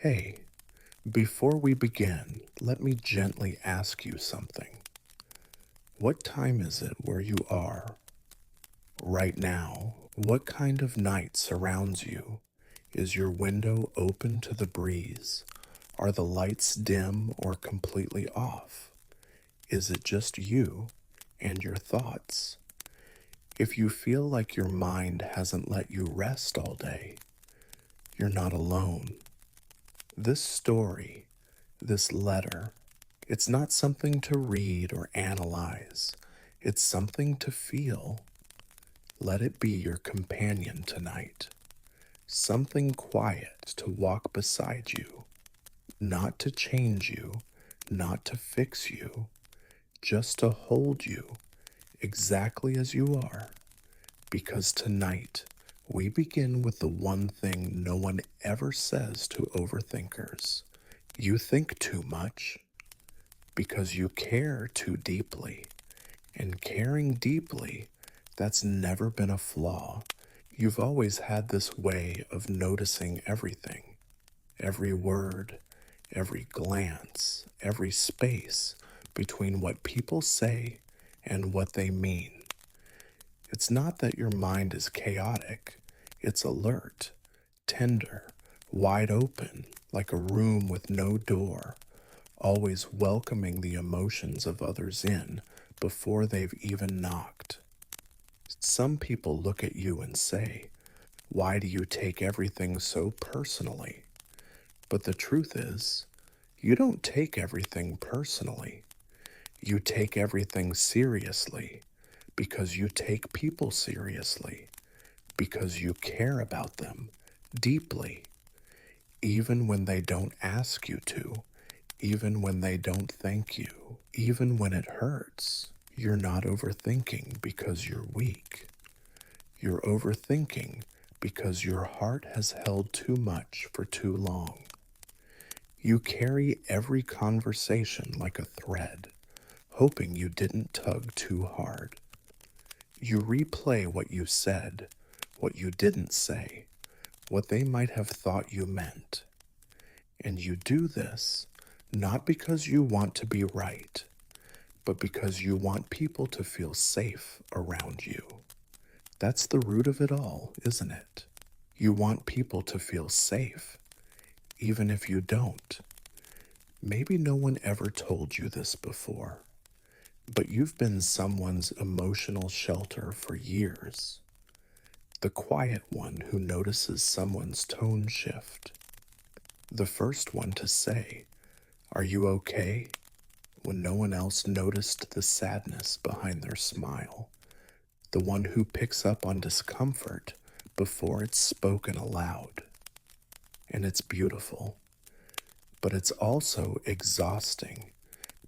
Hey, before we begin, let me gently ask you something. What time is it where you are right now? What kind of night surrounds you? Is your window open to the breeze? Are the lights dim or completely off? Is it just you and your thoughts? If you feel like your mind hasn't let you rest all day, you're not alone. This story, this letter, it's not something to read or analyze. It's something to feel. Let it be your companion tonight. Something quiet to walk beside you, not to change you, not to fix you, just to hold you exactly as you are. Because tonight, we begin with the one thing no one ever says to overthinkers. You think too much because you care too deeply. And caring deeply, that's never been a flaw. You've always had this way of noticing everything, every word, every glance, every space between what people say and what they mean. It's not that your mind is chaotic, it's alert, tender, wide open, like a room with no door, always welcoming the emotions of others in before they've even knocked. Some people look at you and say, "Why do you take everything so personally?" But the truth is, you don't take everything personally. You take everything seriously because you take people seriously, because you care about them deeply, even when they don't ask you to, even when they don't thank you, even when it hurts. You're not overthinking because you're weak. You're overthinking because your heart has held too much for too long. You carry every conversation like a thread, hoping you didn't tug too hard. You replay what you said, what you didn't say, what they might have thought you meant. And you do this not because you want to be right, but because you want people to feel safe around you. That's the root of it all, isn't it? You want people to feel safe, even if you don't. Maybe no one ever told you this before, but you've been someone's emotional shelter for years. The quiet one who notices someone's tone shift. The first one to say, "Are you okay?" when no one else noticed the sadness behind their smile. The one who picks up on discomfort before it's spoken aloud. And it's beautiful, but it's also exhausting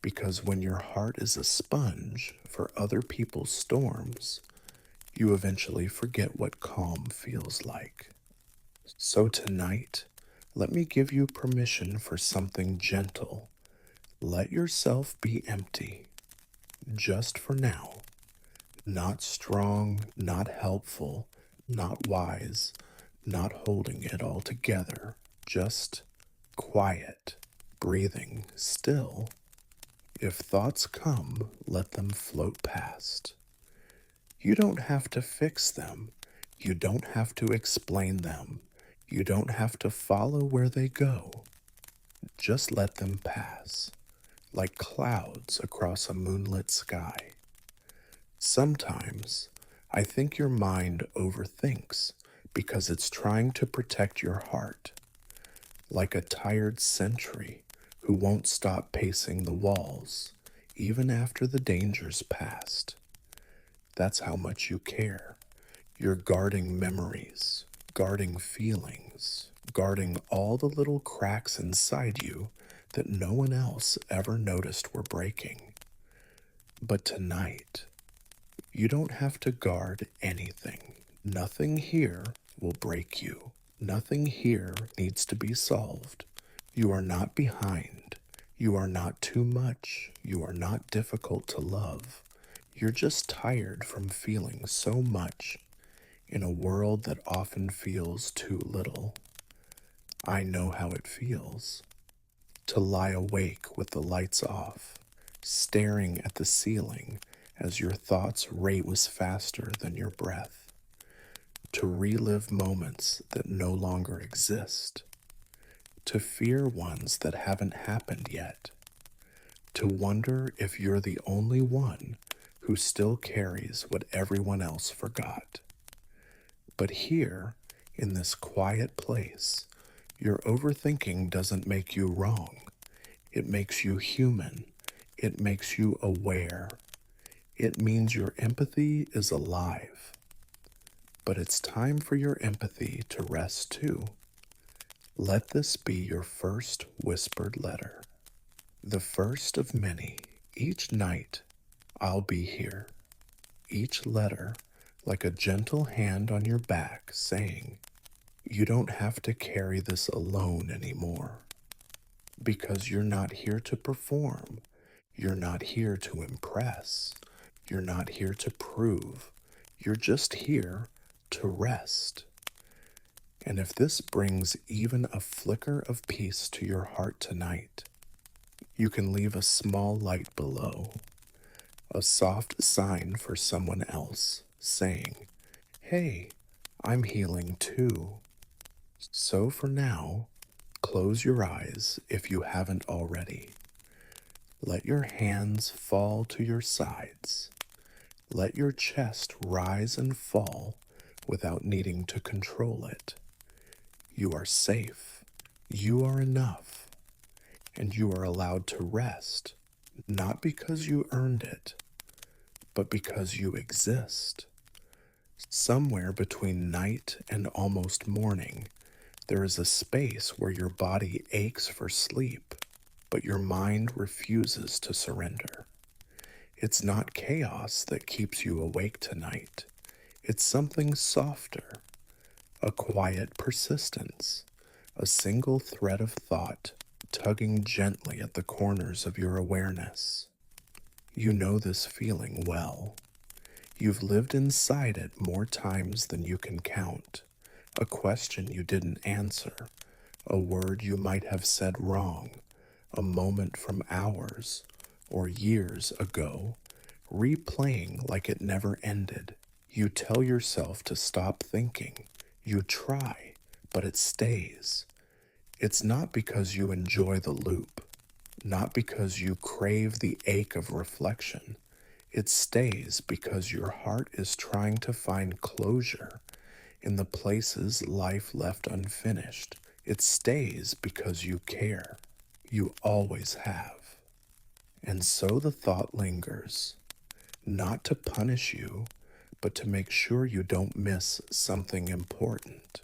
because when your heart is a sponge for other people's storms, you eventually forget what calm feels like. So tonight, let me give you permission for something gentle. Let yourself be empty, just for now. Not strong, not helpful, not wise, not holding it all together, just quiet, breathing still. If thoughts come, let them float past. You don't have to fix them. You don't have to explain them. You don't have to follow where they go. Just let them pass, like clouds across a moonlit sky. Sometimes I think your mind overthinks because it's trying to protect your heart, like a tired sentry who won't stop pacing the walls, even after the danger's passed. That's how much you care. You're guarding memories, guarding feelings, guarding all the little cracks inside you that no one else ever noticed were breaking. But tonight, you don't have to guard anything. Nothing here will break you. Nothing here needs to be solved. You are not behind. You are not too much. You are not difficult to love. You're just tired from feeling so much in a world that often feels too little. I know how it feels to lie awake with the lights off, staring at the ceiling as your thoughts race faster than your breath, to relive moments that no longer exist, to fear ones that haven't happened yet, to wonder if you're the only one who still carries what everyone else forgot. But here, in this quiet place, your overthinking doesn't make you wrong. It makes you human. It makes you aware. It means your empathy is alive. But it's time for your empathy to rest too. Let this be your first whispered letter, the first of many. Each night, I'll be here. Each letter, like a gentle hand on your back, saying, you don't have to carry this alone anymore. Because you're not here to perform. You're not here to impress. You're not here to prove. You're just here to rest. And if this brings even a flicker of peace to your heart tonight, you can leave a small light below, a soft sign for someone else, saying, hey, I'm healing too. So for now, close your eyes if you haven't already. Let your hands fall to your sides. Let your chest rise and fall without needing to control it. You are safe. You are enough. And you are allowed to rest, not because you earned it, but because you exist. Somewhere between night and almost morning, there is a space where your body aches for sleep, but your mind refuses to surrender. It's not chaos that keeps you awake tonight. It's something softer, a quiet persistence, a single thread of thought tugging gently at the corners of your awareness. You know this feeling well. You've lived inside it more times than you can count. A question you didn't answer, a word you might have said wrong, a moment from hours or years ago, replaying like it never ended. You tell yourself to stop thinking. You try, but it stays. It's not because you enjoy the loop, not because you crave the ache of reflection. It stays because your heart is trying to find closure in the places life left unfinished. It stays because you care. You always have. And so the thought lingers, not to punish you, but to make sure you don't miss something important.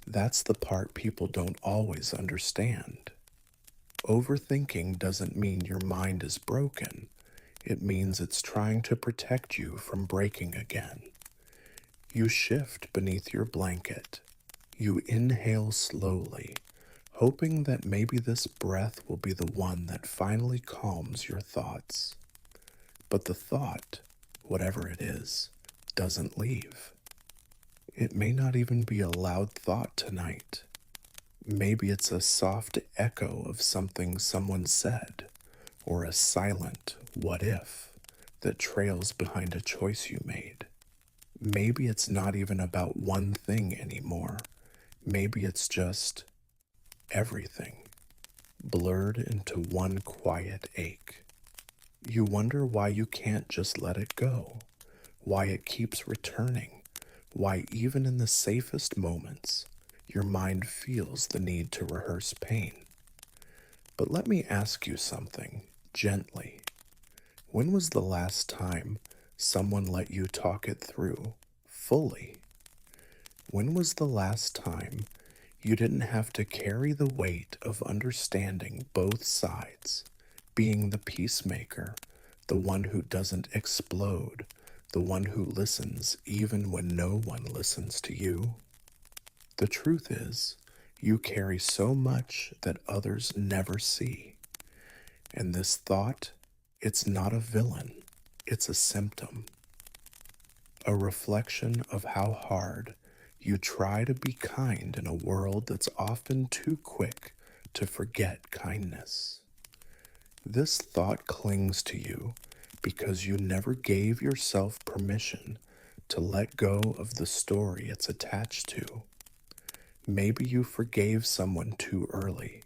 That's the part people don't always understand. Overthinking doesn't mean your mind is broken. It means it's trying to protect you from breaking again. You shift beneath your blanket. You inhale slowly, hoping that maybe this breath will be the one that finally calms your thoughts. But the thought, whatever it is, doesn't leave. It may not even be a loud thought tonight. Maybe it's a soft echo of something someone said, or a silent what if that trails behind a choice you made. Maybe it's not even about one thing anymore. Maybe it's just everything, blurred into one quiet ache. You wonder why you can't just let it go, why it keeps returning, why even in the safest moments, your mind feels the need to rehearse pain. But let me ask you something, gently. When was the last time someone let you talk it through, fully? When was the last time you didn't have to carry the weight of understanding both sides, being the peacemaker, the one who doesn't explode, the one who listens even when no one listens to you? The truth is, you carry so much that others never see. And this thought, it's not a villain, it's a symptom, a reflection of how hard You try to be kind in a world that's often too quick to forget kindness. This thought clings to you because you never gave yourself permission to let go of the story it's attached to. Maybe you forgave someone too early.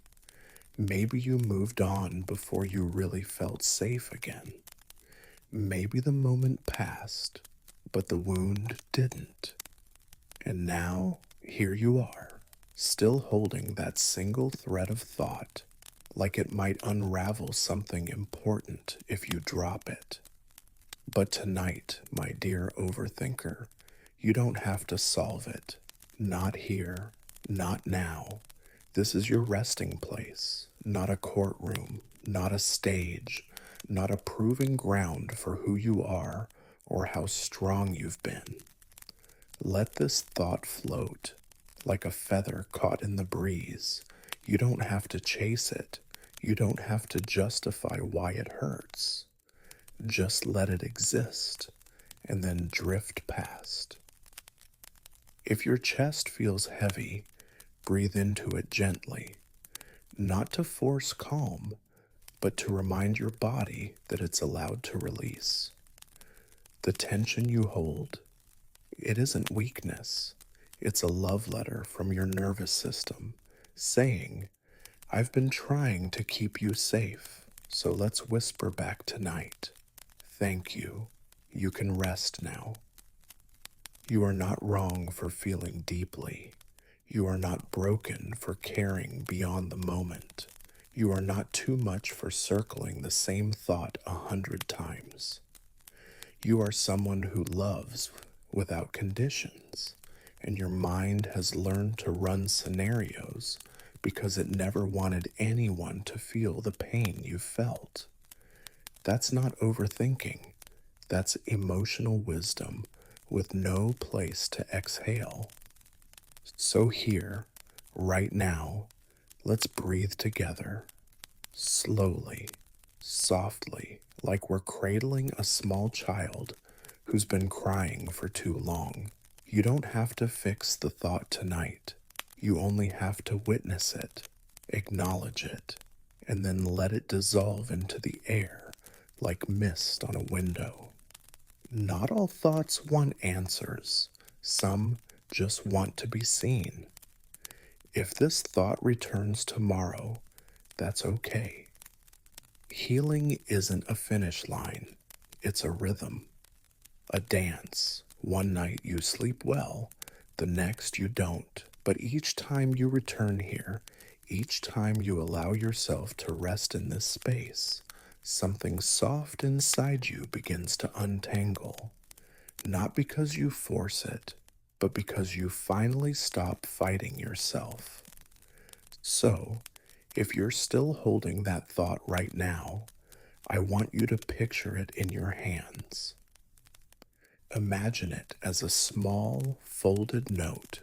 Maybe you moved on before you really felt safe again. Maybe the moment passed, but the wound didn't. And now, here you are, still holding that single thread of thought, like it might unravel something important if you drop it. But tonight, my dear overthinker, you don't have to solve it. Not here, not now. This is your resting place, not a courtroom, not a stage, not a proving ground for who you are or how strong you've been. Let this thought float like a feather caught in the breeze. You don't have to chase it. You don't have to justify why it hurts. Just let it exist and then drift past. If your chest feels heavy, breathe into it gently, not to force calm, but to remind your body that it's allowed to release. The tension you hold, it isn't weakness. It's a love letter from your nervous system saying, I've been trying to keep you safe, so let's whisper back tonight. Thank you. You can rest now. You are not wrong for feeling deeply. You are not broken for caring beyond the moment. You are not too much for circling the same thought 100 times. You are someone who loves without conditions, and your mind has learned to run scenarios because it never wanted anyone to feel the pain you felt. That's not overthinking. That's emotional wisdom with no place to exhale. So here, right now, let's breathe together, slowly, softly, like we're cradling a small child who's been crying for too long. You don't have to fix the thought tonight. You only have to witness it, acknowledge it, and then let it dissolve into the air like mist on a window. Not all thoughts want answers. Some just want to be seen. If this thought returns tomorrow, that's okay. Healing isn't a finish line, it's a rhythm, a dance. One night you sleep well, the next you don't. But each time you return here, each time you allow yourself to rest in this space, something soft inside you begins to untangle. Not because you force it, but because you finally stop fighting yourself. So, if you're still holding that thought right now, I want you to picture it in your hands. Imagine it as a small, folded note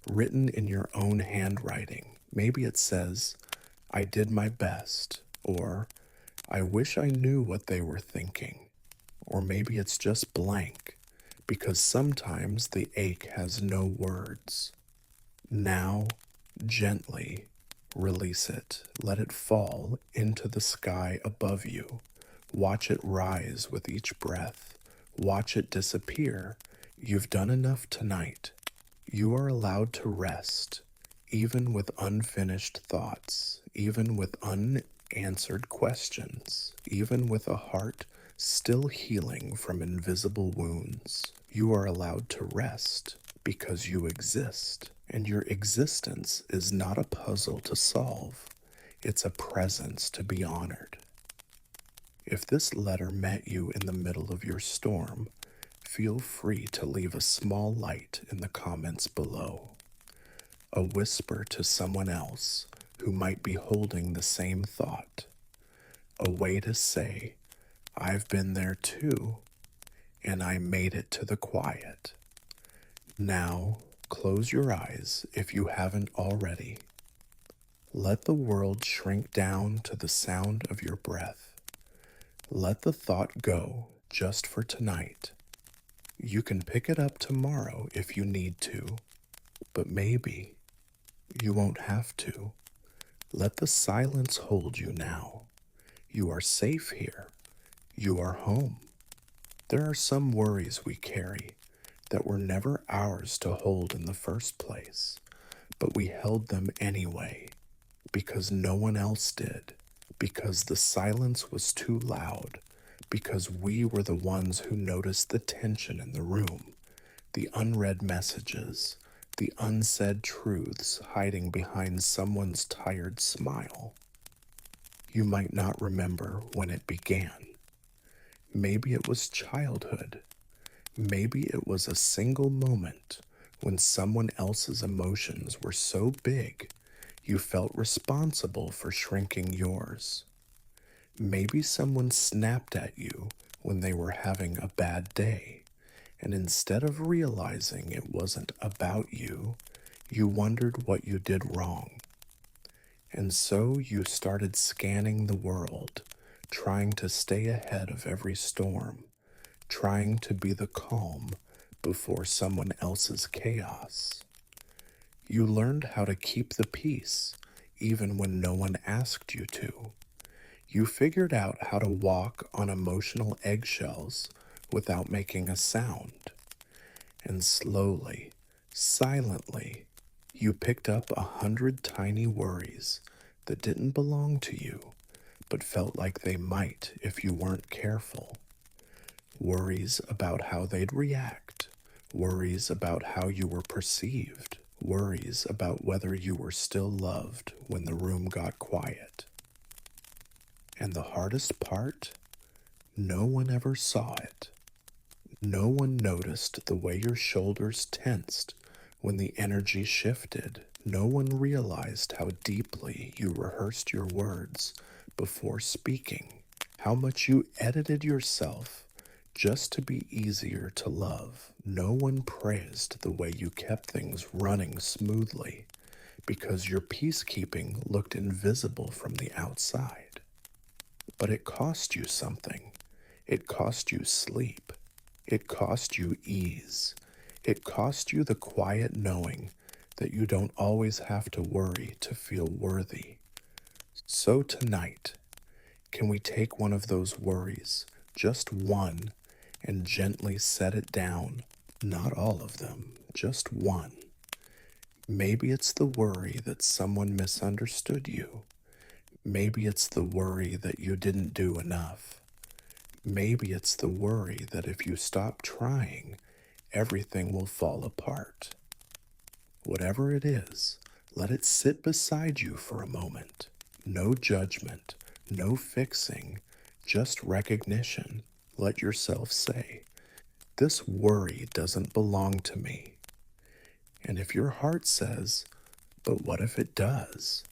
written in your own handwriting. Maybe it says, I did my best, or I wish I knew what they were thinking. Or maybe it's just blank, because sometimes the ache has no words. Now, gently release it. Let it fall into the sky above you. Watch it rise with each breath. Watch it disappear. You've done enough tonight. You are allowed to rest, even with unfinished thoughts, even with unanswered questions, even with a heart still healing from invisible wounds. You are allowed to rest because you exist, and your existence is not a puzzle to solve. It's a presence to be honored. If this letter met you in the middle of your storm, feel free to leave a small light in the comments below. A whisper to someone else who might be holding the same thought. A way to say, I've been there too, and I made it to the quiet. Now, close your eyes if you haven't already. Let the world shrink down to the sound of your breath. Let the thought go just for tonight. You can pick it up tomorrow if you need to. But maybe you won't have to. Let the silence hold you now. You are safe here. You are home. There are some worries we carry that were never ours to hold in the first place, but we held them anyway because no one else did, because the silence was too loud, because we were the ones who noticed the tension in the room, the unread messages, the unsaid truths hiding behind someone's tired smile. You might not remember when it began. Maybe it was childhood. Maybe it was a single moment when someone else's emotions were so big you felt responsible for shrinking yours. Maybe someone snapped at you when they were having a bad day, and instead of realizing it wasn't about you, you wondered what you did wrong. And so you started scanning the world, trying to stay ahead of every storm, trying to be the calm before someone else's chaos. You learned how to keep the peace even when no one asked you to. You figured out how to walk on emotional eggshells without making a sound. And slowly, silently, you picked up 100 tiny worries that didn't belong to you, but felt like they might if you weren't careful. Worries about how they'd react, worries about how you were perceived, worries about whether you were still loved when the room got quiet. And the hardest part? No one ever saw it. No one noticed the way your shoulders tensed when the energy shifted. No one realized how deeply you rehearsed your words before speaking, how much you edited yourself just to be easier to love. No one praised the way you kept things running smoothly because your peacekeeping looked invisible from the outside. But it cost you something. It cost you sleep. It cost you ease. It cost you the quiet knowing that you don't always have to worry to feel worthy. So tonight, can we take one of those worries, just one, and gently set it down? Not all of them, just one. Maybe it's the worry that someone misunderstood you. Maybe it's the worry that you didn't do enough. Maybe it's the worry that if you stop trying, everything will fall apart. Whatever it is, let it sit beside you for a moment. No judgment, no fixing, just recognition. Let yourself say, "This worry doesn't belong to me." And if your heart says, "But what if it does?"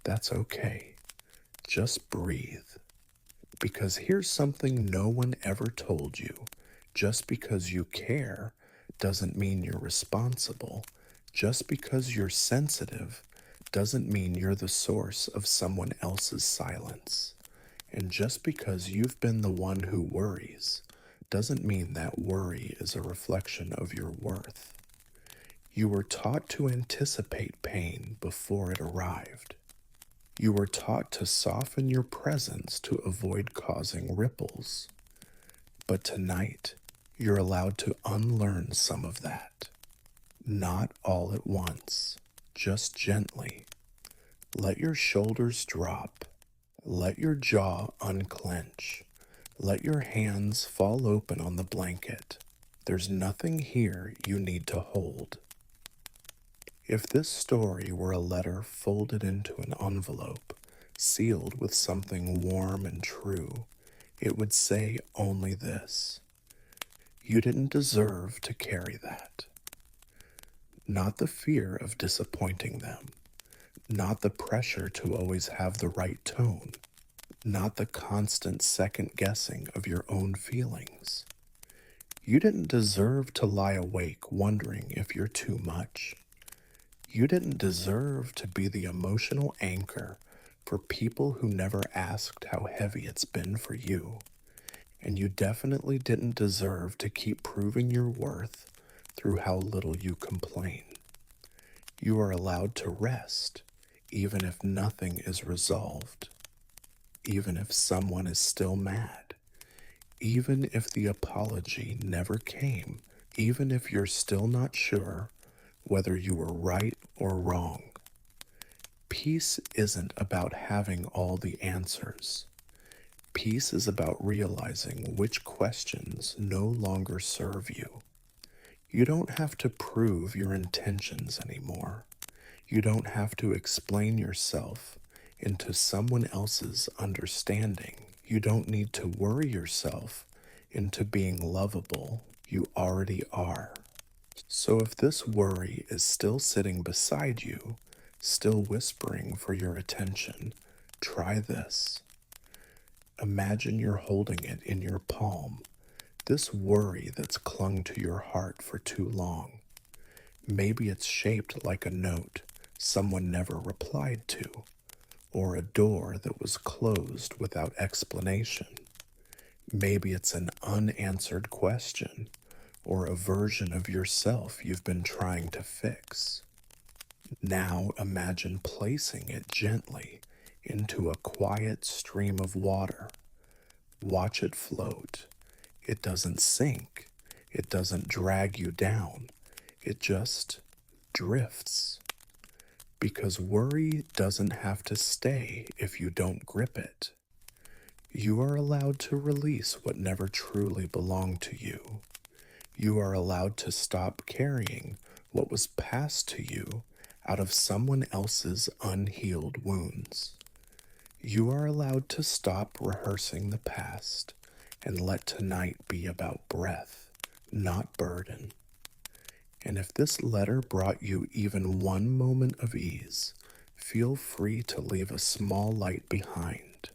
That's okay. Just breathe. Because here's something no one ever told you. Just because you care doesn't mean you're responsible. Just because you're sensitive doesn't mean you're the source of someone else's silence. And just because you've been the one who worries doesn't mean that worry is a reflection of your worth. You were taught to anticipate pain before it arrived. You were taught to soften your presence to avoid causing ripples. But tonight, you're allowed to unlearn some of that. Not all at once, just gently. Let your shoulders drop. Let your jaw unclench. Let your hands fall open on the blanket. There's nothing here you need to hold. If this story were a letter folded into an envelope, sealed with something warm and true, it would say only this: you didn't deserve to carry that. Not the fear of disappointing them, not the pressure to always have the right tone, not the constant second guessing of your own feelings. You didn't deserve to lie awake wondering if you're too much. You didn't deserve to be the emotional anchor for people who never asked how heavy it's been for you. And you definitely didn't deserve to keep proving your worth through how little you complain. You are allowed to rest, even if nothing is resolved, even if someone is still mad, even if the apology never came, even if you're still not sure whether you were right or wrong. Peace isn't about having all the answers. Peace is about realizing which questions no longer serve you. You don't have to prove your intentions anymore. You don't have to explain yourself into someone else's understanding. You don't need to worry yourself into being lovable. You already are. So if this worry is still sitting beside you, still whispering for your attention, try this. Imagine you're holding it in your palm, this worry that's clung to your heart for too long. Maybe it's shaped like a note someone never replied to, or a door that was closed without explanation. Maybe it's an unanswered question, or a version of yourself you've been trying to fix. Now imagine placing it gently into a quiet stream of water. Watch it float. It doesn't sink. It doesn't drag you down. It just drifts. Because worry doesn't have to stay if you don't grip it. You are allowed to release what never truly belonged to you. You are allowed to stop carrying what was passed to you out of someone else's unhealed wounds. You are allowed to stop rehearsing the past and let tonight be about breath, not burden. And if this letter brought you even one moment of ease, feel free to leave a small light behind,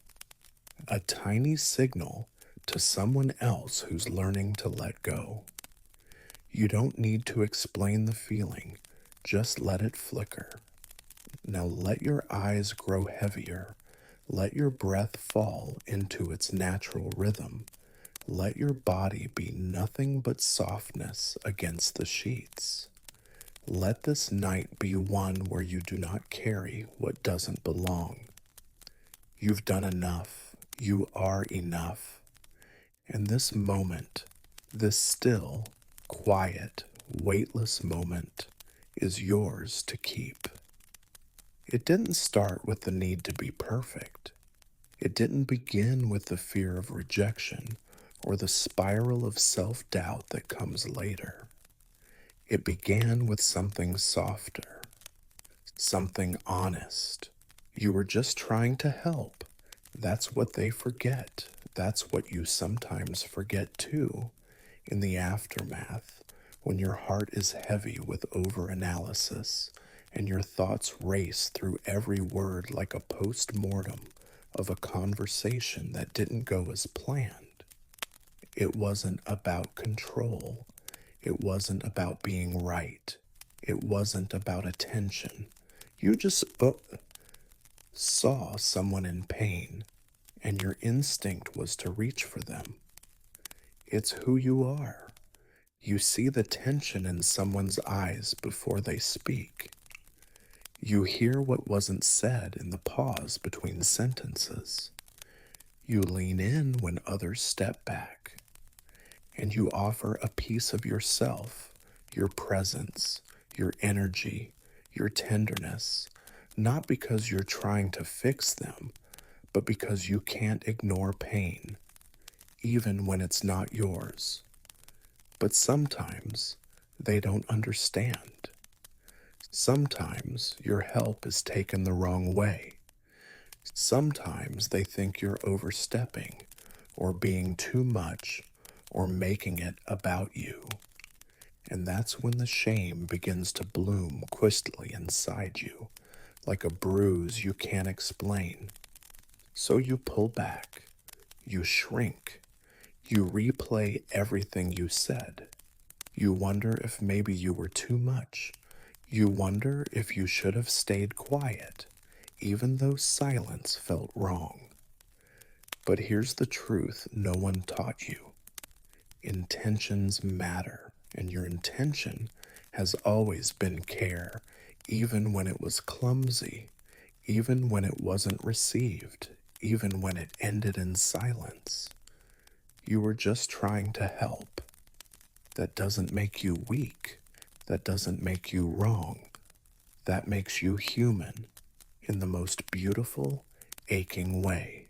a tiny signal to someone else who's learning to let go. You don't need to explain the feeling, just let it flicker. Now let your eyes grow heavier. Let your breath fall into its natural rhythm. Let your body be nothing but softness against the sheets. Let this night be one where you do not carry what doesn't belong. You've done enough. You are enough. And this moment, this still, quiet, weightless moment, is yours to keep. It didn't start with the need to be perfect. It didn't begin with the fear of rejection or the spiral of self-doubt that comes later. It began with something softer, something honest. You were just trying to help. That's what they forget. That's what you sometimes forget too, in the aftermath, when your heart is heavy with overanalysis and your thoughts race through every word like a post-mortem of a conversation that didn't go as planned. It wasn't about control. It wasn't about being right. It wasn't about attention. You just saw someone in pain, and your instinct was to reach for them. It's who you are. You see the tension in someone's eyes before they speak. You hear what wasn't said in the pause between sentences. You lean in when others step back. And you offer a piece of yourself, your presence, your energy, your tenderness, not because you're trying to fix them, but because you can't ignore pain, even when it's not yours. But sometimes they don't understand. Sometimes your help is taken the wrong way. Sometimes they think you're overstepping or being too much or making it about you. And that's when the shame begins to bloom quickly inside you, like a bruise you can't explain. So you pull back, you shrink, you replay everything you said. You wonder if maybe you were too much. You wonder if you should have stayed quiet, even though silence felt wrong. But here's the truth no one taught you. Intentions matter, and your intention has always been care, even when it was clumsy, even when it wasn't received, even when it ended in silence. You were just trying to help. That doesn't make you weak. That doesn't make you wrong. That makes you human in the most beautiful, aching way.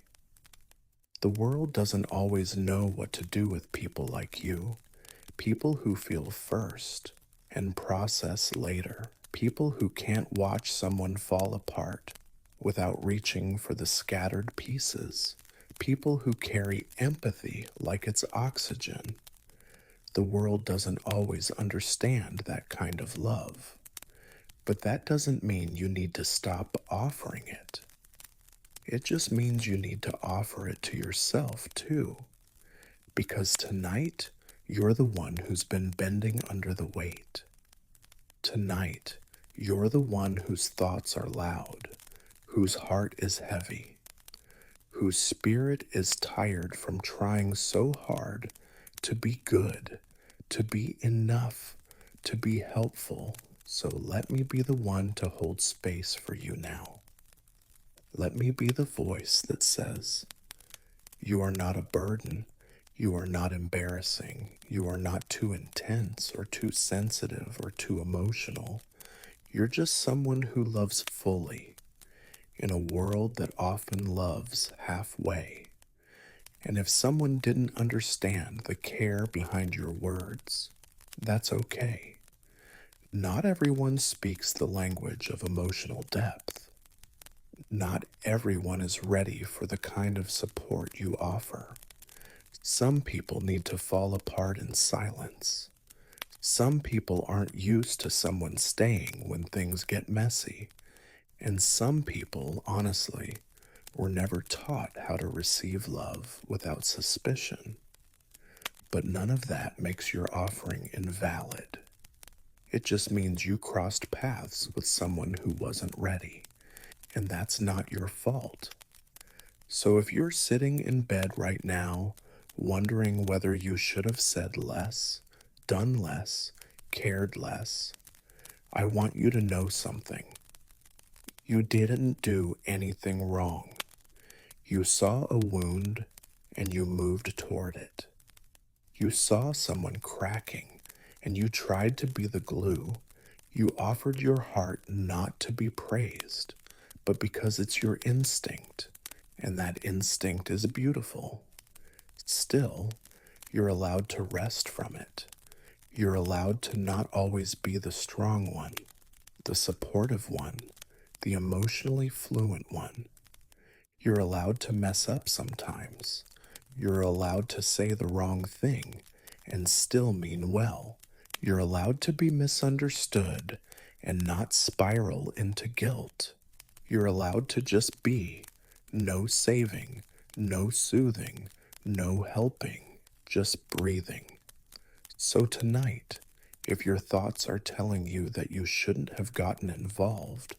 The world doesn't always know what to do with people like you, people who feel first and process later, people who can't watch someone fall apart without reaching for the scattered pieces, people who carry empathy like it's oxygen. The world doesn't always understand that kind of love, but that doesn't mean you need to stop offering it. It just means you need to offer it to yourself too, because tonight you're the one who's been bending under the weight. Tonight, you're the one whose thoughts are loud, whose heart is heavy, whose spirit is tired from trying so hard to be good, to be enough, to be helpful. So let me be the one to hold space for you now. Let me be the voice that says, you are not a burden. You are not embarrassing. You are not too intense or too sensitive or too emotional. You're just someone who loves fully in a world that often loves halfway. And if someone didn't understand the care behind your words, that's okay. Not everyone speaks the language of emotional depth. Not everyone is ready for the kind of support you offer. Some people need to fall apart in silence. Some people aren't used to someone staying when things get messy. And some people, honestly, were never taught how to receive love without suspicion. But none of that makes your offering invalid. It just means you crossed paths with someone who wasn't ready. And that's not your fault. So if you're sitting in bed right now, wondering whether you should have said less, done less, cared less, I want you to know something. You didn't do anything wrong. You saw a wound and you moved toward it. You saw someone cracking and you tried to be the glue. You offered your heart not to be praised, but because it's your instinct, and that instinct is beautiful. Still, you're allowed to rest from it. You're allowed to not always be the strong one, the supportive one, the emotionally fluent one. You're allowed to mess up sometimes. You're allowed to say the wrong thing and still mean well. You're allowed to be misunderstood and not spiral into guilt. You're allowed to just be. No saving, no soothing, no helping, just breathing. So tonight, if your thoughts are telling you that you shouldn't have gotten involved,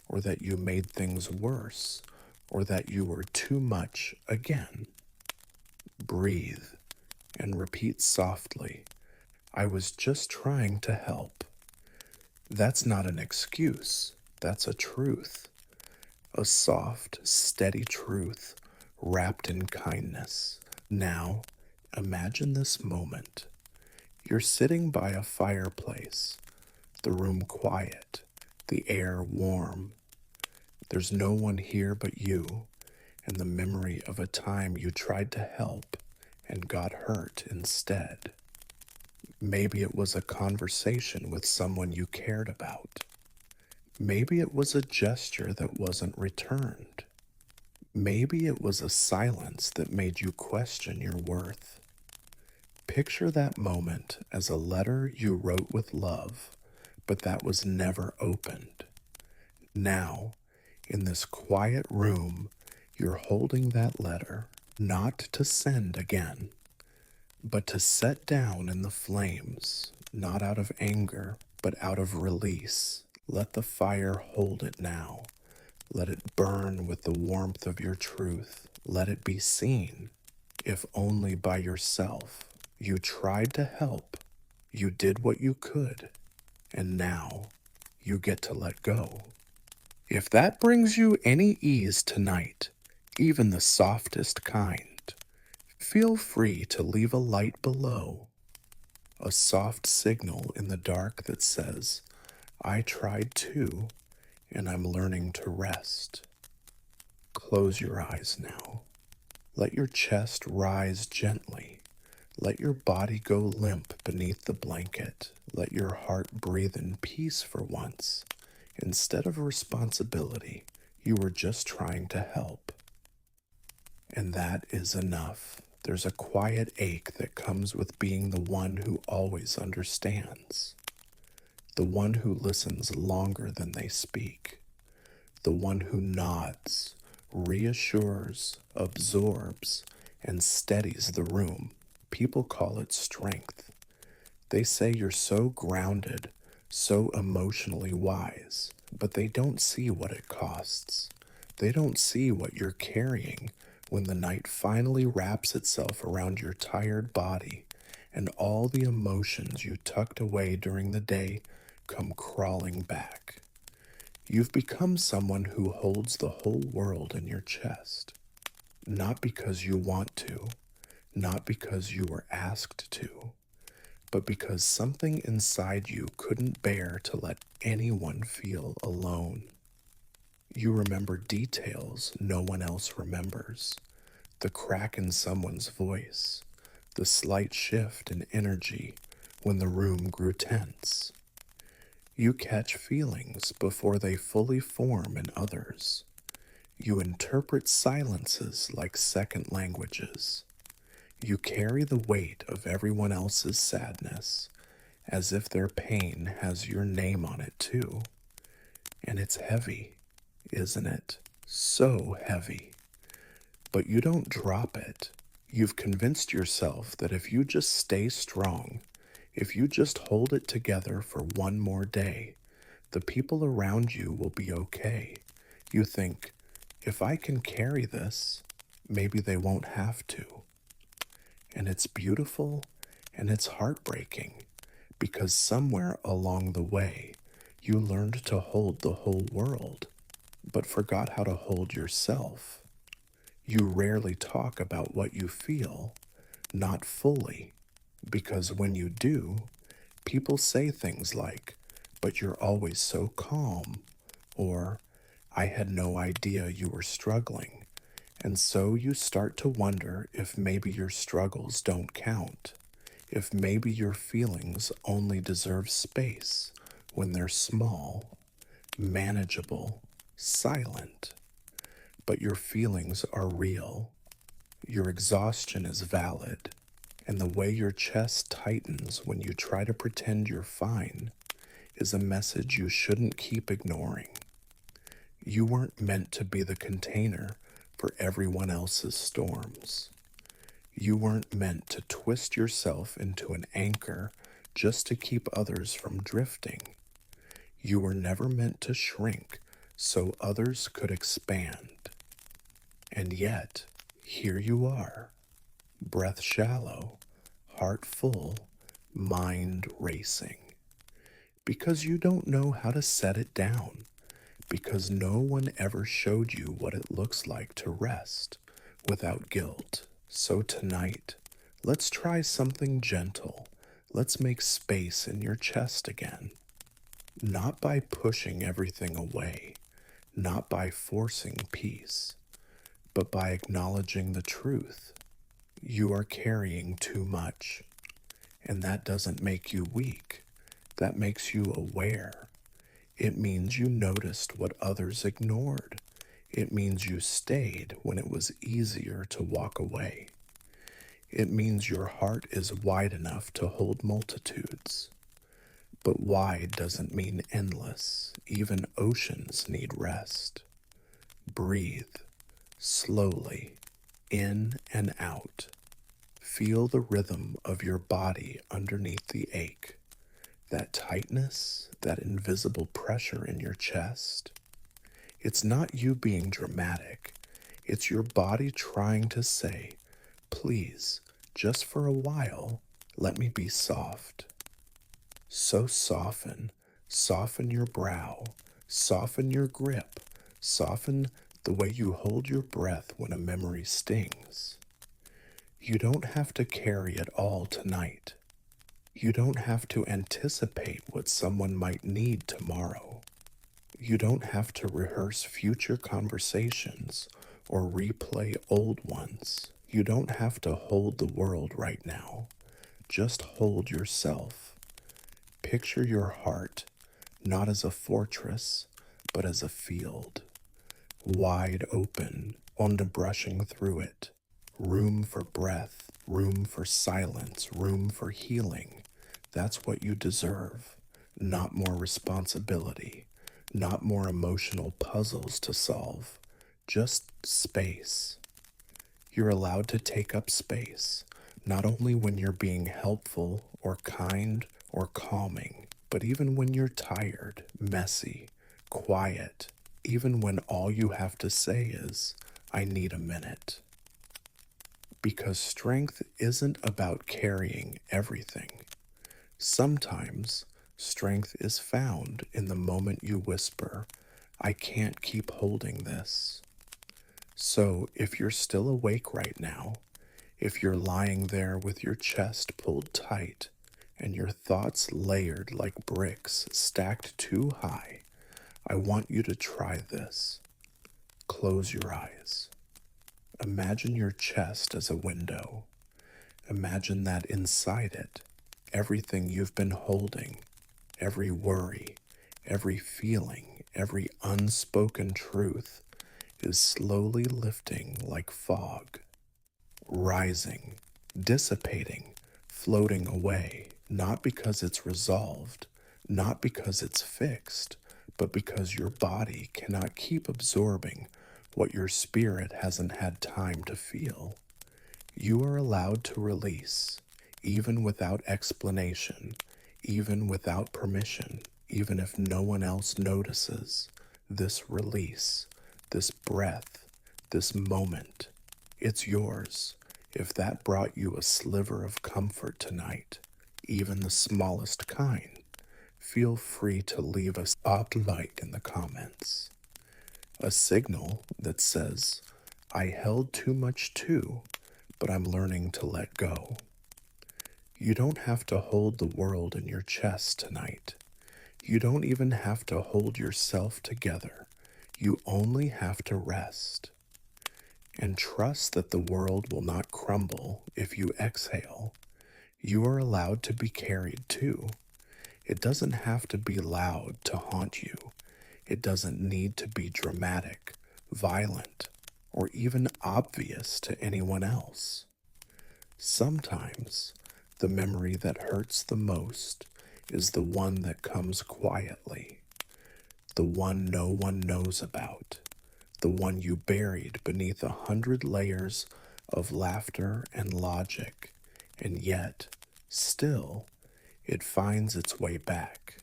or that you made things worse, or that you were too much again, breathe and repeat softly, I was just trying to help. That's not an excuse, that's a truth. A soft, steady truth wrapped in kindness. Now, imagine this moment. You're sitting by a fireplace, the room quiet, the air warm. There's no one here but you and the memory of a time you tried to help and got hurt instead. Maybe it was a conversation with someone you cared about. Maybe it was a gesture that wasn't returned. Maybe it was a silence that made you question your worth. Picture that moment as a letter you wrote with love, but that was never opened. Now, in this quiet room, you're holding that letter, not to send again, but to set down in the flames, not out of anger, but out of release. Let the fire hold it now. Let it burn with the warmth of your truth. Let it be seen, if only by yourself. You tried to help. You did what you could. And now you get to let go. If that brings you any ease tonight, even the softest kind, feel free to leave a light below, a soft signal in the dark that says, I tried too, and I'm learning to rest. Close your eyes now. Let your chest rise gently. Let your body go limp beneath the blanket. Let your heart breathe in peace for once. Instead of responsibility, you were just trying to help. And that is enough. There's a quiet ache that comes with being the one who always understands, the one who listens longer than they speak, the one who nods, reassures, absorbs, and steadies the room. People call it strength. They say you're so grounded, so emotionally wise, but they don't see what it costs. They don't see what you're carrying when the night finally wraps itself around your tired body and all the emotions you tucked away during the day come crawling back. You've become someone who holds the whole world in your chest, not because you want to, not because you were asked to, but because something inside you couldn't bear to let anyone feel alone. You remember details no one else remembers, the crack in someone's voice, the slight shift in energy when the room grew tense. You catch feelings before they fully form in others. You interpret silences like second languages. You carry the weight of everyone else's sadness, as if their pain has your name on it too. And it's heavy, isn't it? So heavy. But you don't drop it. You've convinced yourself that if you just stay strong, if you just hold it together for one more day, the people around you will be okay. You think, if I can carry this, maybe they won't have to. And it's beautiful and it's heartbreaking because somewhere along the way, you learned to hold the whole world, but forgot how to hold yourself. You rarely talk about what you feel, not fully, because when you do, people say things like, but you're always so calm, or I had no idea you were struggling. And so you start to wonder if maybe your struggles don't count, if maybe your feelings only deserve space when they're small, manageable, silent. But your feelings are real. Your exhaustion is valid, and the way your chest tightens when you try to pretend you're fine is a message you shouldn't keep ignoring. You weren't meant to be the container for everyone else's storms. You weren't meant to twist yourself into an anchor just to keep others from drifting. You were never meant to shrink so others could expand. And yet, here you are, breath shallow, heart full, mind racing. Because you don't know how to set it down. Because no one ever showed you what it looks like to rest without guilt. So tonight, let's try something gentle. Let's make space in your chest again. Not by pushing everything away, not by forcing peace, but by acknowledging the truth. You are carrying too much, and that doesn't make you weak. That makes you aware. It means you noticed what others ignored. It means you stayed when it was easier to walk away. It means your heart is wide enough to hold multitudes. But wide doesn't mean endless. Even oceans need rest. Breathe slowly, in and out. Feel the rhythm of your body underneath the ache. That tightness, that invisible pressure in your chest. It's not you being dramatic. It's your body trying to say, please, just for a while, let me be soft. So soften Soften your brow, soften your grip, soften the way you hold your breath when a memory stings. You don't have to carry it all tonight. You don't have to anticipate what someone might need tomorrow. You don't have to rehearse future conversations or replay old ones. You don't have to hold the world right now. Just hold yourself. Picture your heart not as a fortress, but as a field, wide open, brushing through it. Room for breath, room for silence, room for healing. That's what you deserve. Not more responsibility, not more emotional puzzles to solve, just space. You're allowed to take up space, not only when you're being helpful or kind or calming, but even when you're tired, messy, quiet, even when all you have to say is, I need a minute. Because strength isn't about carrying everything. Sometimes strength is found in the moment you whisper, I can't keep holding this. So if you're still awake right now, if you're lying there with your chest pulled tight and your thoughts layered like bricks stacked too high, I want you to try this. Close your eyes. Imagine your chest as a window. Imagine that inside it, everything you've been holding, every worry, every feeling, every unspoken truth is slowly lifting like fog, rising, dissipating, floating away, not because it's resolved, not because it's fixed, but because your body cannot keep absorbing what your spirit hasn't had time to feel. You are allowed to release, even without explanation, even without permission, even if no one else notices. This release, this breath, this moment, it's yours. If that brought you a sliver of comfort tonight, even the smallest kind, feel free to leave us a like in the comments. A signal that says, I held too much too, but I'm learning to let go. You don't have to hold the world in your chest tonight. You don't even have to hold yourself together. You only have to rest. And trust that the world will not crumble if you exhale. You are allowed to be carried too. It doesn't have to be loud to haunt you. It doesn't need to be dramatic, violent, or even obvious to anyone else. Sometimes the memory that hurts the most is the one that comes quietly, the one no one knows about, the one you buried beneath 100 layers of laughter and logic, and yet, still, it finds its way back.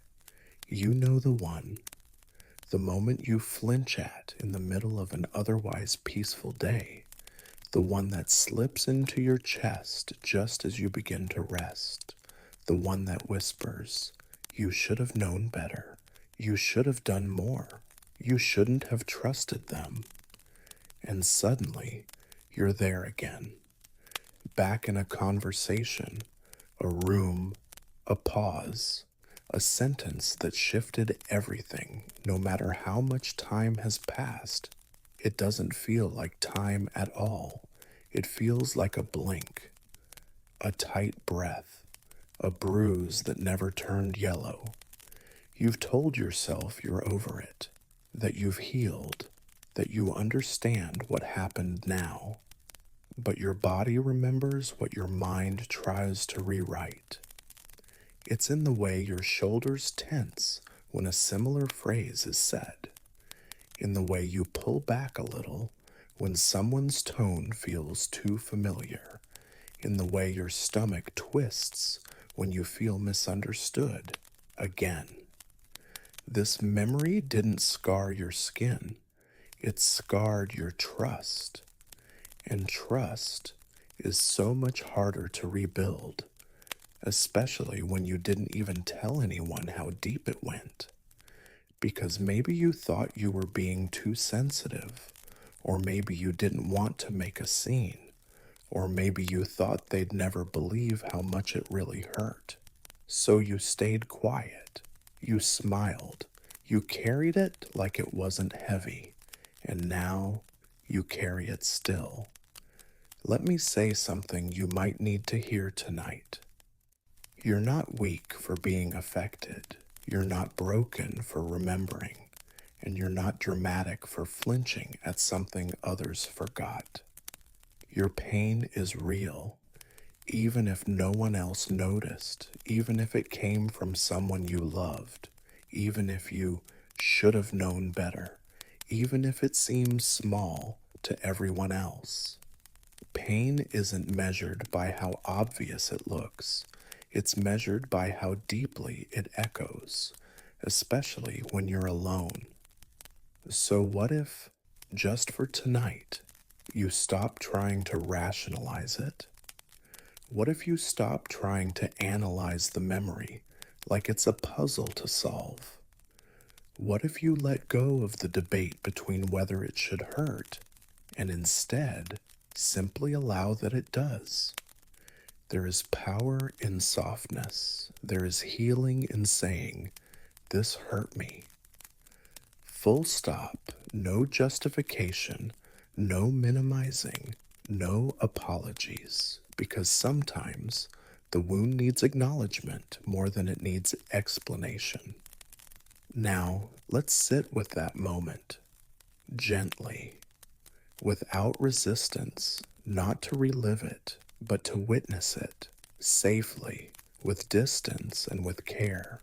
You know the one, the moment you flinch at in the middle of an otherwise peaceful day, the one that slips into your chest just as you begin to rest, the one that whispers, you should have known better, you should have done more, you shouldn't have trusted them. And suddenly, you're there again, back in a conversation, a room, a pause, a sentence that shifted everything. No matter how much time has passed, it doesn't feel like time at all. It feels like a blink, a tight breath, a bruise that never turned yellow. You've told yourself you're over it, that you've healed, that you understand what happened now. But your body remembers what your mind tries to rewrite. It's in the way your shoulders tense when a similar phrase is said, in the way you pull back a little when someone's tone feels too familiar, in the way your stomach twists when you feel misunderstood again. This memory didn't scar your skin, it scarred your trust. And trust is so much harder to rebuild especially when you didn't even tell anyone how deep it went. Because maybe you thought you were being too sensitive, or maybe you didn't want to make a scene, or maybe you thought they'd never believe how much it really hurt. So you stayed quiet, you smiled, you carried it like it wasn't heavy, and now you carry it still. Let me say something you might need to hear tonight. You're not weak for being affected. You're not broken for remembering. And you're not dramatic for flinching at something others forgot. Your pain is real, even if no one else noticed, even if it came from someone you loved, even if you should have known better, even if it seems small to everyone else. Pain isn't measured by how obvious it looks. It's measured by how deeply it echoes, especially when you're alone. So, what if, just for tonight, you stop trying to rationalize it? What if you stop trying to analyze the memory like it's a puzzle to solve? What if you let go of the debate between whether it should hurt and instead simply allow that it does? There is power in softness. There is healing in saying, "This hurt me." Full stop, no justification, no minimizing, no apologies, because sometimes the wound needs acknowledgement more than it needs explanation. Now, let's sit with that moment, gently, without resistance, not to relive it, but to witness it, safely, with distance and with care.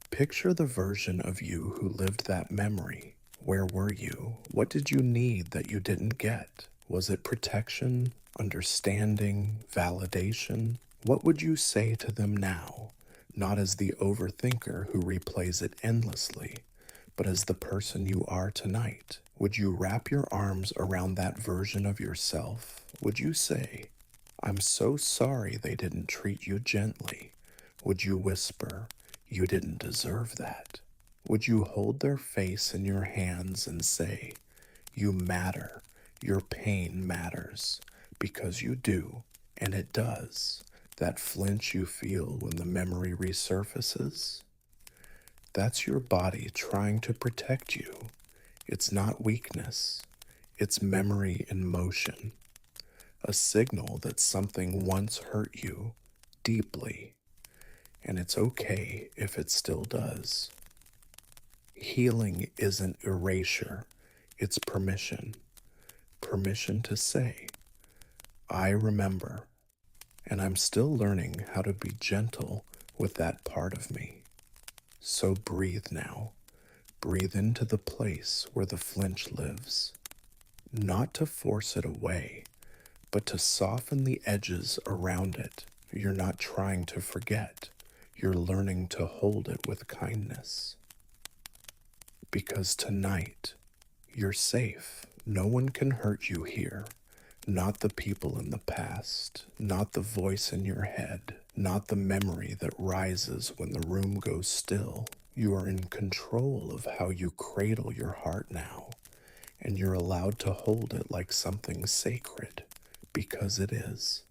Picture the version of you who lived that memory. Where were you? What did you need that you didn't get? Was it protection, understanding, validation? What would you say to them now? Not as the overthinker who replays it endlessly, but as the person you are tonight. Would you wrap your arms around that version of yourself? Would you say, "I'm so sorry they didn't treat you gently"? Would you whisper, "You didn't deserve that"? Would you hold their face in your hands and say, "You matter, your pain matters," because you do, and it does, that flinch you feel when the memory resurfaces? That's your body trying to protect you. It's not weakness, it's memory in motion, a signal that something once hurt you deeply, and it's okay if it still does. Healing isn't erasure, it's permission. Permission to say, "I remember, and I'm still learning how to be gentle with that part of me." So breathe now. Breathe into the place where the flinch lives. Not to force it away, but to soften the edges around it. You're not trying to forget. You're learning to hold it with kindness. Because tonight, you're safe. No one can hurt you here. Not the people in the past, not the voice in your head, not the memory that rises when the room goes still. You are in control of how you cradle your heart now, and you're allowed to hold it like something sacred, because it is.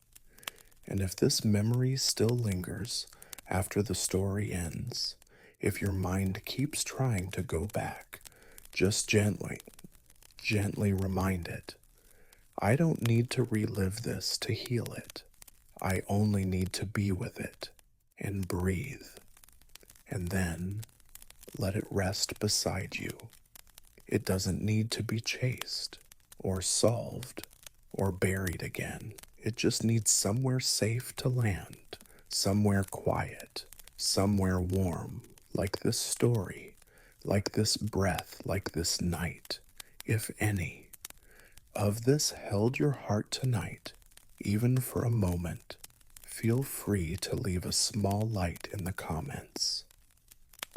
And if this memory still lingers after the story ends, if your mind keeps trying to go back, just gently remind it, "I don't need to relive this to heal it. I only need to be with it and breathe." And then let it rest beside you. It doesn't need to be chased or solved or buried again. It just needs somewhere safe to land, somewhere quiet, somewhere warm, like this story, like this breath, like this night, if any. Of this held your heart tonight, even for a moment. Feel free to leave a small light in the comments.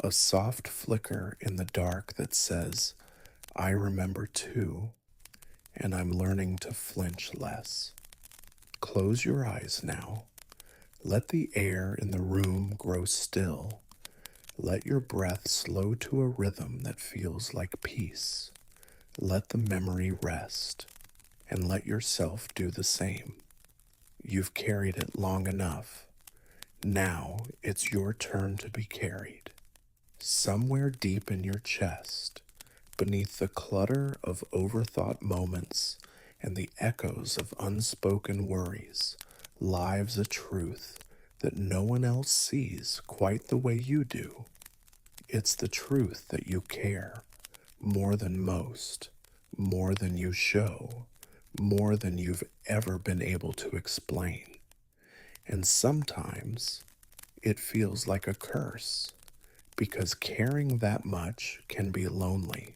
A soft flicker in the dark that says, "I remember too, and I'm learning to flinch less." Close your eyes now. Let the air in the room grow still. Let your breath slow to a rhythm that feels like peace. Let the memory rest, and let yourself do the same. You've carried it long enough. Now it's your turn to be carried. Somewhere deep in your chest, beneath the clutter of overthought moments and the echoes of unspoken worries, lives a truth that no one else sees quite the way you do. It's the truth that you care more than most, more than you show, more than you've ever been able to explain. And sometimes it feels like a curse because caring that much can be lonely.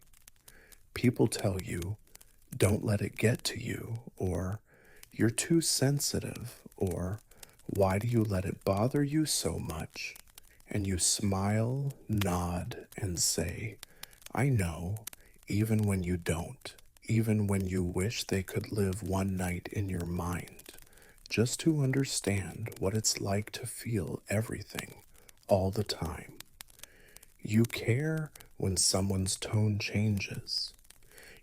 People tell you, don't let it get to you, or you're too sensitive, or why do you let it bother you so much? And you smile, nod, and say, I know, even when you don't, even when you wish they could live one night in your mind, just to understand what it's like to feel everything all the time. You care when someone's tone changes.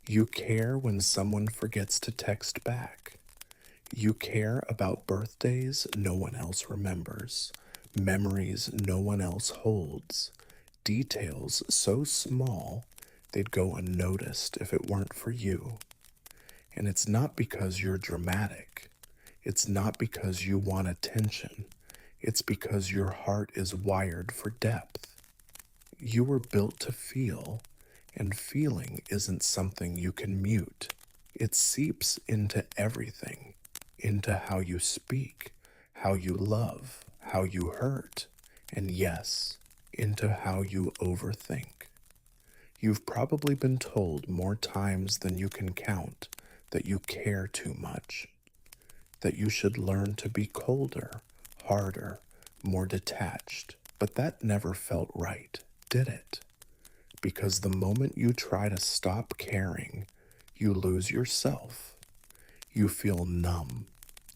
You care when someone forgets to text back. You care about birthdays no one else remembers, memories no one else holds, details so small they'd go unnoticed if it weren't for you. And it's not because you're dramatic. It's not because you want attention. It's because your heart is wired for depth. You were built to feel, and feeling isn't something you can mute. It seeps into everything, into how you speak, how you love, how you hurt, and yes, into how you overthink. You've probably been told more times than you can count that you care too much, that you should learn to be colder, harder, more detached, but that never felt right, did it? Because the moment you try to stop caring, you lose yourself. You feel numb,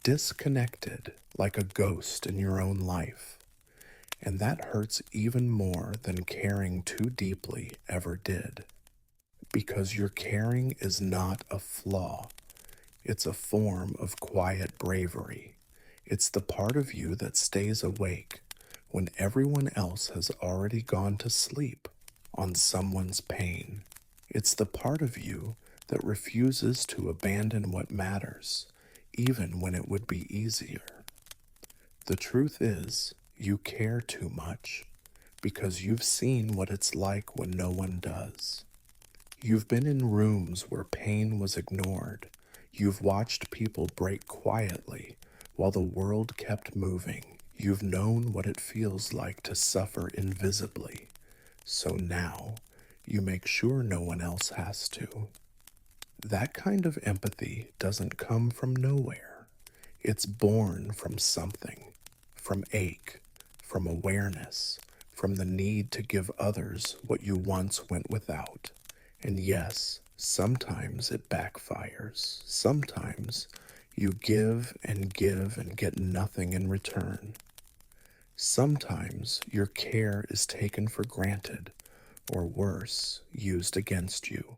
disconnected, like a ghost in your own life. And that hurts even more than caring too deeply ever did. Because your caring is not a flaw, it's a form of quiet bravery. It's the part of you that stays awake when everyone else has already gone to sleep on someone's pain. It's the part of you that refuses to abandon what matters, even when it would be easier. The truth is, you care too much because you've seen what it's like when no one does. You've been in rooms where pain was ignored. You've watched people break quietly while the world kept moving. You've known what it feels like to suffer invisibly. So now, you make sure no one else has to. That kind of empathy doesn't come from nowhere. It's born from something, from ache, from awareness, from the need to give others what you once went without. And yes, sometimes it backfires. Sometimes you give and get nothing in return. Sometimes your care is taken for granted, or worse, used against you.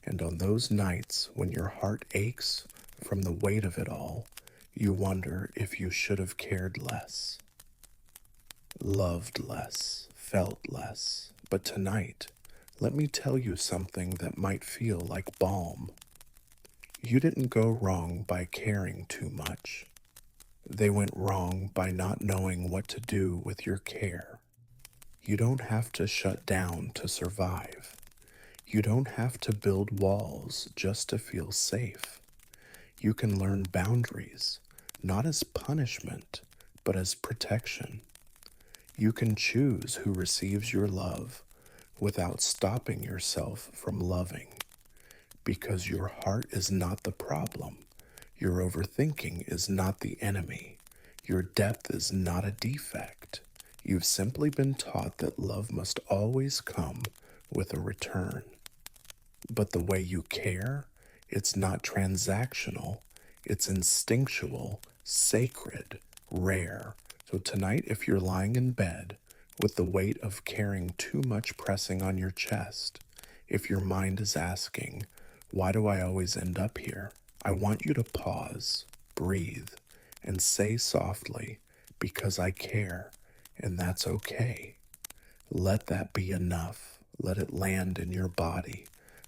And on those nights when your heart aches from the weight of it all, you wonder if you should have cared less, loved less, felt less. But tonight, let me tell you something that might feel like balm. You didn't go wrong by caring too much. They went wrong by not knowing what to do with your care. You don't have to shut down to survive. You don't have to build walls just to feel safe. You can learn boundaries, not as punishment, but as protection. You can choose who receives your love without stopping yourself from loving, because your heart is not the problem. Your overthinking is not the enemy. Your depth is not a defect. You've simply been taught that love must always come with a return. But the way you care, it's not transactional. It's instinctual, sacred, rare, So tonight, if you're lying in bed with the weight of caring too much pressing on your chest, if your mind is asking, why do I always end up here? I want you to pause, breathe, and say softly, because I care, and that's okay. Let that be enough. Let it land in your body.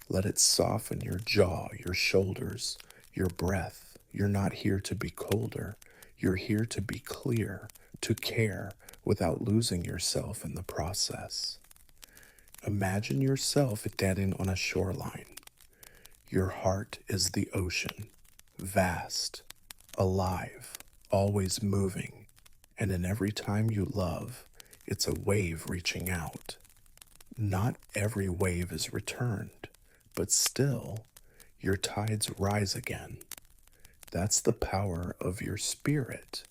Let it soften your jaw, your shoulders, your breath. You're not here to be colder. You're here to be clear, to care without losing yourself in the process. Imagine yourself standing on a shoreline. Your heart is the ocean, vast, alive, always moving, and in every time you love, it's a wave reaching out. Not every wave is returned, but still, your tides rise again. That's the power of your spirit.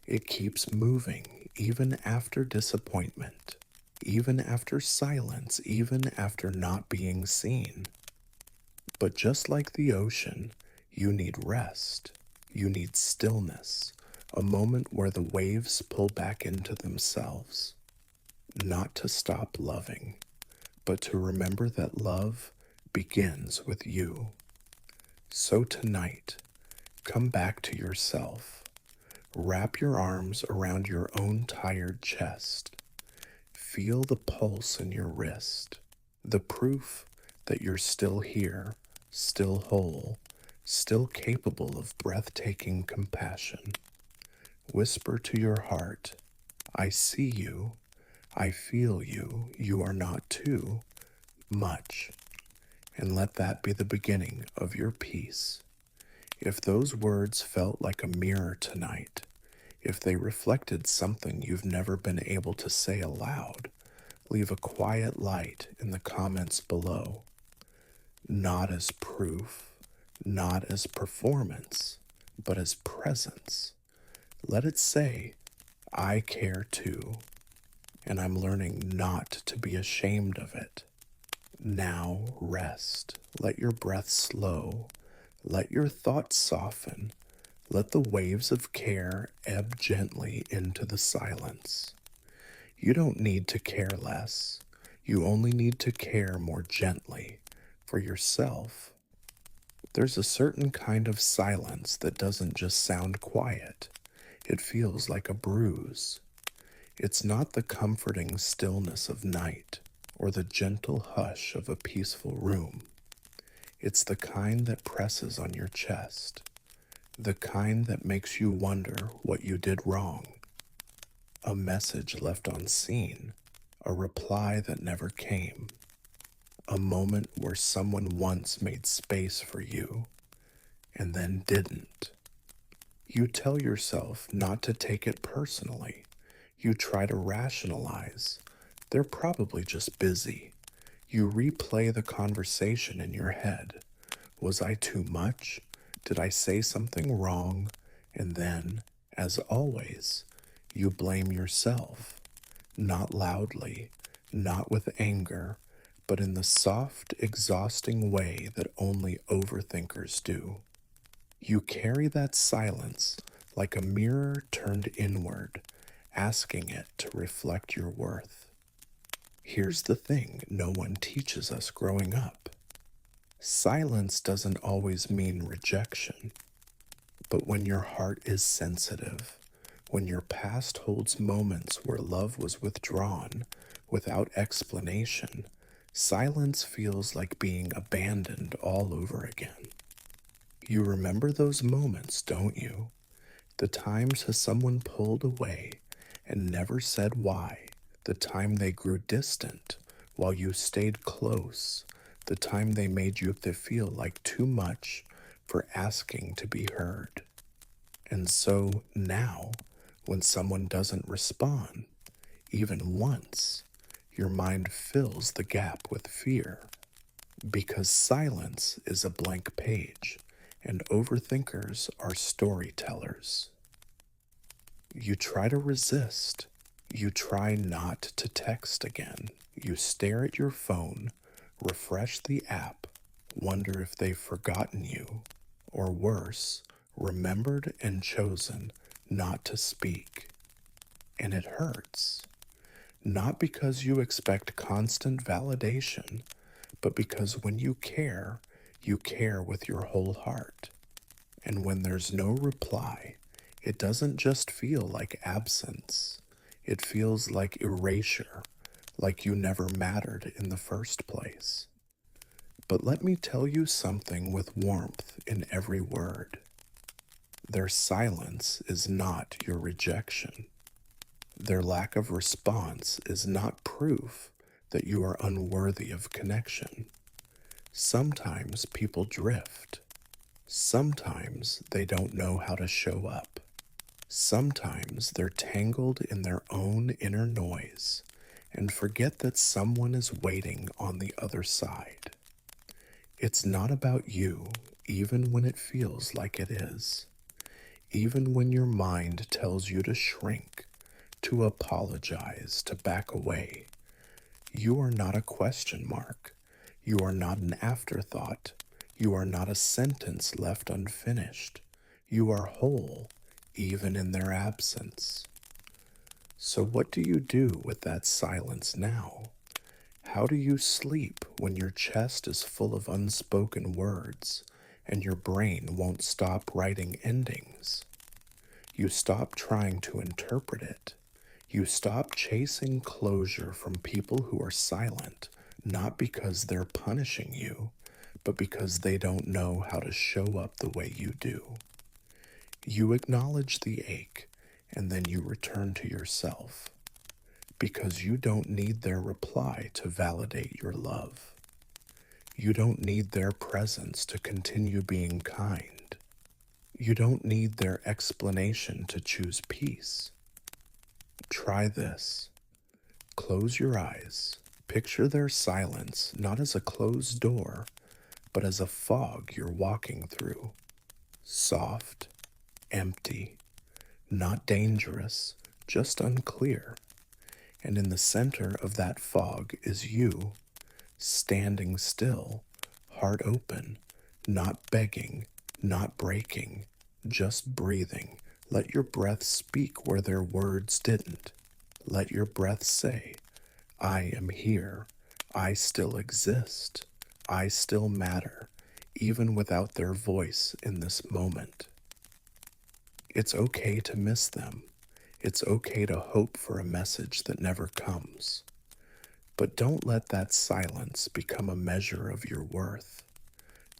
It keeps moving even after disappointment, even after silence, even after not being seen. But just like the ocean, you need rest. You need stillness, a moment where the waves pull back into themselves. Not to stop loving, but to remember that love begins with you. So tonight, come back to yourself. Wrap your arms around your own tired chest. Feel the pulse in your wrist, the proof that you're still here, still whole, still capable of breathtaking compassion. Whisper to your heart, I see you, I feel you, you are not too much, and let that be the beginning of your peace. If those words felt like a mirror tonight, if they reflected something you've never been able to say aloud, leave a quiet light in the comments below. Not as proof, not as performance, but as presence. Let it say, I care too, and I'm learning not to be ashamed of it. Now rest. Let your breath slow. Let your thoughts soften. Let the waves of care ebb gently into the silence. You don't need to care less. You only need to care more gently for yourself. There's a certain kind of silence that doesn't just sound quiet. It feels like a bruise. It's not the comforting stillness of night or the gentle hush of a peaceful room. It's the kind that presses on your chest, the kind that makes you wonder what you did wrong. A message left unseen, a reply that never came, a moment where someone once made space for you and then didn't. You tell yourself not to take it personally. You try to rationalize. They're probably just busy. You replay the conversation in your head. Was I too much? Did I say something wrong? And then, as always, you blame yourself. Not loudly, not with anger, but in the soft, exhausting way that only overthinkers do. You carry that silence like a mirror turned inward, asking it to reflect your worth. Here's the thing no one teaches us growing up. Silence doesn't always mean rejection, but when your heart is sensitive, when your past holds moments where love was withdrawn without explanation, silence feels like being abandoned all over again. You remember those moments, don't you? The times someone pulled away and never said why, the time they grew distant while you stayed close, the time they made you feel like too much for asking to be heard. And so now, when someone doesn't respond, even once, your mind fills the gap with fear. Because silence is a blank page, and overthinkers are storytellers. You try to resist. You try not to text again. You stare at your phone, refresh the app, wonder if they've forgotten you, or worse, remembered and chosen not to speak. and it hurts. Not because you expect constant validation, but because when you care with your whole heart. And when there's no reply, it doesn't just feel like absence. It feels like erasure, like you never mattered in the first place. But let me tell you something with warmth in every word. Their silence is not your rejection. Their lack of response is not proof that you are unworthy of connection. Sometimes people drift. Sometimes they don't know how to show up. Sometimes they're tangled in their own inner noise and forget that someone is waiting on the other side. It's not about you, even when it feels like it is. Even when your mind tells you to shrink, to apologize, to back away. You are not a question mark. You are not an afterthought. You are not a sentence left unfinished. You are whole, even in their absence. So what do you do with that silence now? How do you sleep when your chest is full of unspoken words and your brain won't stop writing endings? You stop trying to interpret it. You stop chasing closure from people who are silent, not because they're punishing you, but because they don't know how to show up the way you do. You acknowledge the ache, and then you return to yourself, because you don't need their reply to validate your love. You don't need their presence to continue being kind. You don't need their explanation to choose peace. Try this. Close your eyes. Picture their silence not as a closed door, but as a fog you're walking through. Soft, empty, not dangerous, just unclear. And in the center of that fog is you, standing still, heart open, not begging, not breaking, just breathing. Let your breath speak where their words didn't. Let your breath say, I am here. I still exist. I still matter, even without their voice in this moment. It's okay to miss them. It's okay to hope for a message that never comes. But don't let that silence become a measure of your worth.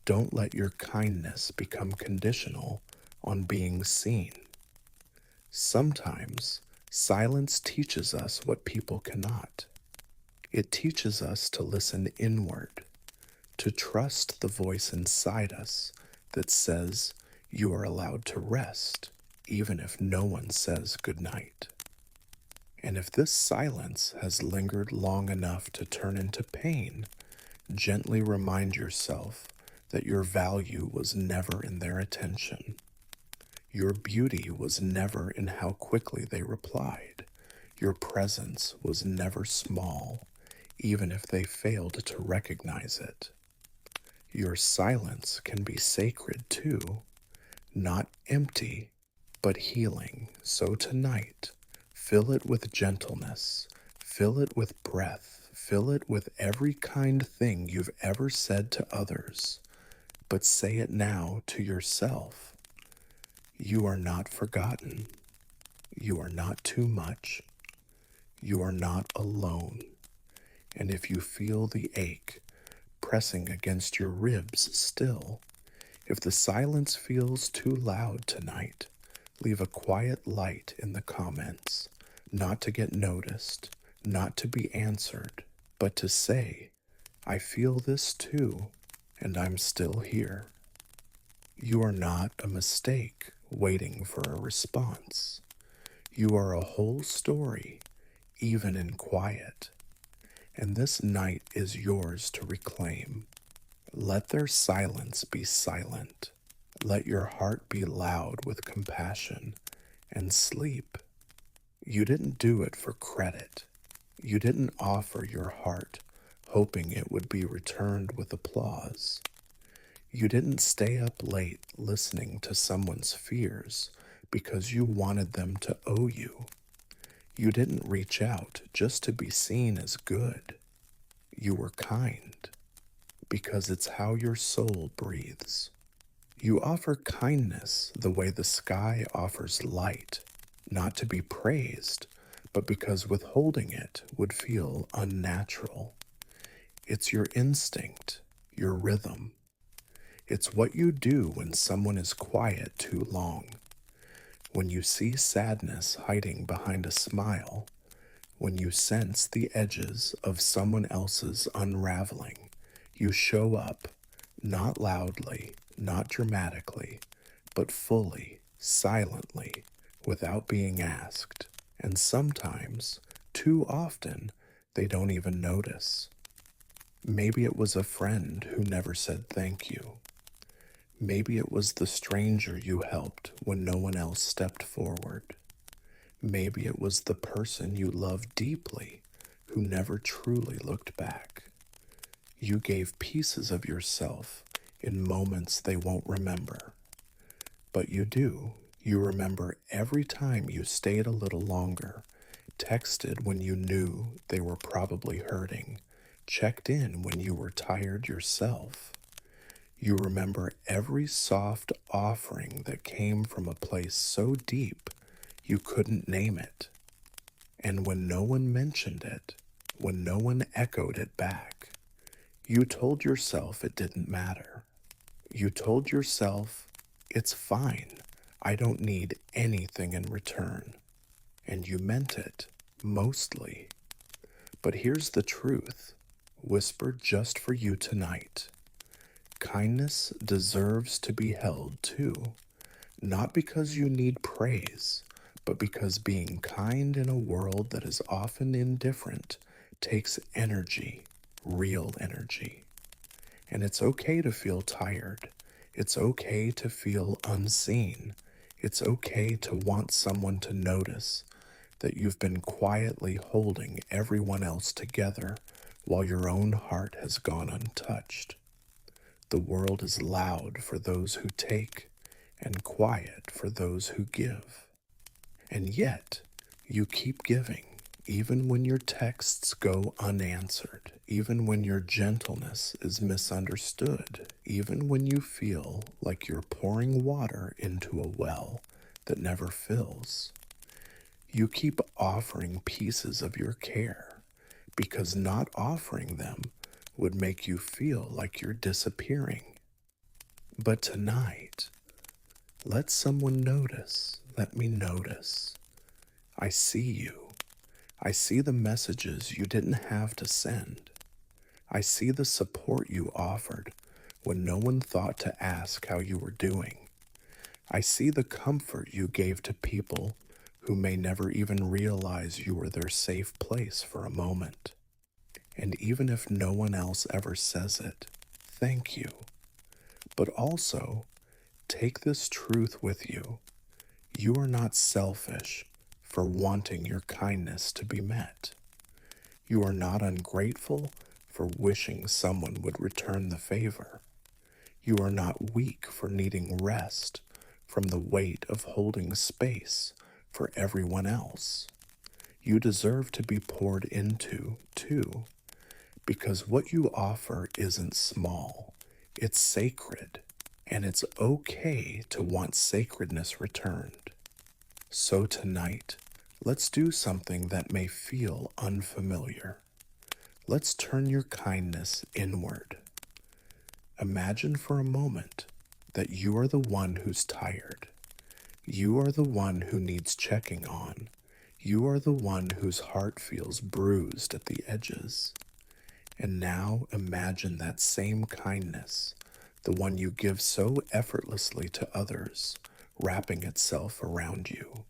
Don't let your kindness become conditional on being seen. Sometimes silence teaches us what people cannot. It teaches us to listen inward, to trust the voice inside us that says you are allowed to rest, even if no one says goodnight. And if this silence has lingered long enough to turn into pain, gently remind yourself that your value was never in their attention. Your beauty was never in how quickly they replied. Your presence was never small, even if they failed to recognize it. Your silence can be sacred too, not empty, but healing. So tonight, fill it with gentleness, fill it with breath, fill it with every kind thing you've ever said to others, but say it now to yourself. You are not forgotten. You are not too much. You are not alone. And if you feel the ache pressing against your ribs still, if the silence feels too loud tonight, leave a quiet light in the comments, not to get noticed, not to be answered, but to say, I feel this too, and I'm still here. You are not a mistake waiting for a response. You are a whole story, even in quiet. And this night is yours to reclaim. Let their silence be silent. Let your heart be loud with compassion and sleep. You didn't do it for credit. You didn't offer your heart hoping it would be returned with applause. You didn't stay up late listening to someone's fears because you wanted them to owe you. You didn't reach out just to be seen as good. You were kind because it's how your soul breathes. You offer kindness the way the sky offers light, not to be praised, but because withholding it would feel unnatural. It's your instinct, your rhythm. It's what you do when someone is quiet too long, when you see sadness hiding behind a smile, when you sense the edges of someone else's unraveling. You show up, not loudly, not dramatically, but fully, silently, without being asked. And sometimes, too often, they don't even notice. Maybe it was a friend who never said thank you. Maybe it was the stranger you helped when no one else stepped forward. Maybe it was the person you loved deeply who never truly looked back. You gave pieces of yourself in moments they won't remember. But you do. You remember every time you stayed a little longer, texted when you knew they were probably hurting, checked in when you were tired yourself. You remember every soft offering that came from a place so deep you couldn't name it. And when no one mentioned it, when no one echoed it back, you told yourself it didn't matter. You told yourself, it's fine. I don't need anything in return. And you meant it, mostly. But here's the truth, whispered just for you tonight. Kindness deserves to be held too, not because you need praise, but because being kind in a world that is often indifferent takes energy, real energy. And it's okay to feel tired. It's okay to feel unseen. It's okay to want someone to notice that you've been quietly holding everyone else together while your own heart has gone untouched. The world is loud for those who take and quiet for those who give. And yet, you keep giving, even when your texts go unanswered, even when your gentleness is misunderstood, even when you feel like you're pouring water into a well that never fills. You keep offering pieces of your care because not offering them would make you feel like you're disappearing. But tonight, let someone notice. Let me notice. I see you. I see the messages you didn't have to send. I see the support you offered when no one thought to ask how you were doing. I see the comfort you gave to people who may never even realize you were their safe place for a moment. And even if no one else ever says it, thank you. But also, take this truth with you. You are not selfish for wanting your kindness to be met. You are not ungrateful for wishing someone would return the favor. You are not weak for needing rest from the weight of holding space for everyone else. You deserve to be poured into, too, because what you offer isn't small, it's sacred, and it's okay to want sacredness returned. So tonight, let's do something that may feel unfamiliar. Let's turn your kindness inward. Imagine for a moment that you are the one who's tired. You are the one who needs checking on. You are the one whose heart feels bruised at the edges. And now imagine that same kindness, the one you give so effortlessly to others, wrapping itself around you.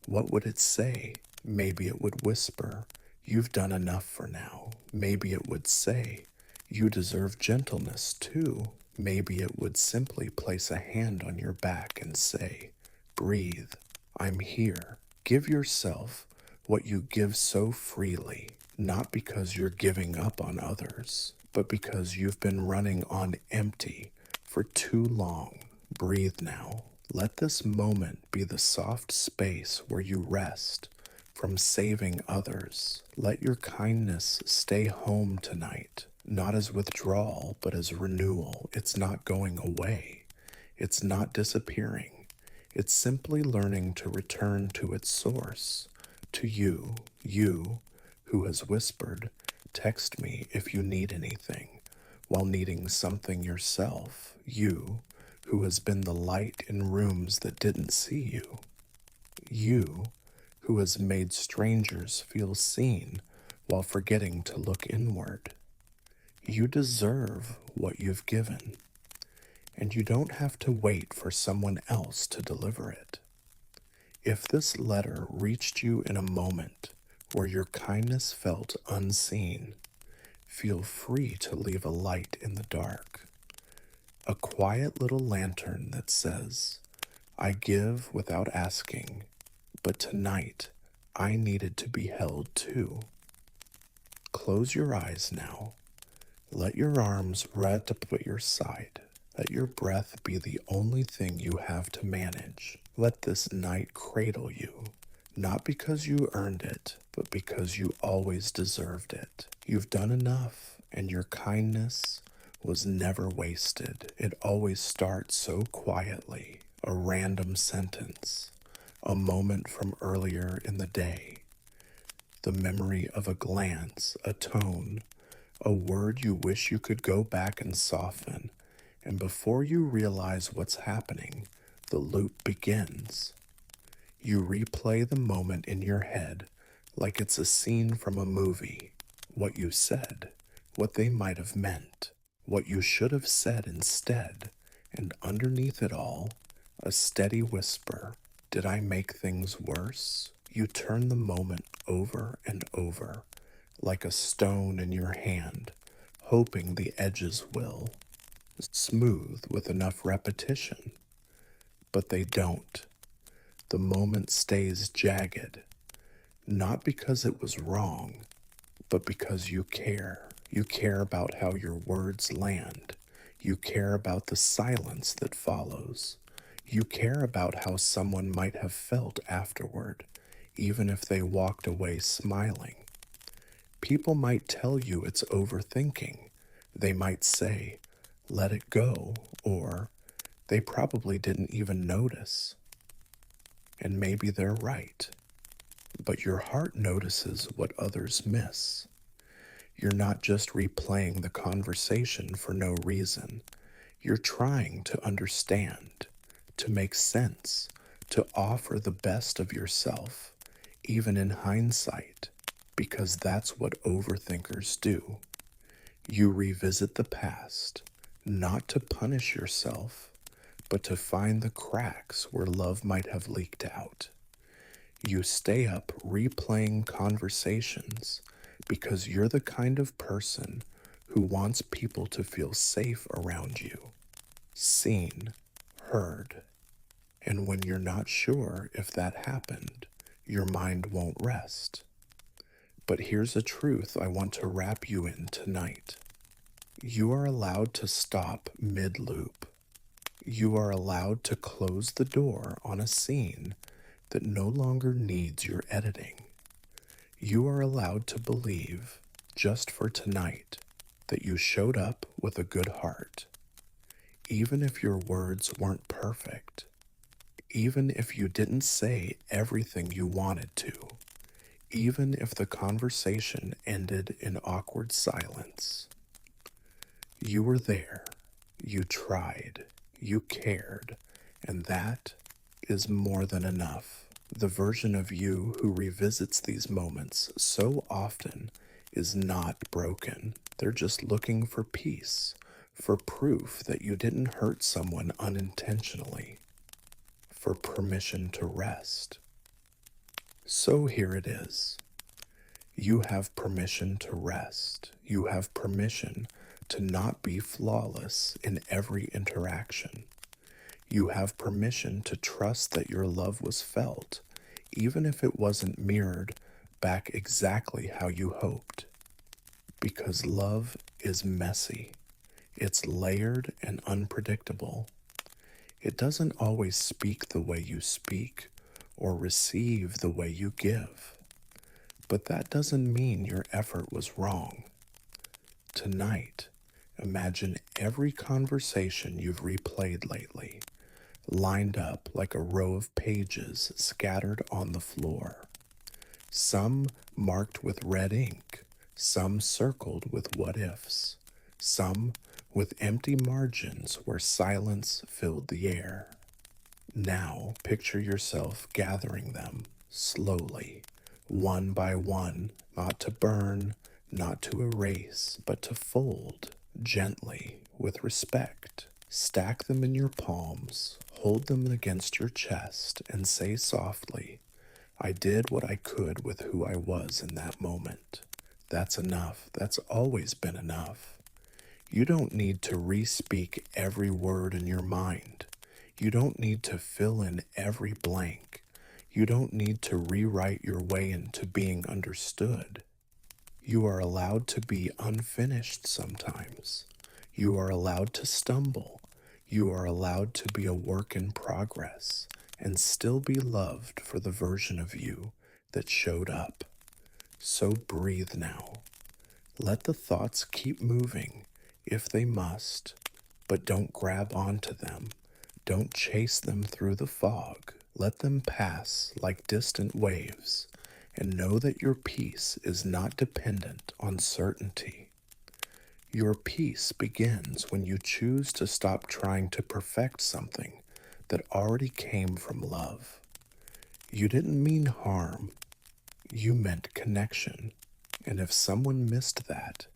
What would it say? Maybe it would whisper, "You've done enough for now." Maybe it would say, "You deserve gentleness too." Maybe it would simply place a hand on your back and say, "Breathe, I'm here." Give yourself what you give so freely, not because you're giving up on others, but because you've been running on empty for too long. Breathe now. Let this moment be the soft space where you rest, from saving others. Let your kindness stay home tonight, not as withdrawal, but as renewal. It's not going away, it's not disappearing. It's simply learning to return to its source, to you who has whispered, "Text me if you need anything," while needing something yourself, you who has been the light in rooms that didn't see you, you who has made strangers feel seen while forgetting to look inward. You deserve what you've given, and you don't have to wait for someone else to deliver it. If this letter reached you in a moment where your kindness felt unseen, feel free to leave a light in the dark. A quiet little lantern that says, "I give without asking, but tonight I needed to be held too." Close your eyes now. Let your arms rest up at your side. Let your breath be the only thing you have to manage. Let this night cradle you, not because you earned it, but because you always deserved it. You've done enough, and your kindness was never wasted. It always starts so quietly, a random sentence, a moment from earlier in the day, the memory of a glance, a tone, a word you wish you could go back and soften. And before you realize what's happening, the loop begins. You replay the moment in your head like it's a scene from a movie. What you said, what they might have meant, what you should have said instead, and underneath it all, a steady whisper. Did I make things worse? You turn the moment over and over, like a stone in your hand, hoping the edges will smooth with enough repetition. But they don't. The moment stays jagged, not because it was wrong, but because you care. You care about how your words land. You care about the silence that follows. You care about how someone might have felt afterward, even if they walked away smiling. People might tell you it's overthinking. They might say, "Let it go," or "They probably didn't even notice." And maybe they're right. But your heart notices what others miss. You're not just replaying the conversation for no reason. You're trying to understand, to make sense, to offer the best of yourself, even in hindsight, because that's what overthinkers do. You revisit the past, not to punish yourself, but to find the cracks where love might have leaked out. You stay up replaying conversations because you're the kind of person who wants people to feel safe around you, seen, heard. And when you're not sure if that happened, your mind won't rest. But here's a truth I want to wrap you in tonight. You are allowed to stop mid-loop. You are allowed to close the door on a scene that no longer needs your editing. You are allowed to believe, just for tonight, that you showed up with a good heart. Even if your words weren't perfect, even if you didn't say everything you wanted to, even if the conversation ended in awkward silence, you were there, you tried, you cared, and that is more than enough. The version of you who revisits these moments so often is not broken. They're just looking for peace, for proof that you didn't hurt someone unintentionally, for permission to rest. So here it is. You have permission to rest. You have permission to not be flawless in every interaction. You have permission to trust that your love was felt, even if it wasn't mirrored back exactly how you hoped. Because love is messy. It's layered and unpredictable. It doesn't always speak the way you speak or receive the way you give. But that doesn't mean your effort was wrong. Tonight, imagine every conversation you've replayed lately, lined up like a row of pages scattered on the floor. Some marked with red ink, some circled with what ifs, some with empty margins where silence filled the air. Now picture yourself gathering them slowly, one by one, not to burn, not to erase, but to fold gently with respect. Stack them in your palms, hold them against your chest, and say softly, I did what I could with who I was in that moment. That's enough. That's always been enough. You don't need to re-speak every word in your mind. You don't need to fill in every blank. You don't need to rewrite your way into being understood. You are allowed to be unfinished sometimes. You are allowed to stumble. You are allowed to be a work in progress and still be loved for the version of you that showed up. So breathe now. Let the thoughts keep moving if they must, but don't grab onto them. Don't chase them through the fog. Let them pass like distant waves, and know that your peace is not dependent on certainty. Your peace begins when you choose to stop trying to perfect something that already came from love. You didn't mean harm, you meant connection. And if someone missed that,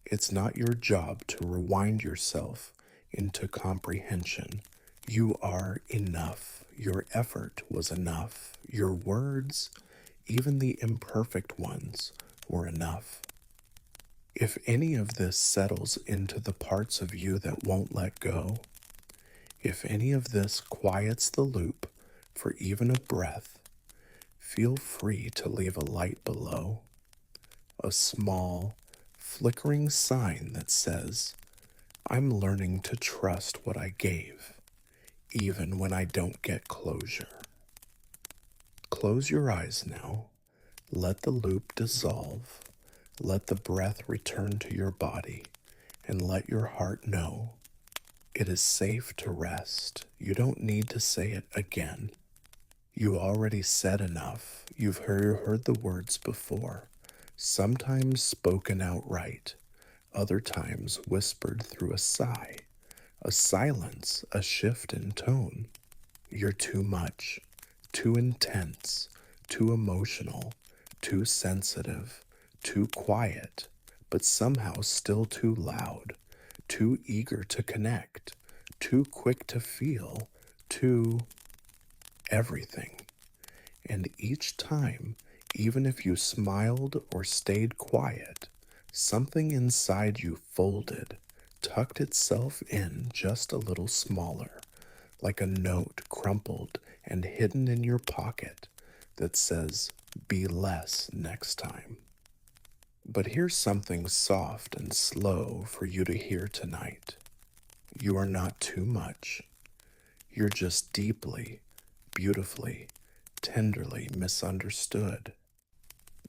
it's not your job to rewind yourself into comprehension. You are enough. Your effort was enough. Your words, even the imperfect ones, were enough. If any of this settles into the parts of you that won't let go, if any of this quiets the loop for even a breath, feel free to leave a light below. A small, flickering sign that says, I'm learning to trust what I gave, even when I don't get closure. Close your eyes now. Let the loop dissolve. Let the breath return to your body, and let your heart know it is safe to rest. You don't need to say it again. You already said enough. You've heard the words before, sometimes spoken outright, other times whispered through a sigh, a silence, a shift in tone. You're too much, too intense, too emotional, too sensitive, too quiet, but somehow still too loud, too eager to connect, too quick to feel, too everything. And each time, even if you smiled or stayed quiet, something inside you folded, tucked itself in just a little smaller, like a note crumpled and hidden in your pocket that says, be less next time. But here's something soft and slow for you to hear tonight. You are not too much. You're just deeply, beautifully, tenderly misunderstood.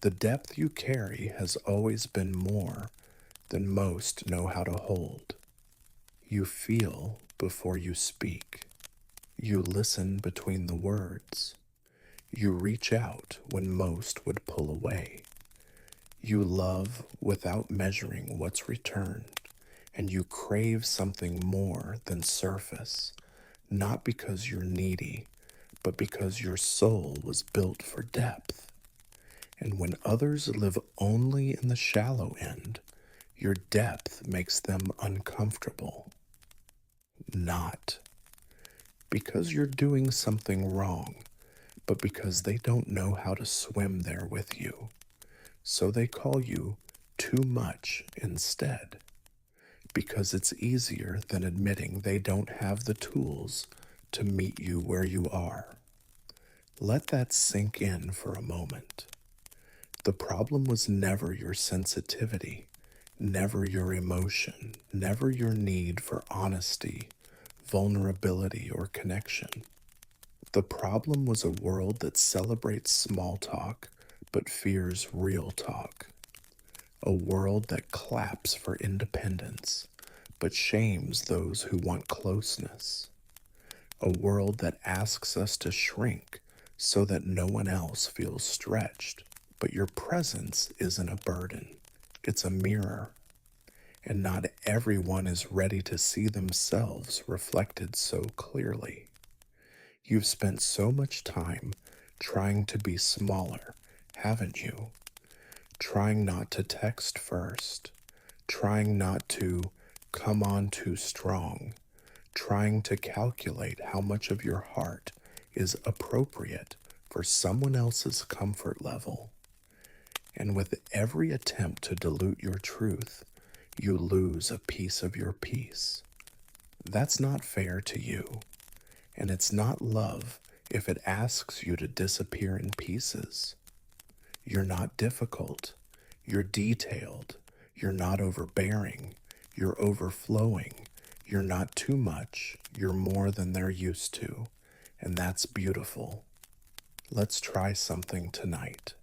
The depth you carry has always been more than most know how to hold. You feel before you speak. You listen between the words. You reach out when most would pull away. You love without measuring what's returned, and you crave something more than surface, not because you're needy, but because your soul was built for depth. And when others live only in the shallow end, your depth makes them uncomfortable. Not because you're doing something wrong, but because they don't know how to swim there with you. So they call you too much instead, because it's easier than admitting they don't have the tools to meet you where you are. Let that sink in for a moment. The problem was never your sensitivity, never your emotion, never your need for honesty, vulnerability, or connection. The problem was a world that celebrates small talk but fears real talk. A world that claps for independence, but shames those who want closeness. A world that asks us to shrink so that no one else feels stretched. But your presence isn't a burden, it's a mirror. And not everyone is ready to see themselves reflected so clearly. You've spent so much time trying to be smaller, haven't you? Trying not to text first, trying not to come on too strong, trying to calculate how much of your heart is appropriate for someone else's comfort level. And with every attempt to dilute your truth, you lose a piece of your peace. That's not fair to you, and it's not love if it asks you to disappear in pieces. You're not difficult, you're detailed, you're not overbearing, you're overflowing, you're not too much, you're more than they're used to, and that's beautiful. Let's try something tonight.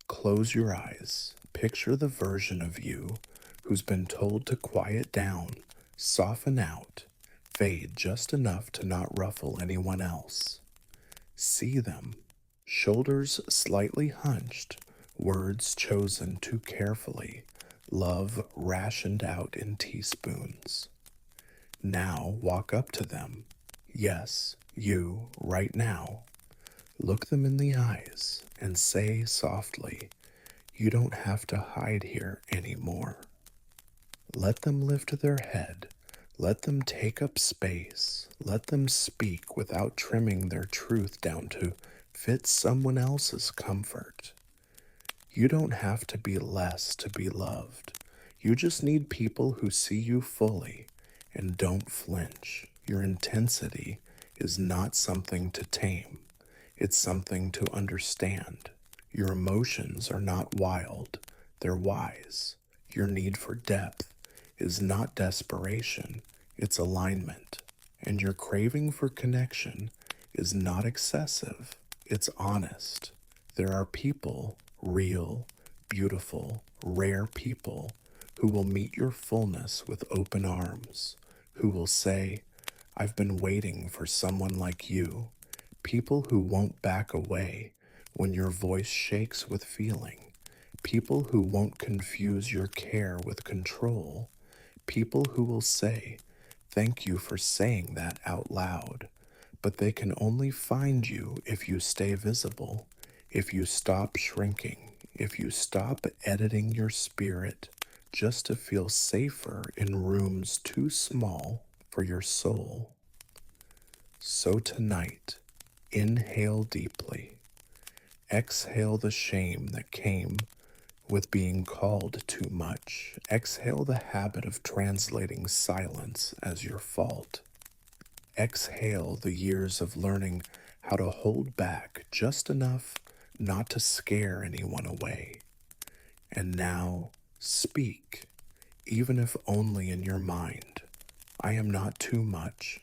Close your eyes. Picture the version of you who's been told to quiet down, soften out, fade just enough to not ruffle anyone else. See them, shoulders slightly hunched, words chosen too carefully, love rationed out in teaspoons. Now walk up to them. Yes, you, right now. Look them in the eyes and say softly, "You don't have to hide here anymore." Let them lift their head. Let them take up space. Let them speak without trimming their truth down to fit someone else's comfort. You don't have to be less to be loved. You just need people who see you fully and don't flinch. Your intensity is not something to tame. It's something to understand. Your emotions are not wild, they're wise. Your need for depth is not desperation, it's alignment. And your craving for connection is not excessive, it's honest. There are people, real, beautiful, rare people, who will meet your fullness with open arms, who will say, "I've been waiting for someone like you." People who won't back away when your voice shakes with feeling. People who won't confuse your care with control. People who will say, "Thank you for saying that out loud." But they can only find you if you stay visible, if you stop shrinking, if you stop editing your spirit just to feel safer in rooms too small for your soul. So tonight, inhale deeply. Exhale the shame that came with being called too much. Exhale the habit of translating silence as your fault. Exhale the years of learning how to hold back just enough not to scare anyone away. And now speak, even if only in your mind. I am not too much.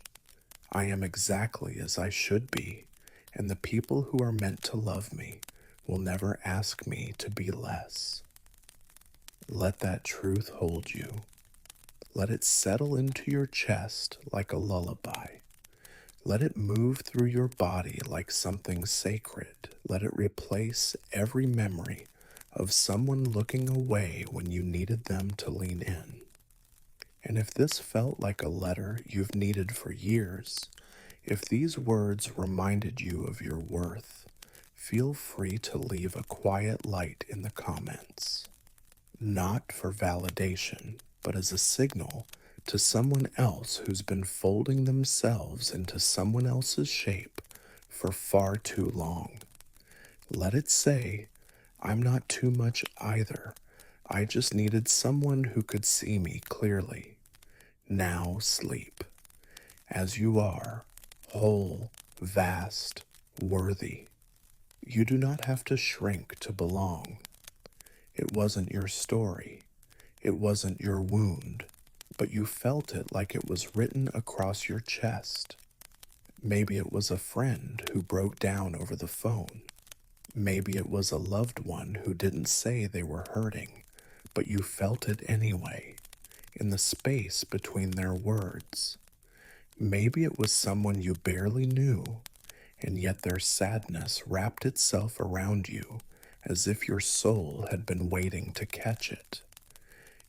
I am exactly as I should be, and the people who are meant to love me will never ask me to be less. Let that truth hold you. Let it settle into your chest like a lullaby. Let it move through your body like something sacred. Let it replace every memory of someone looking away when you needed them to lean in. And if this felt like a letter you've needed for years, if these words reminded you of your worth, feel free to leave a quiet light in the comments. Not for validation, but as a signal to someone else who's been folding themselves into someone else's shape for far too long. Let it say, "I'm not too much either. I just needed someone who could see me clearly." Now sleep, as you are, whole, vast, worthy. You do not have to shrink to belong. It wasn't your story. It wasn't your wound, but you felt it like it was written across your chest. Maybe it was a friend who broke down over the phone. Maybe it was a loved one who didn't say they were hurting, but you felt it anyway, in the space between their words. Maybe it was someone you barely knew, and yet their sadness wrapped itself around you as if your soul had been waiting to catch it.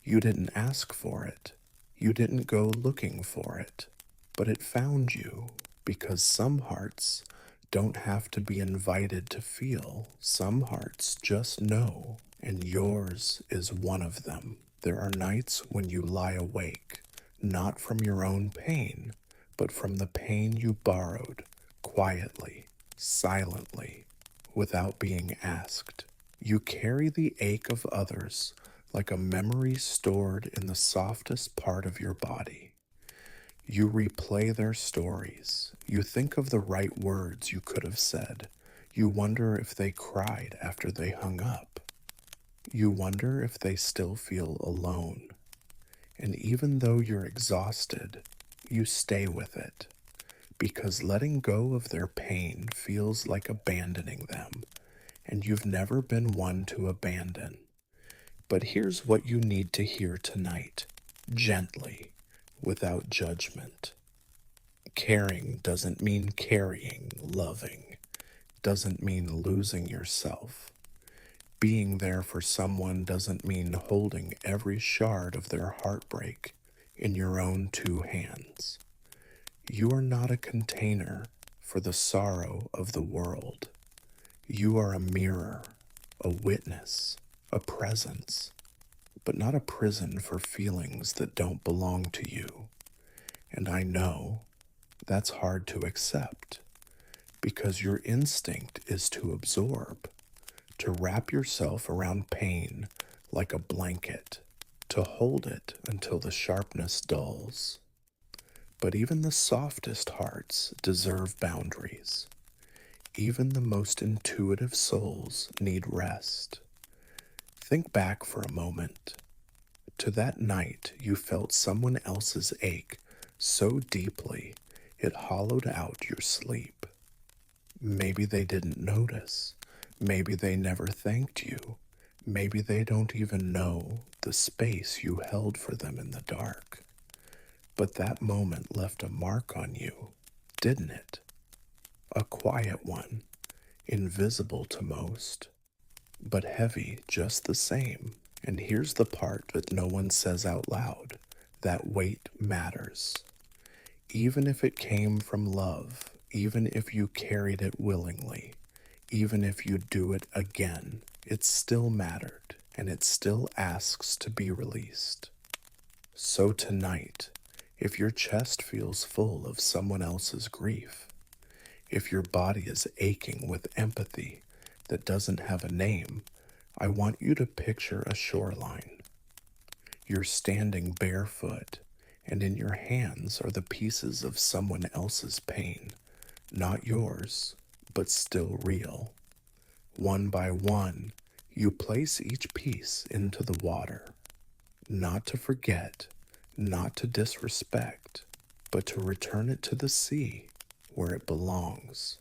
You didn't ask for it, you didn't go looking for it, but it found you because some hearts don't have to be invited to feel. Some hearts just know, and yours is one of them. There are nights when you lie awake, not from your own pain, but from the pain you borrowed, quietly, silently, without being asked. You carry the ache of others like a memory stored in the softest part of your body. You replay their stories. You think of the right words you could have said. You wonder if they cried after they hung up. You wonder if they still feel alone. And even though you're exhausted, you stay with it, because letting go of their pain feels like abandoning them, and you've never been one to abandon. But here's what you need to hear tonight, gently, without judgment. Caring doesn't mean carrying, loving doesn't mean losing yourself. Being there for someone doesn't mean holding every shard of their heartbreak in your own two hands. You are not a container for the sorrow of the world. You are a mirror, a witness, a presence, but not a prison for feelings that don't belong to you. And I know that's hard to accept, because your instinct is to absorb, to wrap yourself around pain like a blanket, to hold it until the sharpness dulls. But even the softest hearts deserve boundaries. Even the most intuitive souls need rest. Think back for a moment to that night you felt someone else's ache so deeply it hollowed out your sleep. Maybe they didn't notice. Maybe they never thanked you. Maybe they don't even know the space you held for them in the dark. But that moment left a mark on you, didn't it? A quiet one, invisible to most, but heavy just the same. And here's the part that no one says out loud: that weight matters. Even if it came from love, even if you carried it willingly, even if you do it again, it still mattered, and it still asks to be released. So tonight, if your chest feels full of someone else's grief, if your body is aching with empathy that doesn't have a name, I want you to picture a shoreline. You're standing barefoot, and in your hands are the pieces of someone else's pain, not yours, but still real. One by one, you place each piece into the water, not to forget, not to disrespect, but to return it to the sea where it belongs.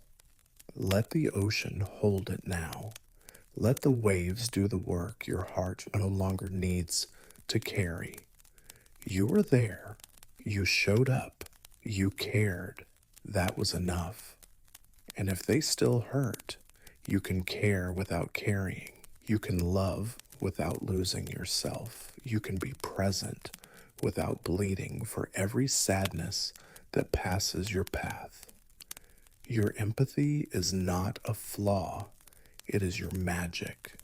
Let the ocean hold it now. Let the waves do the work your heart no longer needs to carry. You were there. You showed up. You cared. That was enough. And if they still hurt, you can care without carrying. You can love without losing yourself. You can be present without bleeding for every sadness that passes your path. Your empathy is not a flaw, it is your magic.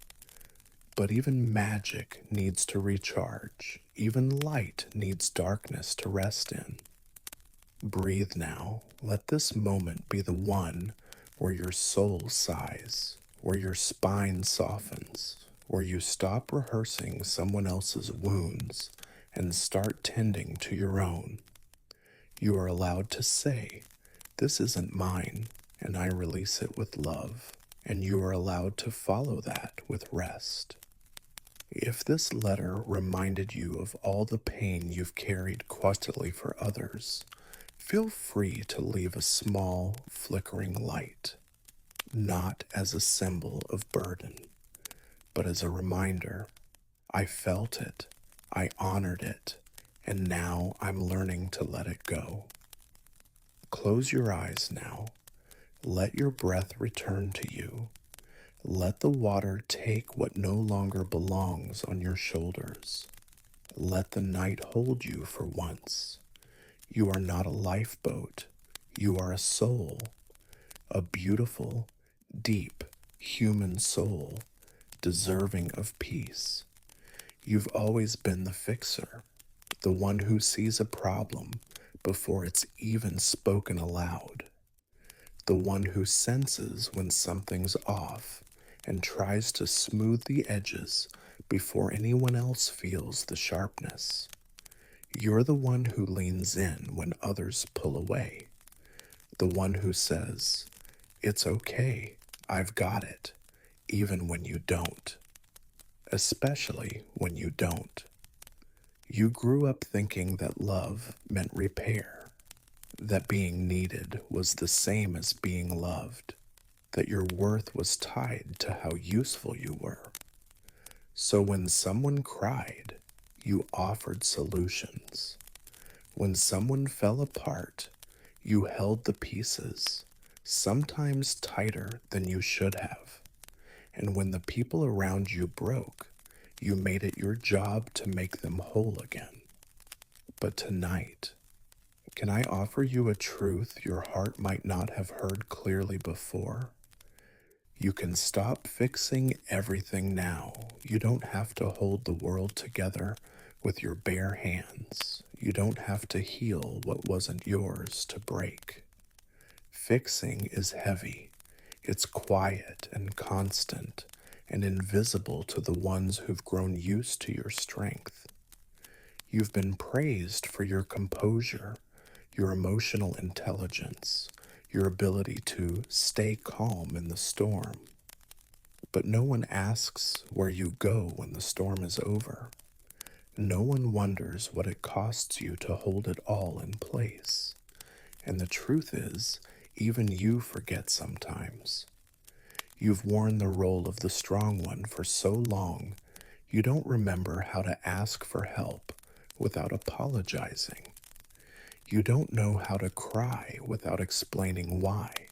But even magic needs to recharge. Even light needs darkness to rest in. Breathe now. Let this moment be the one where your soul sighs, where your spine softens, where you stop rehearsing someone else's wounds and start tending to your own. You are allowed to say, "This isn't mine," and I release it with love. And you are allowed to follow that with rest. If this letter reminded you of all the pain you've carried quietly for others, feel free to leave a small, flickering light. not as a symbol of burden, but as a reminder. I felt it, I honored it, and now I'm learning to let it go. Close your eyes now. Let your breath return to you. Let the water take what no longer belongs on your shoulders. Let the night hold you for once. You are not a lifeboat. You are a soul, a beautiful, deep, human soul, deserving of peace. You've always been the fixer, the one who sees a problem before it's even spoken aloud, the one who senses when something's off and tries to smooth the edges before anyone else feels the sharpness. You're the one who leans in when others pull away, the one who says, "It's okay, I've got it," even when you don't, especially when you don't. You grew up thinking that love meant repair, that being needed was the same as being loved, that your worth was tied to how useful you were. So when someone cried, you offered solutions. When someone fell apart, you held the pieces, sometimes tighter than you should have. And when the people around you broke, you made it your job to make them whole again. But tonight, can I offer you a truth your heart might not have heard clearly before? You can stop fixing everything now. You don't have to hold the world together with your bare hands. You don't have to heal what wasn't yours to break. Fixing is heavy. It's quiet and constant and invisible to the ones who've grown used to your strength. You've been praised for your composure, your emotional intelligence, your ability to stay calm in the storm. But no one asks where you go when the storm is over. No one wonders what it costs you to hold it all in place. And the truth is, even you forget sometimes. You've worn the role of the strong one for so long, you don't remember how to ask for help without apologizing. You don't know how to cry without explaining why.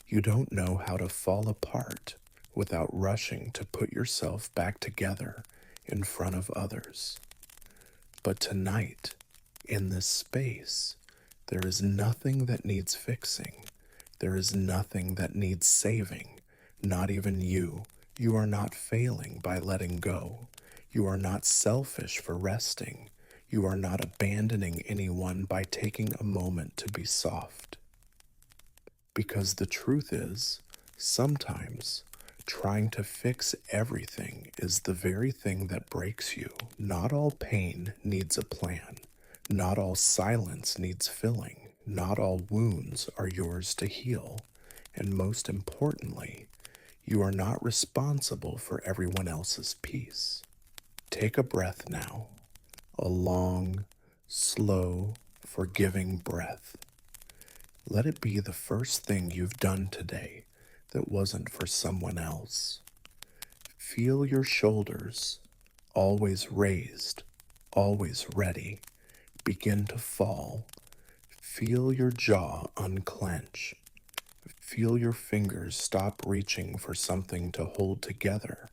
You don't know how to fall apart without rushing to put yourself back together in front of others. But tonight, in this space, there is nothing that needs fixing. There is nothing that needs saving, not even you. You are not failing by letting go. You are not selfish for resting. You are not abandoning anyone by taking a moment to be soft. Because the truth is, sometimes trying to fix everything is the very thing that breaks you. Not all pain needs a plan. Not all silence needs filling. Not all wounds are yours to heal. And most importantly, you are not responsible for everyone else's peace. Take a breath now, a long, slow, forgiving breath. Let it be the first thing you've done today that wasn't for someone else. Feel your shoulders, always raised, always ready, begin to fall. Feel your jaw unclench. Feel your fingers stop reaching for something to hold together.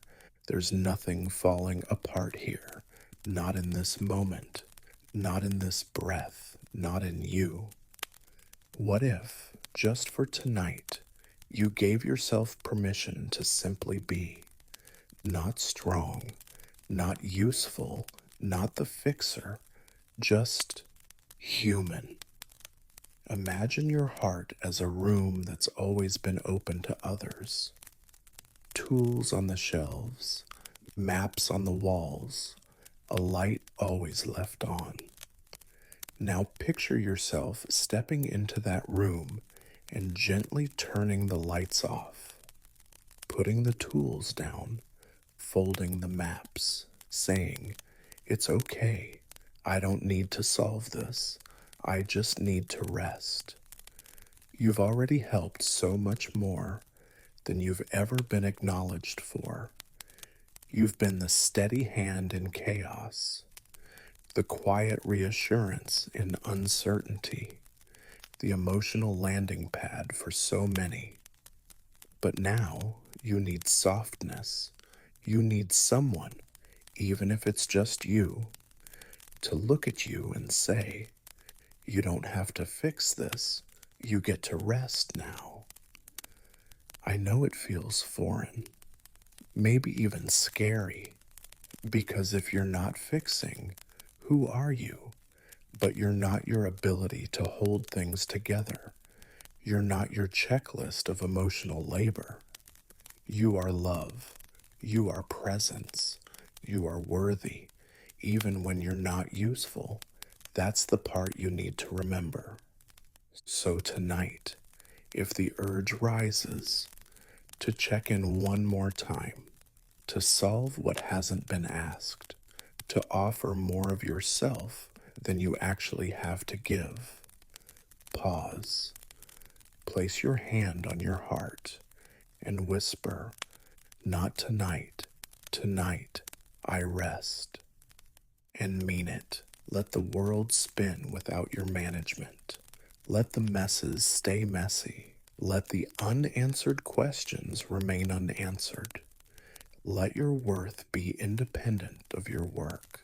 There's nothing falling apart here, not in this moment, not in this breath, not in you. What if, just for tonight, you gave yourself permission to simply be? Not strong, not useful, not the fixer, just human. Imagine your heart as a room that's always been open to others. Tools on the shelves, maps on the walls, a light always left on. Now picture yourself stepping into that room and gently turning the lights off, putting the tools down, folding the maps, saying, "It's okay. I don't need to solve this. I just need to rest." You've already helped so much more, than you've ever been acknowledged for. You've been the steady hand in chaos, the quiet reassurance in uncertainty, the emotional landing pad for so many. But now you need softness. You need someone, even if it's just you, to look at you and say, you don't have to fix this. You get to rest now. I know it feels foreign, maybe even scary, because if you're not fixing, who are you? But you're not your ability to hold things together. You're not your checklist of emotional labor. You are love. You are presence. You are worthy, even when you're not useful. That's the part you need to remember. So tonight, if the urge rises, to check in one more time, to solve what hasn't been asked, to offer more of yourself than you actually have to give, pause, place your hand on your heart, and whisper, not tonight, tonight I rest. And mean it. Let the world spin without your management. Let the messes stay messy. Let the unanswered questions remain unanswered. Let your worth be independent of your work.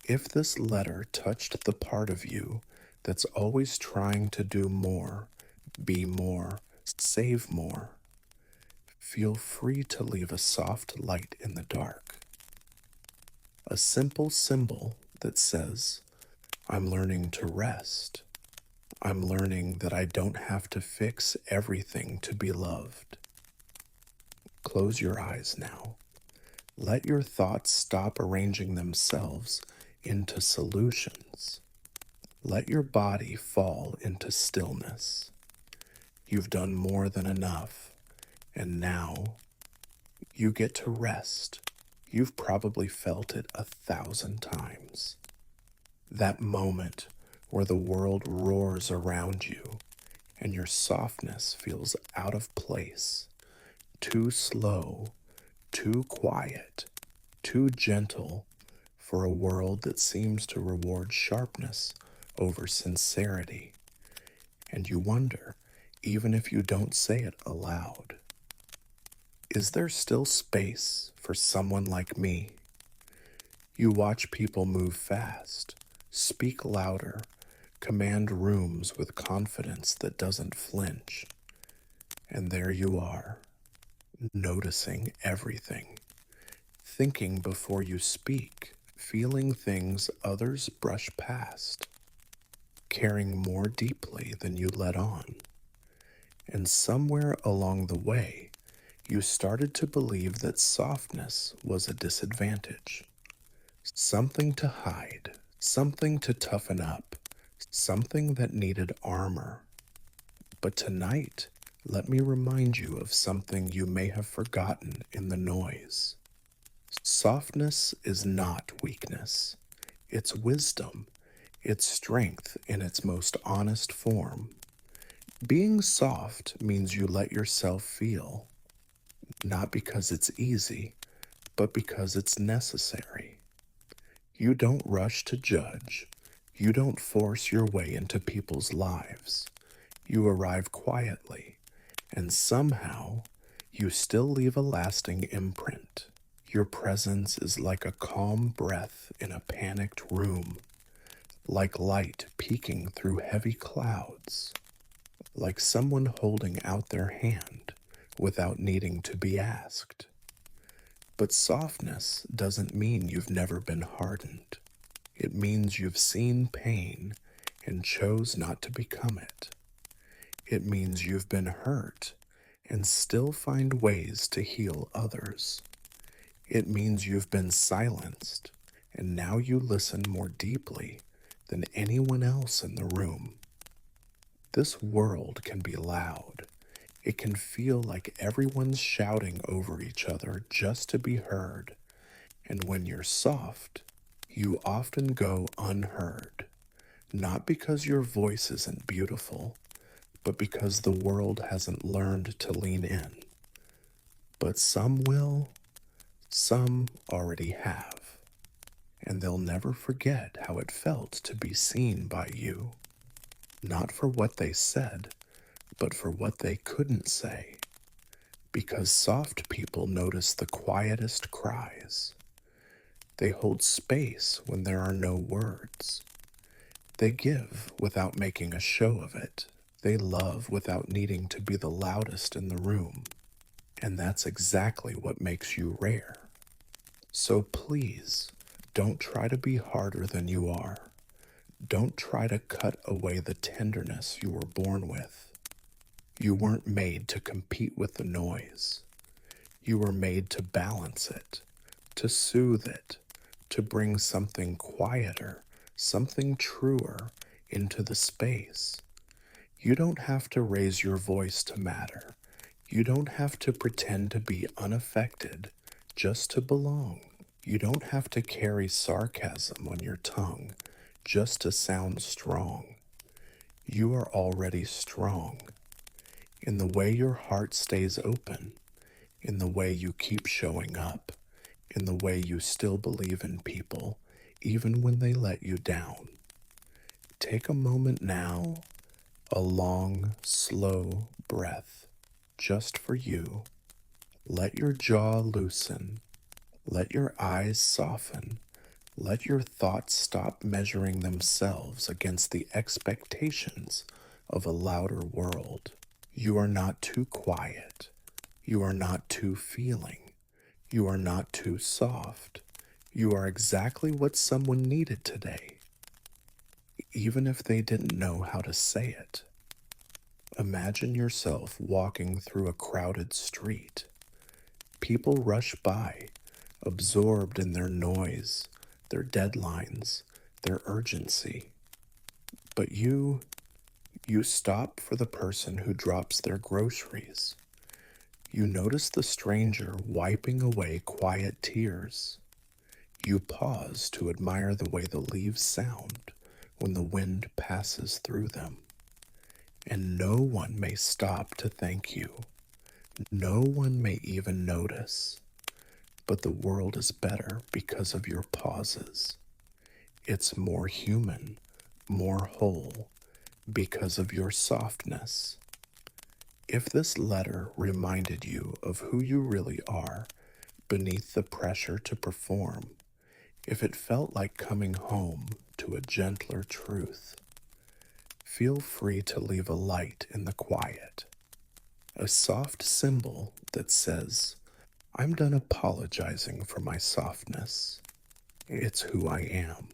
If this letter touched the part of you that's always trying to do more, be more, save more, feel free to leave a soft light in the dark. A simple symbol that says, I'm learning to rest. I'm learning that I don't have to fix everything to be loved. Close your eyes now. Let your thoughts stop arranging themselves into solutions. Let your body fall into stillness. You've done more than enough, and now you get to rest. You've probably felt it 1,000 times. That moment where the world roars around you and your softness feels out of place, too slow, too quiet, too gentle for a world that seems to reward sharpness over sincerity. And you wonder, even if you don't say it aloud, is there still space for someone like me? You watch people move fast, speak louder, command rooms with confidence that doesn't flinch. And there you are, noticing everything, thinking before you speak, feeling things others brush past, caring more deeply than you let on. And somewhere along the way, you started to believe that softness was a disadvantage. Something to hide, something to toughen up, something that needed armor. But tonight, let me remind you of something you may have forgotten in the noise. Softness is not weakness. It's wisdom. It's strength in its most honest form. Being soft means you let yourself feel, not because it's easy, but because it's necessary. You don't rush to judge. You don't force your way into people's lives. You arrive quietly, and somehow you still leave a lasting imprint. Your presence is like a calm breath in a panicked room, like light peeking through heavy clouds, like someone holding out their hand without needing to be asked. But softness doesn't mean you've never been hardened. It means you've seen pain and chose not to become it. It means you've been hurt and still find ways to heal others. It means you've been silenced and now you listen more deeply than anyone else in the room. This world can be loud. It can feel like everyone's shouting over each other just to be heard. And when you're soft, you often go unheard. Not because your voice isn't beautiful, but because the world hasn't learned to lean in. But some will, some already have, and they'll never forget how it felt to be seen by you, not for what they said, but for what they couldn't say, because soft people notice the quietest cries. They hold space when there are no words. They give without making a show of it. They love without needing to be the loudest in the room. And that's exactly what makes you rare. So please, don't try to be harder than you are. Don't try to cut away the tenderness you were born with. You weren't made to compete with the noise. You were made to balance it, to soothe it, to bring something quieter, something truer into the space. You don't have to raise your voice to matter. You don't have to pretend to be unaffected just to belong. You don't have to carry sarcasm on your tongue just to sound strong. You are already strong in the way your heart stays open, in the way you keep showing up, in the way you still believe in people, even when they let you down. Take a moment now, a long, slow breath, just for you. Let your jaw loosen. Let your eyes soften. Let your thoughts stop measuring themselves against the expectations of a louder world. You are not too quiet. You are not too feeling. You are not too soft. You are exactly what someone needed today, even if they didn't know how to say it. Imagine yourself walking through a crowded street. People rush by, absorbed in their noise, their deadlines, their urgency. But you stop for the person who drops their groceries. You notice the stranger wiping away quiet tears. You pause to admire the way the leaves sound when the wind passes through them. And no one may stop to thank you. No one may even notice. But the world is better because of your pauses. It's more human, more whole, because of your softness. If this letter reminded you of who you really are beneath the pressure to perform, if it felt like coming home to a gentler truth, feel free to leave a light in the quiet, a soft symbol that says, I'm done apologizing for my softness. It's who I am.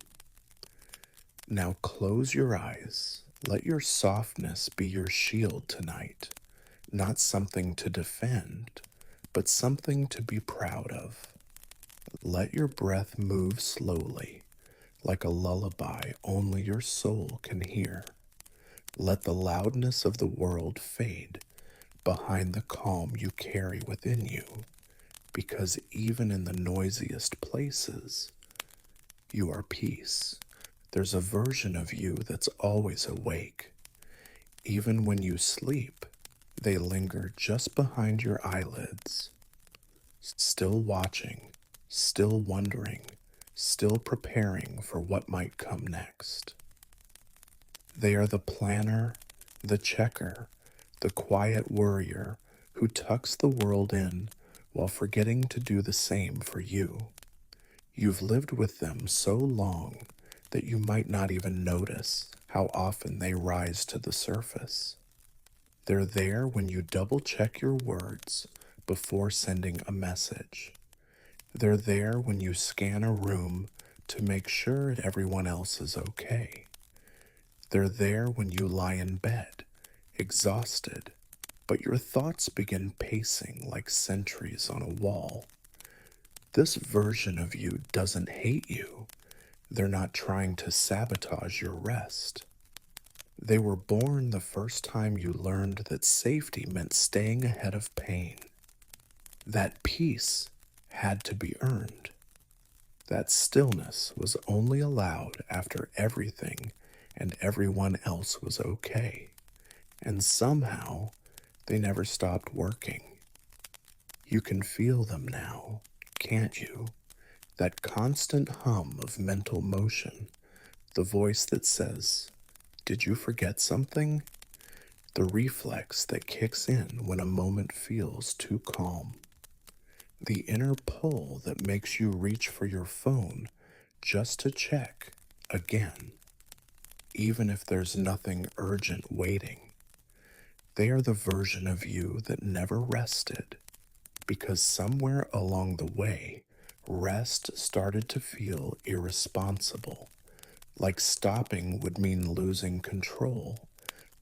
Now close your eyes. Let your softness be your shield tonight. Not something to defend, but something to be proud of. Let your breath move slowly, like a lullaby only your soul can hear. Let the loudness of the world fade behind the calm you carry within you, because even in the noisiest places, you are peace. There's a version of you that's always awake. Even when you sleep, they linger just behind your eyelids, still watching, still wondering, still preparing for what might come next. They are the planner, the checker, the quiet worrier who tucks the world in while forgetting to do the same for you. You've lived with them so long that you might not even notice how often they rise to the surface. They're there when you double check your words before sending a message. They're there when you scan a room to make sure everyone else is okay. They're there when you lie in bed, exhausted, but your thoughts begin pacing like sentries on a wall. This version of you doesn't hate you. They're not trying to sabotage your rest. They were born the first time you learned that safety meant staying ahead of pain. That peace had to be earned. That stillness was only allowed after everything and everyone else was okay. and somehow they never stopped working. You can feel them now, can't you? That constant hum of mental motion, the voice that says, "Did you forget something?" The reflex that kicks in when a moment feels too calm. The inner pull that makes you reach for your phone just to check again, even if there's nothing urgent waiting. They are the version of you that never rested because somewhere along the way, rest started to feel irresponsible, like stopping would mean losing control,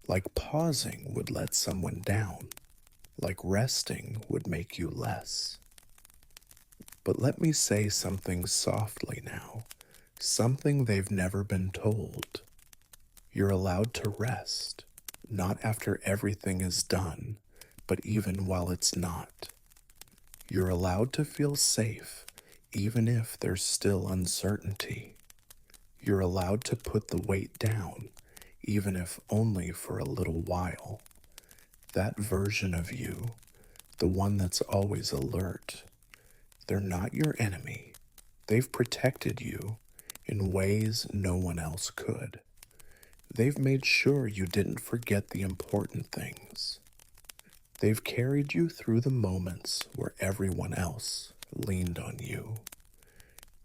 like pausing would let someone down, like resting would make you less. But let me say something softly now, something they've never been told. You're allowed to rest, not after everything is done, but even while it's not. You're allowed to feel safe, even if there's still uncertainty. You're allowed to put the weight down, even if only for a little while. That version of you, the one that's always alert, they're not your enemy. They've protected you in ways no one else could. They've made sure you didn't forget the important things. They've carried you through the moments where everyone else leaned on you.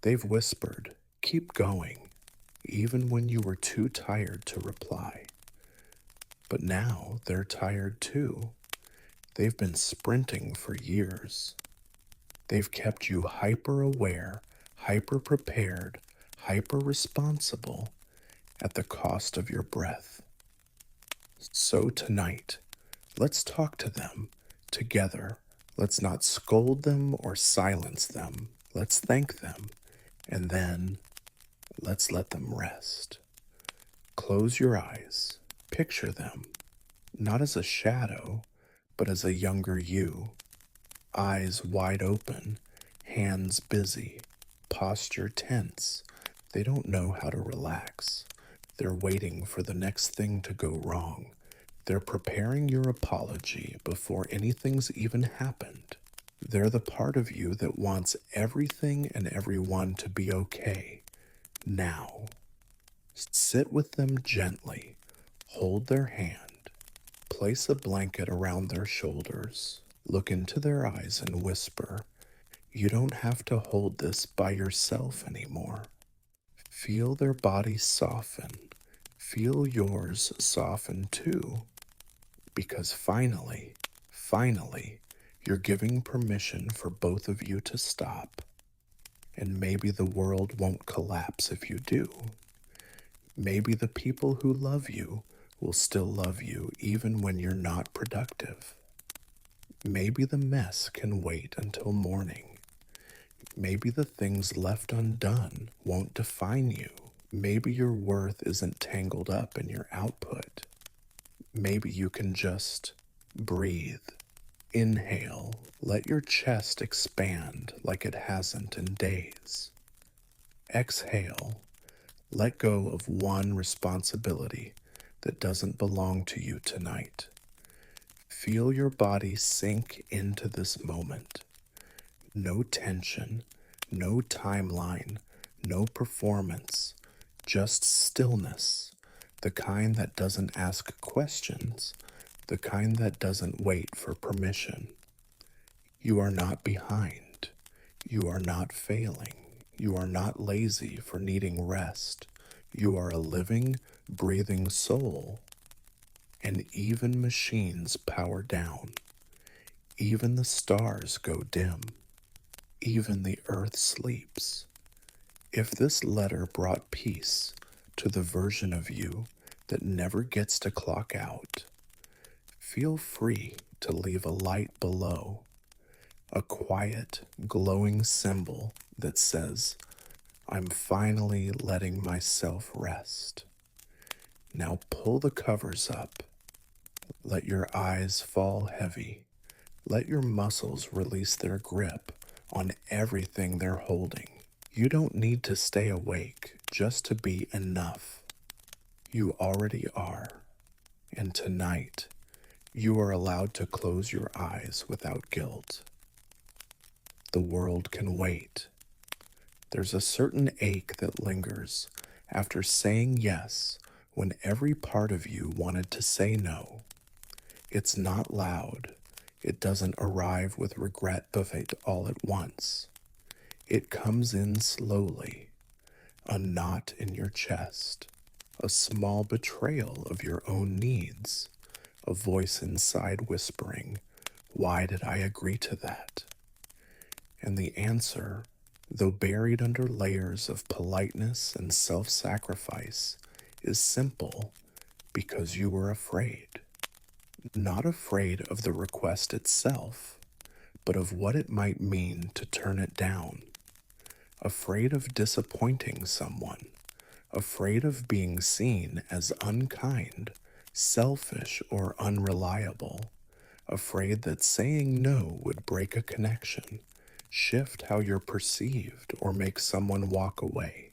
They've whispered, "Keep going," even when you were too tired to reply. But now they're tired too. They've been sprinting for years. They've kept you hyper aware, hyper prepared, hyper responsible at the cost of your breath. So tonight, let's talk to them together. Let's not scold them or silence them. Let's thank them, and then let's let them rest. Close your eyes. Picture them, not as a shadow, but as a younger you. Eyes wide open, hands busy, posture tense. They don't know how to relax. They're waiting for the next thing to go wrong. They're preparing your apology before anything's even happened. They're the part of you that wants everything and everyone to be okay. Now, sit with them gently. Hold their hand. Place a blanket around their shoulders. Look into their eyes and whisper, "You don't have to hold this by yourself anymore." Feel their bodies soften. Feel yours soften too. Because finally, you're giving permission for both of you to stop. And maybe the world won't collapse if you do. Maybe the people who love you will still love you even when you're not productive. Maybe the mess can wait until morning. Maybe the things left undone won't define you. Maybe your worth isn't tangled up in your output. Maybe you can just breathe. Inhale. Let your chest expand like it hasn't in days. Exhale. Let go of one responsibility that doesn't belong to you tonight. Feel your body sink into this moment. No tension, no timeline, no performance, just stillness, the kind that doesn't ask questions, the kind that doesn't wait for permission. You are not behind. You are not failing. You are not lazy for needing rest. You are a living, breathing soul. And even machines power down. Even the stars go dim. Even the earth sleeps. If this letter brought peace to the version of you that never gets to clock out, feel free to leave a light below, a quiet, glowing symbol that says, "I'm finally letting myself rest." Now pull the covers up. Let your eyes fall heavy. Let your muscles release their grip on everything they're holding. You don't need to stay awake just to be enough. You already are. And tonight, you are allowed to close your eyes without guilt. The world can wait. There's a certain ache that lingers after saying yes when every part of you wanted to say no. It's not loud. It doesn't arrive with regret of it all at once. It comes in slowly, a knot in your chest, a small betrayal of your own needs, a voice inside whispering, "Why did I agree to that?" And the answer, though buried under layers of politeness and self sacrifice, is simple because you were afraid. Not afraid of the request itself, but of what it might mean to turn it down. Afraid of disappointing someone, afraid of being seen as unkind, selfish, or unreliable, afraid that saying no would break a connection, shift how you're perceived, or make someone walk away.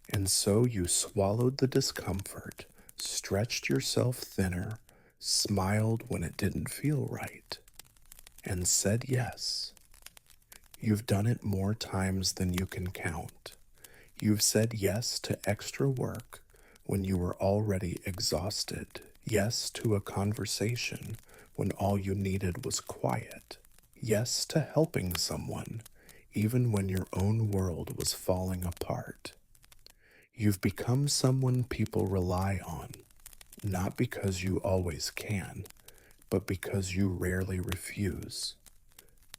And so you swallowed the discomfort, stretched yourself thinner, smiled when it didn't feel right, and said yes. You've done it more times than you can count. You've said yes to extra work when you were already exhausted, yes to a conversation when all you needed was quiet, yes to helping someone even when your own world was falling apart. You've become someone people rely on, not because you always can, but because you rarely refuse.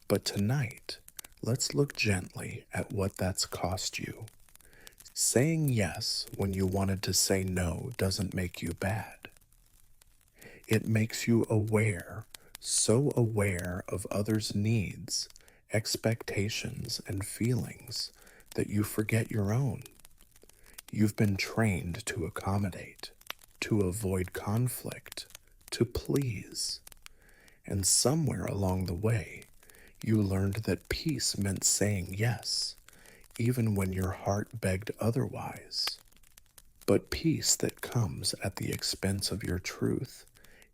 But tonight, let's look gently at what that's cost you. Saying yes when you wanted to say no doesn't make you bad. It makes you aware, so aware of others' needs, expectations, and feelings that you forget your own. You've been trained to accommodate, to avoid conflict, to please. And somewhere along the way, you learned that peace meant saying yes, even when your heart begged otherwise. But peace that comes at the expense of your truth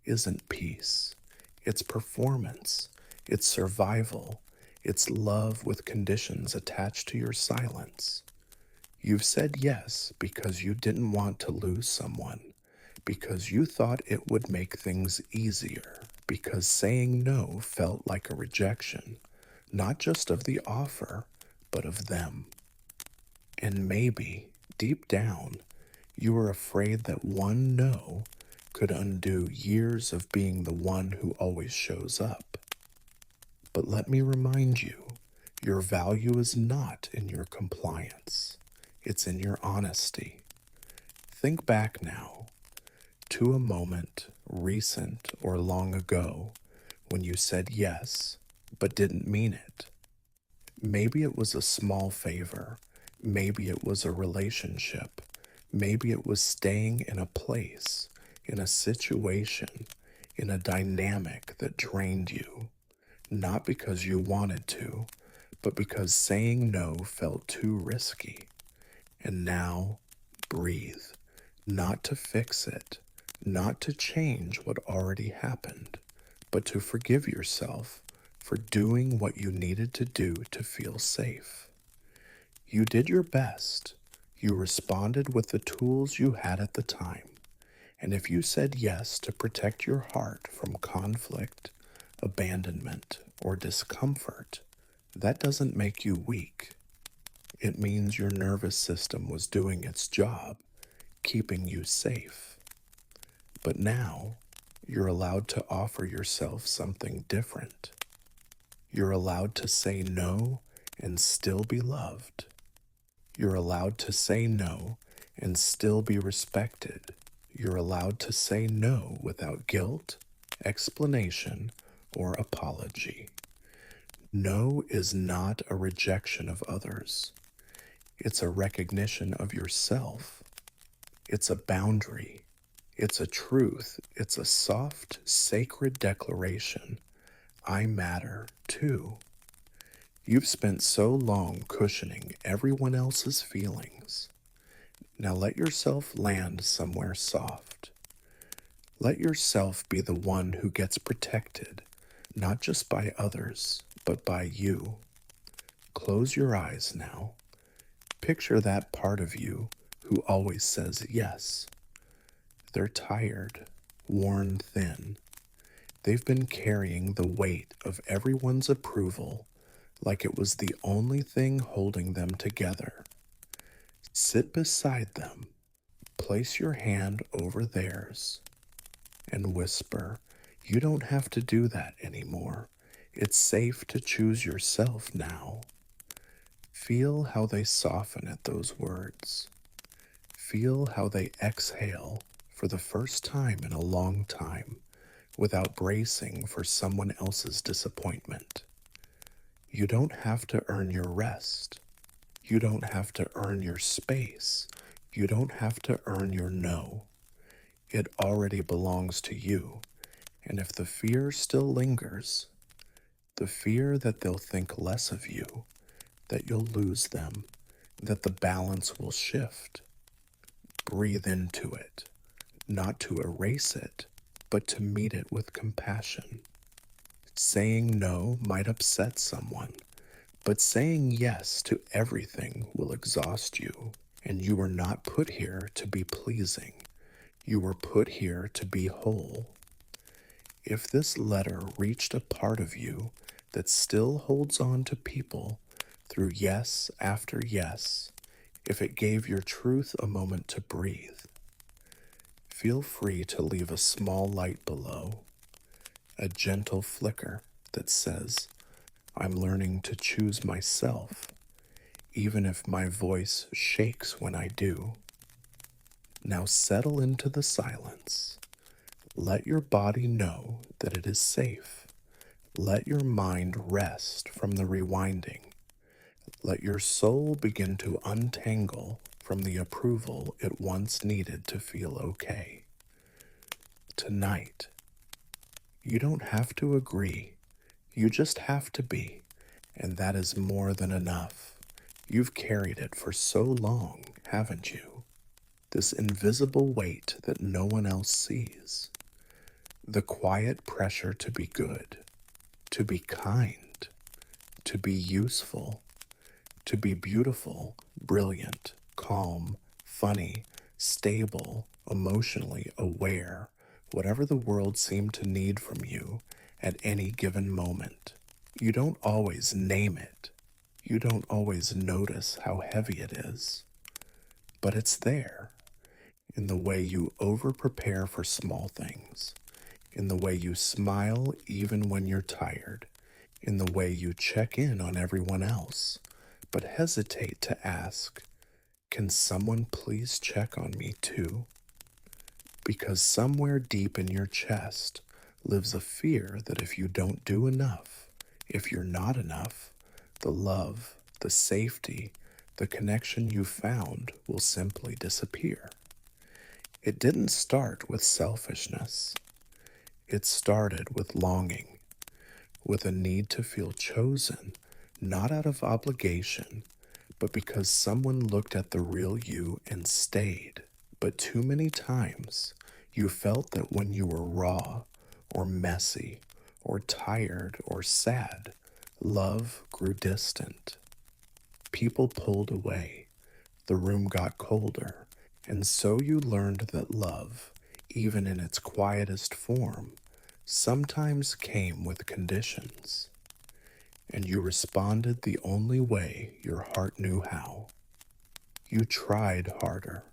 isn't peace. It's performance, it's survival, it's love with conditions attached to your silence. You've said yes because you didn't want to lose someone, because you thought it would make things easier, because saying no felt like a rejection, not just of the offer, but of them. And maybe, deep down, you were afraid that one no could undo years of being the one who always shows up. But let me remind you, your value is not in your compliance. It's in your honesty. Think back now to a moment, recent or long ago, when you said yes, but didn't mean it. Maybe it was a small favor. Maybe it was a relationship. Maybe it was staying in a place, in a situation, in a dynamic that drained you. Not because you wanted to, but because saying no felt too risky. And now, breathe. Not to fix it, not to change what already happened, but to forgive yourself for doing what you needed to do to feel safe. You did your best. You responded with the tools you had at the time. And if you said yes to protect your heart from conflict, abandonment, or discomfort, that doesn't make you weak. It means your nervous system was doing its job, keeping you safe. But now, you're allowed to offer yourself something different. You're allowed to say no and still be loved. You're allowed to say no and still be respected. You're allowed to say no without guilt, explanation, or apology. No is not a rejection of others. It's a recognition of yourself. It's a boundary. It's a truth. It's a soft, sacred declaration. I matter too. You've spent so long cushioning everyone else's feelings. Now let yourself land somewhere soft. Let yourself be the one who gets protected, not just by others, but by you. Close your eyes now. Picture that part of you who always says yes. They're tired, worn thin. They've been carrying the weight of everyone's approval like it was the only thing holding them together. Sit beside them, place your hand over theirs, and whisper, "You don't have to do that anymore. It's safe to choose yourself now." Feel how they soften at those words. Feel how they exhale for the first time in a long time without bracing for someone else's disappointment. You don't have to earn your rest. You don't have to earn your space. You don't have to earn your no. It already belongs to you. And if the fear still lingers, the fear that they'll think less of you, that you'll lose them, that the balance will shift, breathe into it, not to erase it, but to meet it with compassion. Saying no might upset someone, but saying yes to everything will exhaust you, and you were not put here to be pleasing. You were put here to be whole. If this letter reached a part of you that still holds on to people through yes after yes, if it gave your truth a moment to breathe, feel free to leave a small light below, a gentle flicker that says, "I'm learning to choose myself, even if my voice shakes when I do." Now settle into the silence. Let your body know that it is safe. Let your mind rest from the rewinding. Let your soul begin to untangle from the approval it once needed to feel okay. Tonight, you don't have to agree. You just have to be, and that is more than enough. You've carried it for so long, haven't you? This invisible weight that no one else sees. The quiet pressure to be good, to be kind, to be useful, to be beautiful, brilliant, calm, funny, stable, emotionally aware, whatever the world seemed to need from you at any given moment. You don't always name it. You don't always notice how heavy it is. But it's there, in the way you over-prepare for small things, in the way you smile even when you're tired, in the way you check in on everyone else, but hesitate to ask, "Can someone please check on me too?" Because somewhere deep in your chest lives a fear that if you don't do enough, if you're not enough, the love, the safety, the connection you found will simply disappear. It didn't start with selfishness. It started with longing, with a need to feel chosen, not out of obligation, but because someone looked at the real you and stayed. But too many times, you felt that when you were raw, or messy, or tired, or sad, love grew distant. People pulled away, the room got colder, and so you learned that love, even in its quietest form, sometimes came with conditions. And you responded the only way your heart knew how. You tried harder,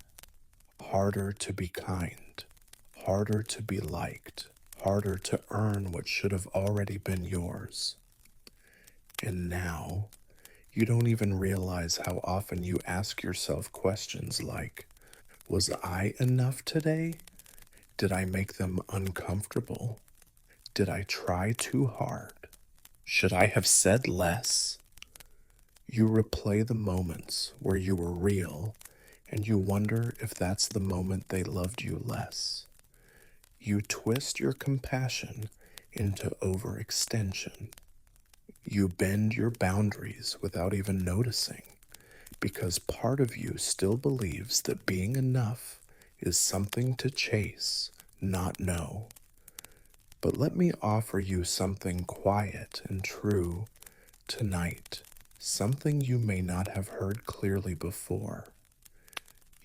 harder to be kind, harder to be liked, harder to earn what should have already been yours. And now, you don't even realize how often you ask yourself questions like, "Was I enough today? Did I make them uncomfortable? Did I try too hard? Should I have said less?" You replay the moments where you were real, and you wonder if that's the moment they loved you less. You twist your compassion into overextension. You bend your boundaries without even noticing, because part of you still believes that being enough is something to chase, not know. But let me offer you something quiet and true tonight, something you may not have heard clearly before.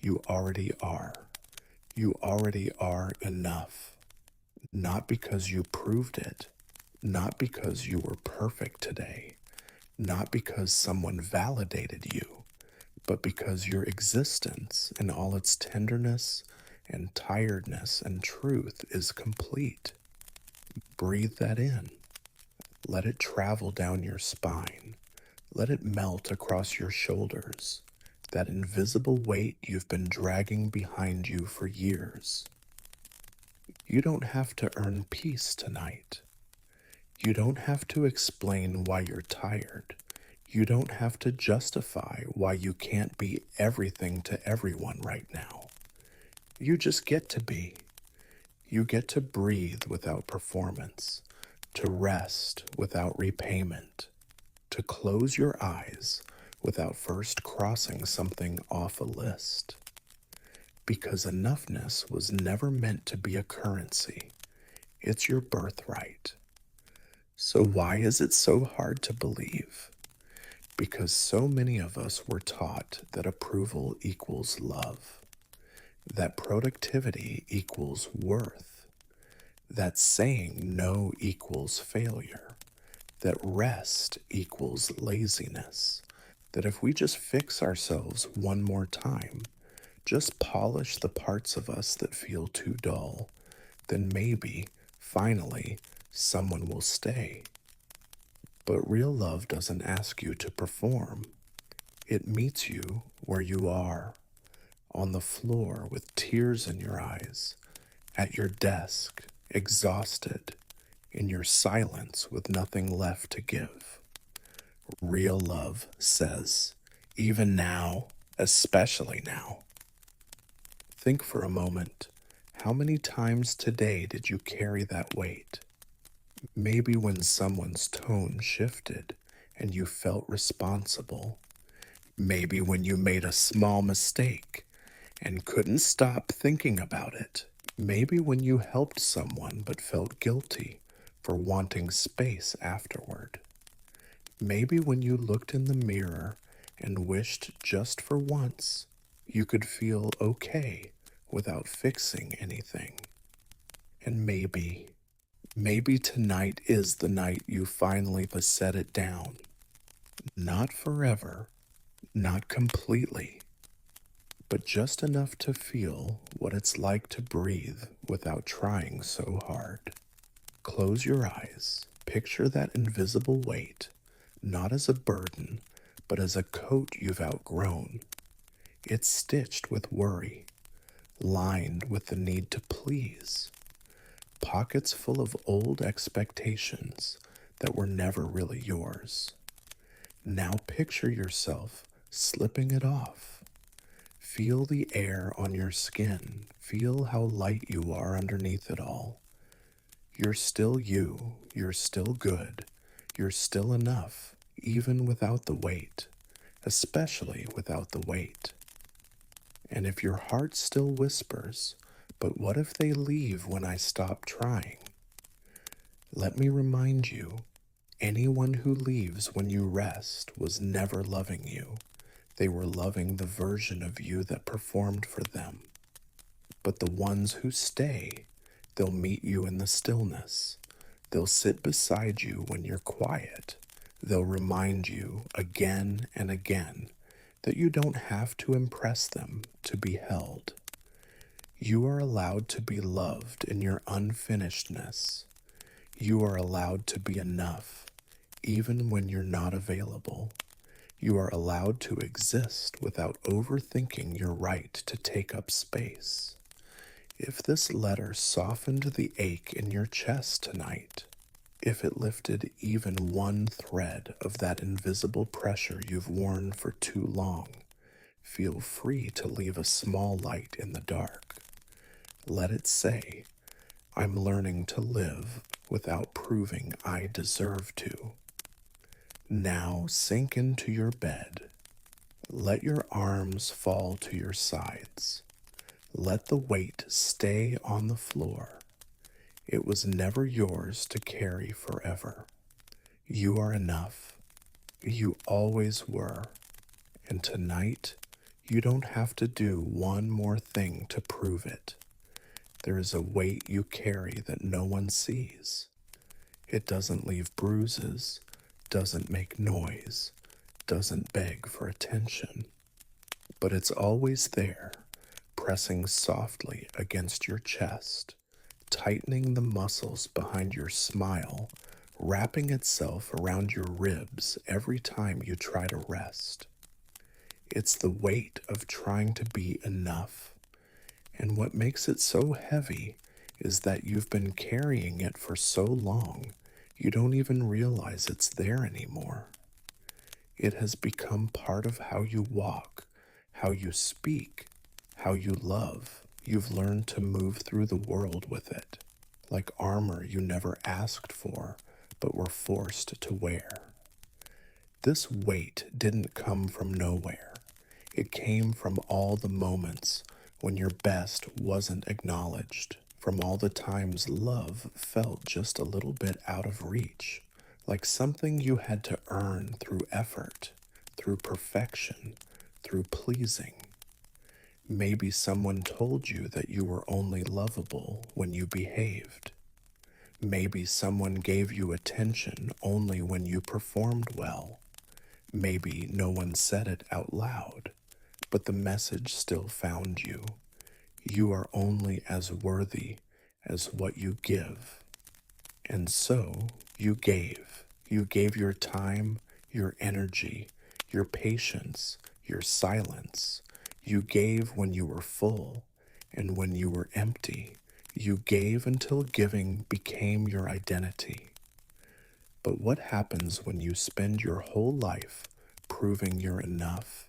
You already are. You already are enough. Not because you proved it, not because you were perfect today, not because someone validated you, but because your existence in all its tenderness and tiredness and truth is complete. Breathe that in. Let it travel down your spine. Let it melt across your shoulders, that invisible weight you've been dragging behind you for years. You don't have to earn peace tonight. You don't have to explain why you're tired. You don't have to justify why you can't be everything to everyone right now. You just get to be. You get to breathe without performance, to rest without repayment, to close your eyes without first crossing something off a list. Because enoughness was never meant to be a currency. It's your birthright. So why is it so hard to believe? Because so many of us were taught that approval equals love, that productivity equals worth, that saying no equals failure, that rest equals laziness, that if we just fix ourselves one more time, just polish the parts of us that feel too dull, then maybe, finally, someone will stay. But real love doesn't ask you to perform. It meets you where you are, on the floor with tears in your eyes, at your desk, exhausted, in your silence with nothing left to give. Real love says, even now, especially now. Think for a moment, how many times today did you carry that weight? Maybe when someone's tone shifted and you felt responsible. Maybe when you made a small mistake and couldn't stop thinking about it. Maybe when you helped someone but felt guilty for wanting space afterward. Maybe when you looked in the mirror and wished just for once you could feel okay without fixing anything. And maybe tonight is the night you finally set it down. Not forever, not completely, but just enough to feel what it's like to breathe without trying so hard. Close your eyes. Picture that invisible weight, not as a burden, but as a coat you've outgrown. It's stitched with worry, lined with the need to please, pockets full of old expectations that were never really yours. Now picture yourself slipping it off. Feel the air on your skin. Feel how light you are underneath it all. You're still you. You're still good. You're still enough, even without the weight, especially without the weight. And if your heart still whispers, but what if they leave when I stop trying? Let me remind you, anyone who leaves when you rest was never loving you. They were loving the version of you that performed for them. But the ones who stay, they'll meet you in the stillness. They'll sit beside you when you're quiet. They'll remind you again and again that you don't have to impress them to be held. You are allowed to be loved in your unfinishedness. You are allowed to be enough, even when you're not available. You are allowed to exist without overthinking your right to take up space. If this letter softened the ache in your chest tonight, if it lifted even one thread of that invisible pressure you've worn for too long, feel free to leave a small light in the dark. Let it say, I'm learning to live without proving I deserve to. Now sink into your bed. Let your arms fall to your sides. Let the weight stay on the floor. It was never yours to carry forever. You are enough. You always were. And tonight, you don't have to do one more thing to prove it. There is a weight you carry that no one sees. It doesn't leave bruises, doesn't make noise, doesn't beg for attention. But it's always there, pressing softly against your chest, tightening the muscles behind your smile, wrapping itself around your ribs every time you try to rest. It's the weight of trying to be enough. And what makes it so heavy is that you've been carrying it for so long, you don't even realize it's there anymore. It has become part of how you walk, how you speak, how you love. You've learned to move through the world with it, like armor you never asked for, but were forced to wear. This weight didn't come from nowhere. It came from all the moments when your best wasn't acknowledged, from all the times love felt just a little bit out of reach, like something you had to earn through effort, through perfection, through pleasing. Maybe someone told you that you were only lovable when you behaved. Maybe someone gave you attention only when you performed well. Maybe no one said it out loud, but the message still found you. You are only as worthy as what you give. And so you gave. You gave your time, your energy, your patience, your silence. You gave when you were full and when you were empty. You gave until giving became your identity. But what happens when you spend your whole life proving you're enough?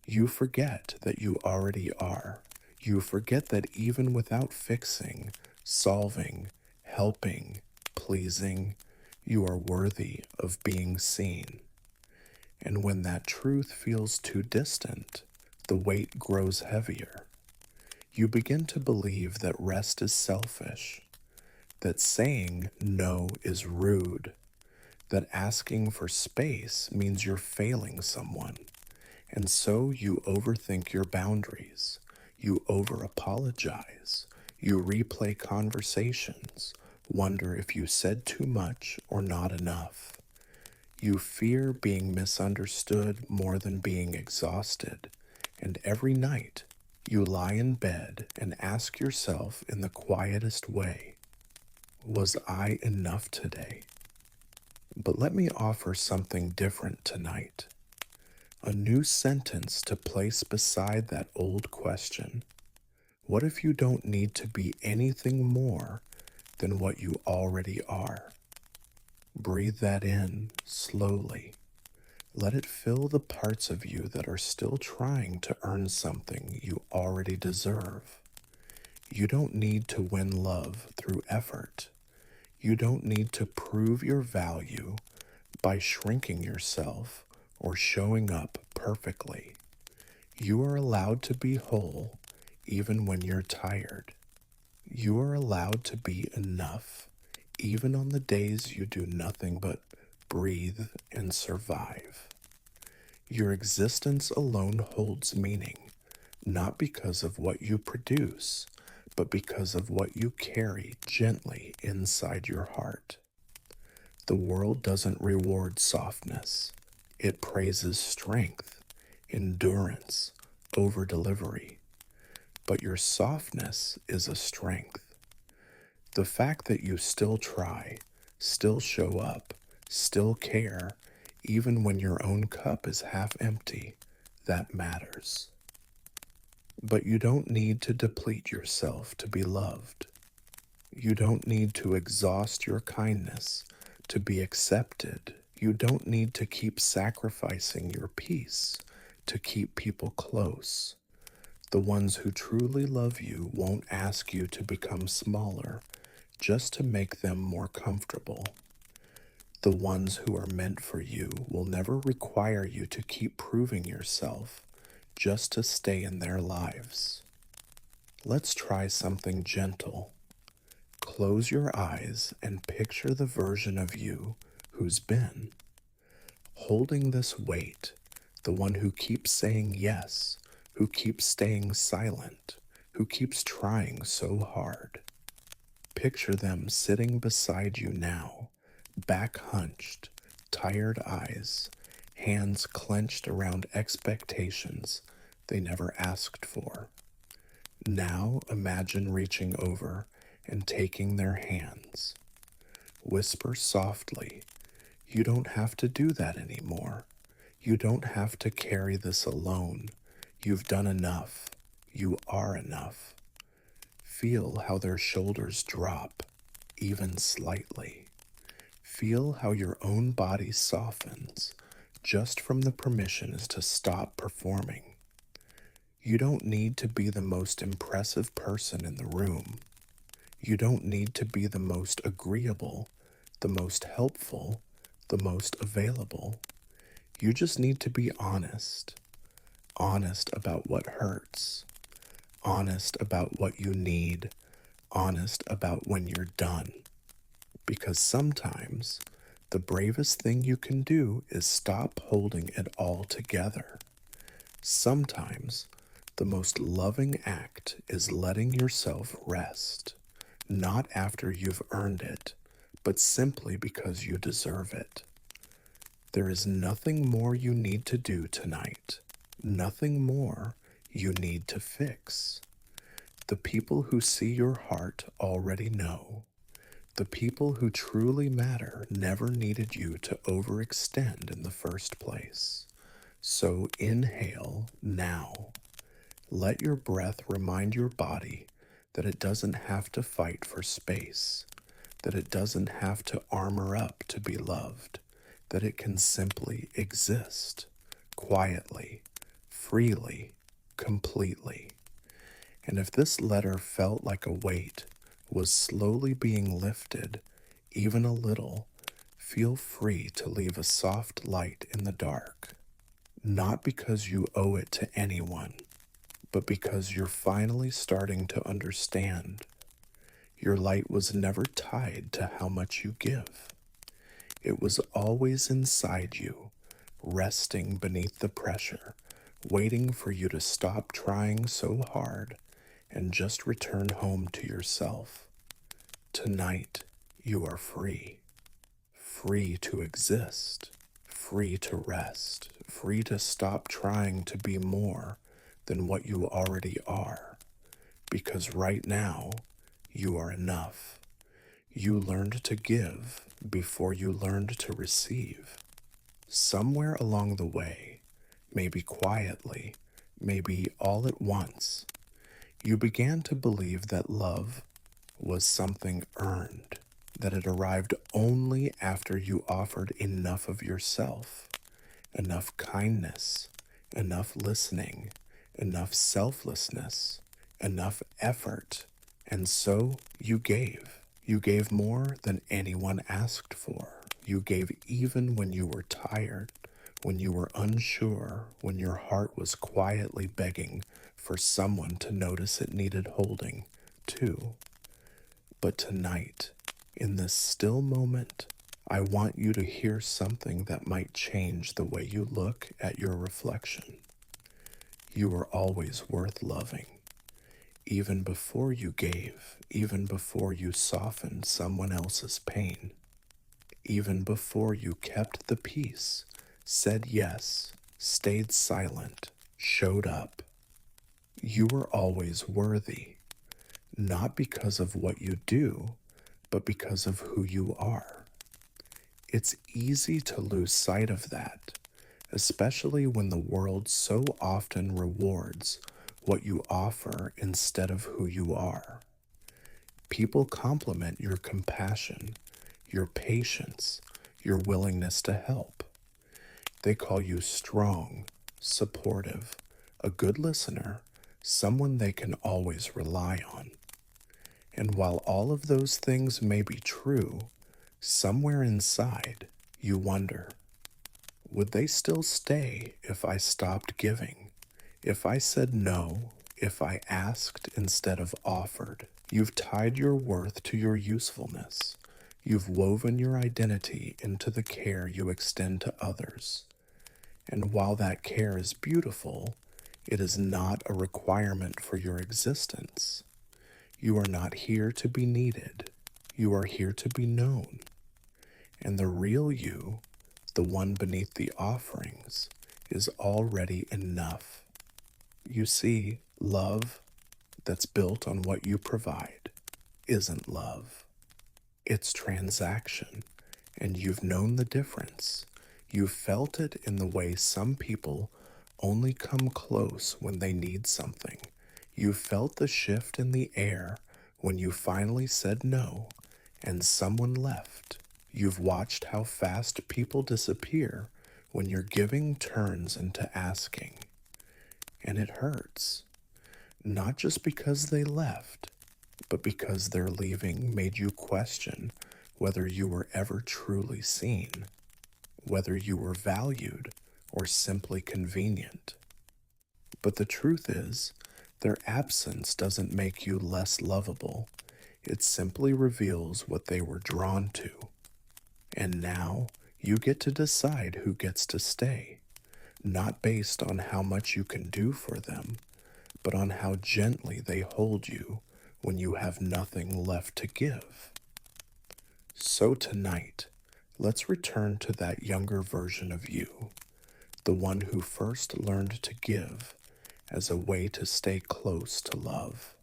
You forget that you already are. You forget that even without fixing, solving, helping, pleasing, you are worthy of being seen. And when that truth feels too distant, the weight grows heavier. You begin to believe that rest is selfish, that saying no is rude, that asking for space means you're failing someone. And so you overthink your boundaries. You over-apologize. You replay conversations, wonder if you said too much or not enough. You fear being misunderstood more than being exhausted. And every night, you lie in bed and ask yourself in the quietest way, was I enough today? But let me offer something different tonight. A new sentence to place beside that old question. What if you don't need to be anything more than what you already are? Breathe that in slowly. Let it fill the parts of you that are still trying to earn something you already deserve. You don't need to win love through effort. You don't need to prove your value by shrinking yourself or showing up perfectly. You are allowed to be whole even when you're tired. You are allowed to be enough even on the days you do nothing but breathe and survive. Your existence alone holds meaning, not because of what you produce, but because of what you carry gently inside your heart. The world doesn't reward softness. It praises strength, endurance, over-delivery. But your softness is a strength. The fact that you still try, still show up, still care, even when your own cup is half empty, that matters. But you don't need to deplete yourself to be loved. You don't need to exhaust your kindness to be accepted. You don't need to keep sacrificing your peace to keep people close. The ones who truly love you won't ask you to become smaller just to make them more comfortable. The ones who are meant for you will never require you to keep proving yourself just to stay in their lives. Let's try something gentle. Close your eyes and picture the version of you who's been holding this weight, the one who keeps saying yes, who keeps staying silent, who keeps trying so hard. Picture them sitting beside you now, back hunched, tired eyes, hands clenched around expectations they never asked for. Now imagine reaching over and taking their hands. Whisper softly, "You don't have to do that anymore. You don't have to carry this alone. You've done enough. You are enough." Feel how their shoulders drop, even slightly. Feel how your own body softens just from the permission to stop performing. You don't need to be the most impressive person in the room. You don't need to be the most agreeable, the most helpful, the most available. You just need to be honest. Honest about what hurts. Honest about what you need. Honest about when you're done. Because sometimes the bravest thing you can do is stop holding it all together. Sometimes the most loving act is letting yourself rest, not after you've earned it, but simply because you deserve it. There is nothing more you need to do tonight, nothing more you need to fix. The people who see your heart already know. The people who truly matter never needed you to overextend in the first place. So inhale now. Let your breath remind your body that it doesn't have to fight for space, that it doesn't have to armor up to be loved, that it can simply exist, quietly, freely, completely. And if this letter felt like a weight, was slowly being lifted, even a little, feel free to leave a soft light in the dark. Not because you owe it to anyone, but because you're finally starting to understand. Your light was never tied to how much you give. It was always inside you, resting beneath the pressure, waiting for you to stop trying so hard and just return home to yourself. Tonight, you are free. Free to exist. Free to rest. Free to stop trying to be more than what you already are. Because right now, you are enough. You learned to give before you learned to receive. Somewhere along the way, maybe quietly, maybe all at once, you began to believe that love was something earned, that it arrived only after you offered enough of yourself, enough kindness, enough listening, enough selflessness, enough effort, and so you gave. You gave more than anyone asked for. You gave even when you were tired, when you were unsure, when your heart was quietly begging for someone to notice it needed holding, too. But tonight, in this still moment, I want you to hear something that might change the way you look at your reflection. You were always worth loving. Even before you gave, even before you softened someone else's pain, even before you kept the peace, said yes, stayed silent, showed up. You were always worthy, not because of what you do, but because of who you are. It's easy to lose sight of that, especially when the world so often rewards what you offer instead of who you are. People compliment your compassion, your patience, your willingness to help. They call you strong, supportive, a good listener, someone they can always rely on. And while all of those things may be true, somewhere inside you wonder, would they still stay if I stopped giving? If I said no, if I asked instead of offered. You've tied your worth to your usefulness. You've woven your identity into the care you extend to others. And while that care is beautiful, it is not a requirement for your existence. You are not here to be needed. You are here to be known. And the real you, the one beneath the offerings, is already enough. You see, love that's built on what you provide isn't love. It's transaction, and you've known the difference. You've felt it in the way some people only come close when they need something. You've felt the shift in the air when you finally said no and someone left. You've watched how fast people disappear when your giving turns into asking. And it hurts, not just because they left, but because their leaving made you question whether you were ever truly seen, whether you were valued or simply convenient. But the truth is, their absence doesn't make you less lovable. It simply reveals what they were drawn to. And now you get to decide who gets to stay, not based on how much you can do for them, but on how gently they hold you when you have nothing left to give. So tonight, let's return to that younger version of you, the one who first learned to give as a way to stay close to love,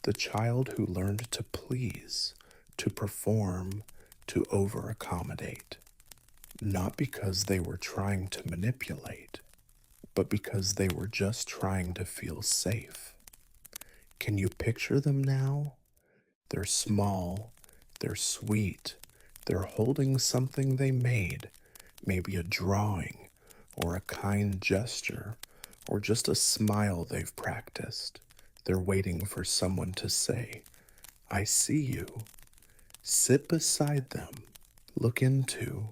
the child who learned to please, to perform, to over accommodate, not because they were trying to manipulate, but because they were just trying to feel safe. Can you picture them now? They're small, they're sweet, they're holding something they made, maybe a drawing, or a kind gesture, or just a smile they've practiced. They're waiting for someone to say, I see you. Sit beside them, look into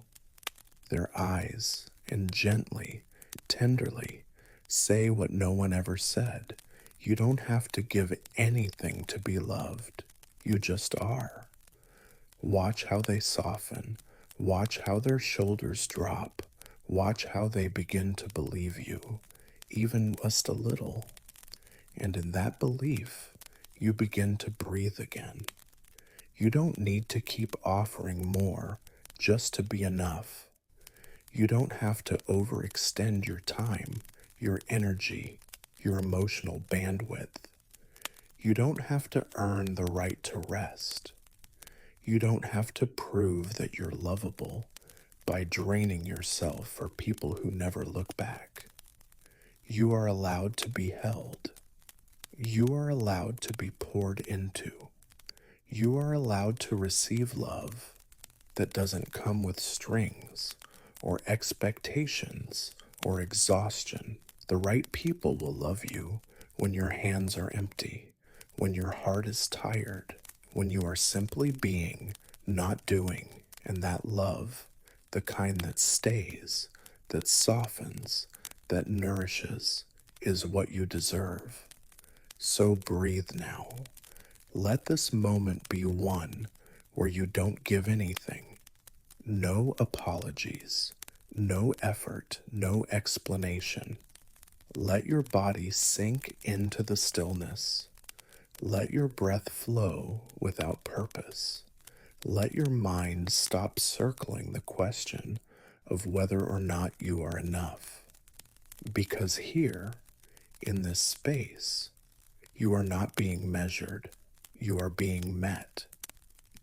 their eyes, and gently, tenderly, say what no one ever said. You don't have to give anything to be loved. You just are. Watch how they soften. Watch how their shoulders drop. Watch how they begin to believe you, even just a little. And in that belief, you begin to breathe again. You don't need to keep offering more just to be enough. You don't have to overextend your time, your energy, your emotional bandwidth. You don't have to earn the right to rest. You don't have to prove that you're lovable by draining yourself for people who never look back. You are allowed to be held. You are allowed to be poured into. You are allowed to receive love that doesn't come with strings or expectations or exhaustion. The right people will love you when your hands are empty, when your heart is tired, when you are simply being, not doing. And that love, the kind that stays, that softens, that nourishes, is what you deserve. So breathe now. Let this moment be one where you don't give anything. No apologies, no effort, no explanation. Let your body sink into the stillness. Let your breath flow without purpose. Let your mind stop circling the question of whether or not you are enough. Because here, in this space, you are not being measured. You are being met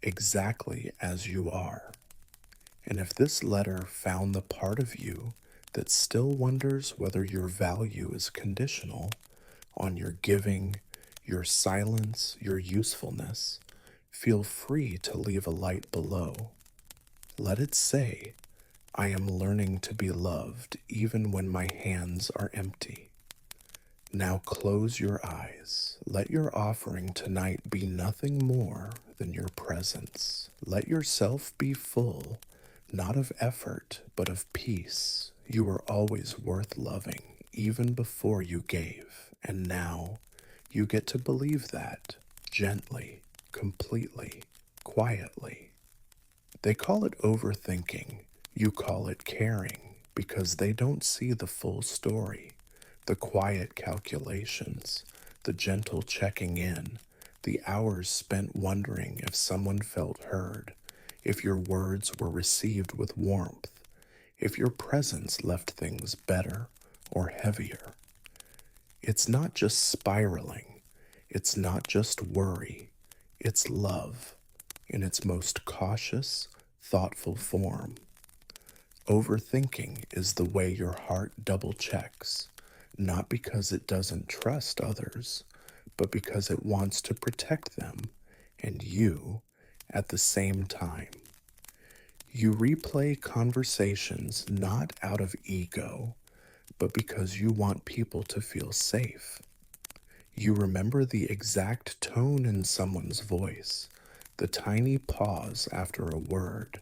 exactly as you are. And if this letter found the part of you that still wonders whether your value is conditional on your giving, your silence, your usefulness, feel free to leave a light below. Let it say, I am learning to be loved even when my hands are empty. Now close your eyes. Let your offering tonight be nothing more than your presence. Let yourself be full, not of effort, but of peace. You are always worth loving, even before you gave. And now you get to believe that gently, completely, quietly. They call it overthinking. You call it caring because they don't see the full story, the quiet calculations, the gentle checking in, the hours spent wondering if someone felt heard, if your words were received with warmth, if your presence left things better or heavier. It's not just spiraling, it's not just worry, it's love in its most cautious, thoughtful form. Overthinking is the way your heart double checks, not because it doesn't trust others, but because it wants to protect them and you at the same time. You replay conversations not out of ego, but because you want people to feel safe. You remember the exact tone in someone's voice, the tiny pause after a word,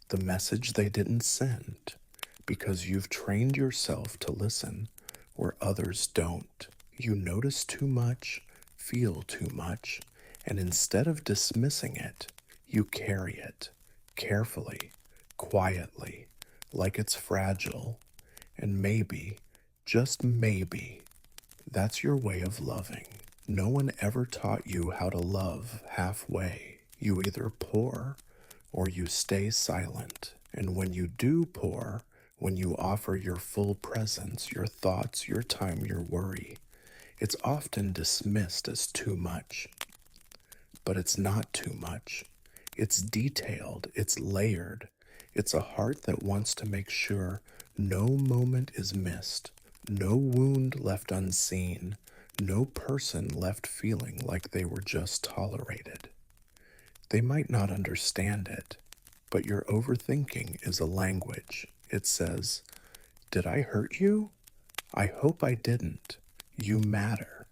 the message they didn't send, because you've trained yourself to listen where others don't. You notice too much, feel too much, and instead of dismissing it, you carry it carefully, quietly, like it's fragile, and maybe, just maybe, that's your way of loving. No one ever taught you how to love halfway. You either pour or you stay silent. And when you do pour, when you offer your full presence, your thoughts, your time, your worry, it's often dismissed as too much. But it's not too much. It's detailed, it's layered. It's a heart that wants to make sure no moment is missed, no wound left unseen, no person left feeling like they were just tolerated. They might not understand it, but your overthinking is a language. It says, "Did I hurt you? I hope I didn't. You matter."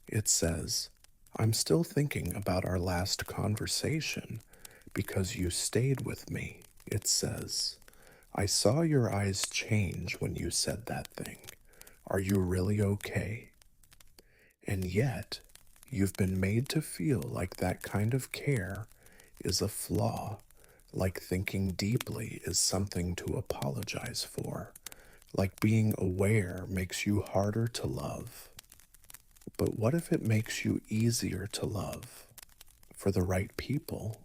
It says, "I'm still thinking about our last conversation because you stayed with me." It says, "I saw your eyes change when you said that thing. Are you really okay?" And yet, you've been made to feel like that kind of care is a flaw, like thinking deeply is something to apologize for, like being aware makes you harder to love. But what if it makes you easier to love for the right people?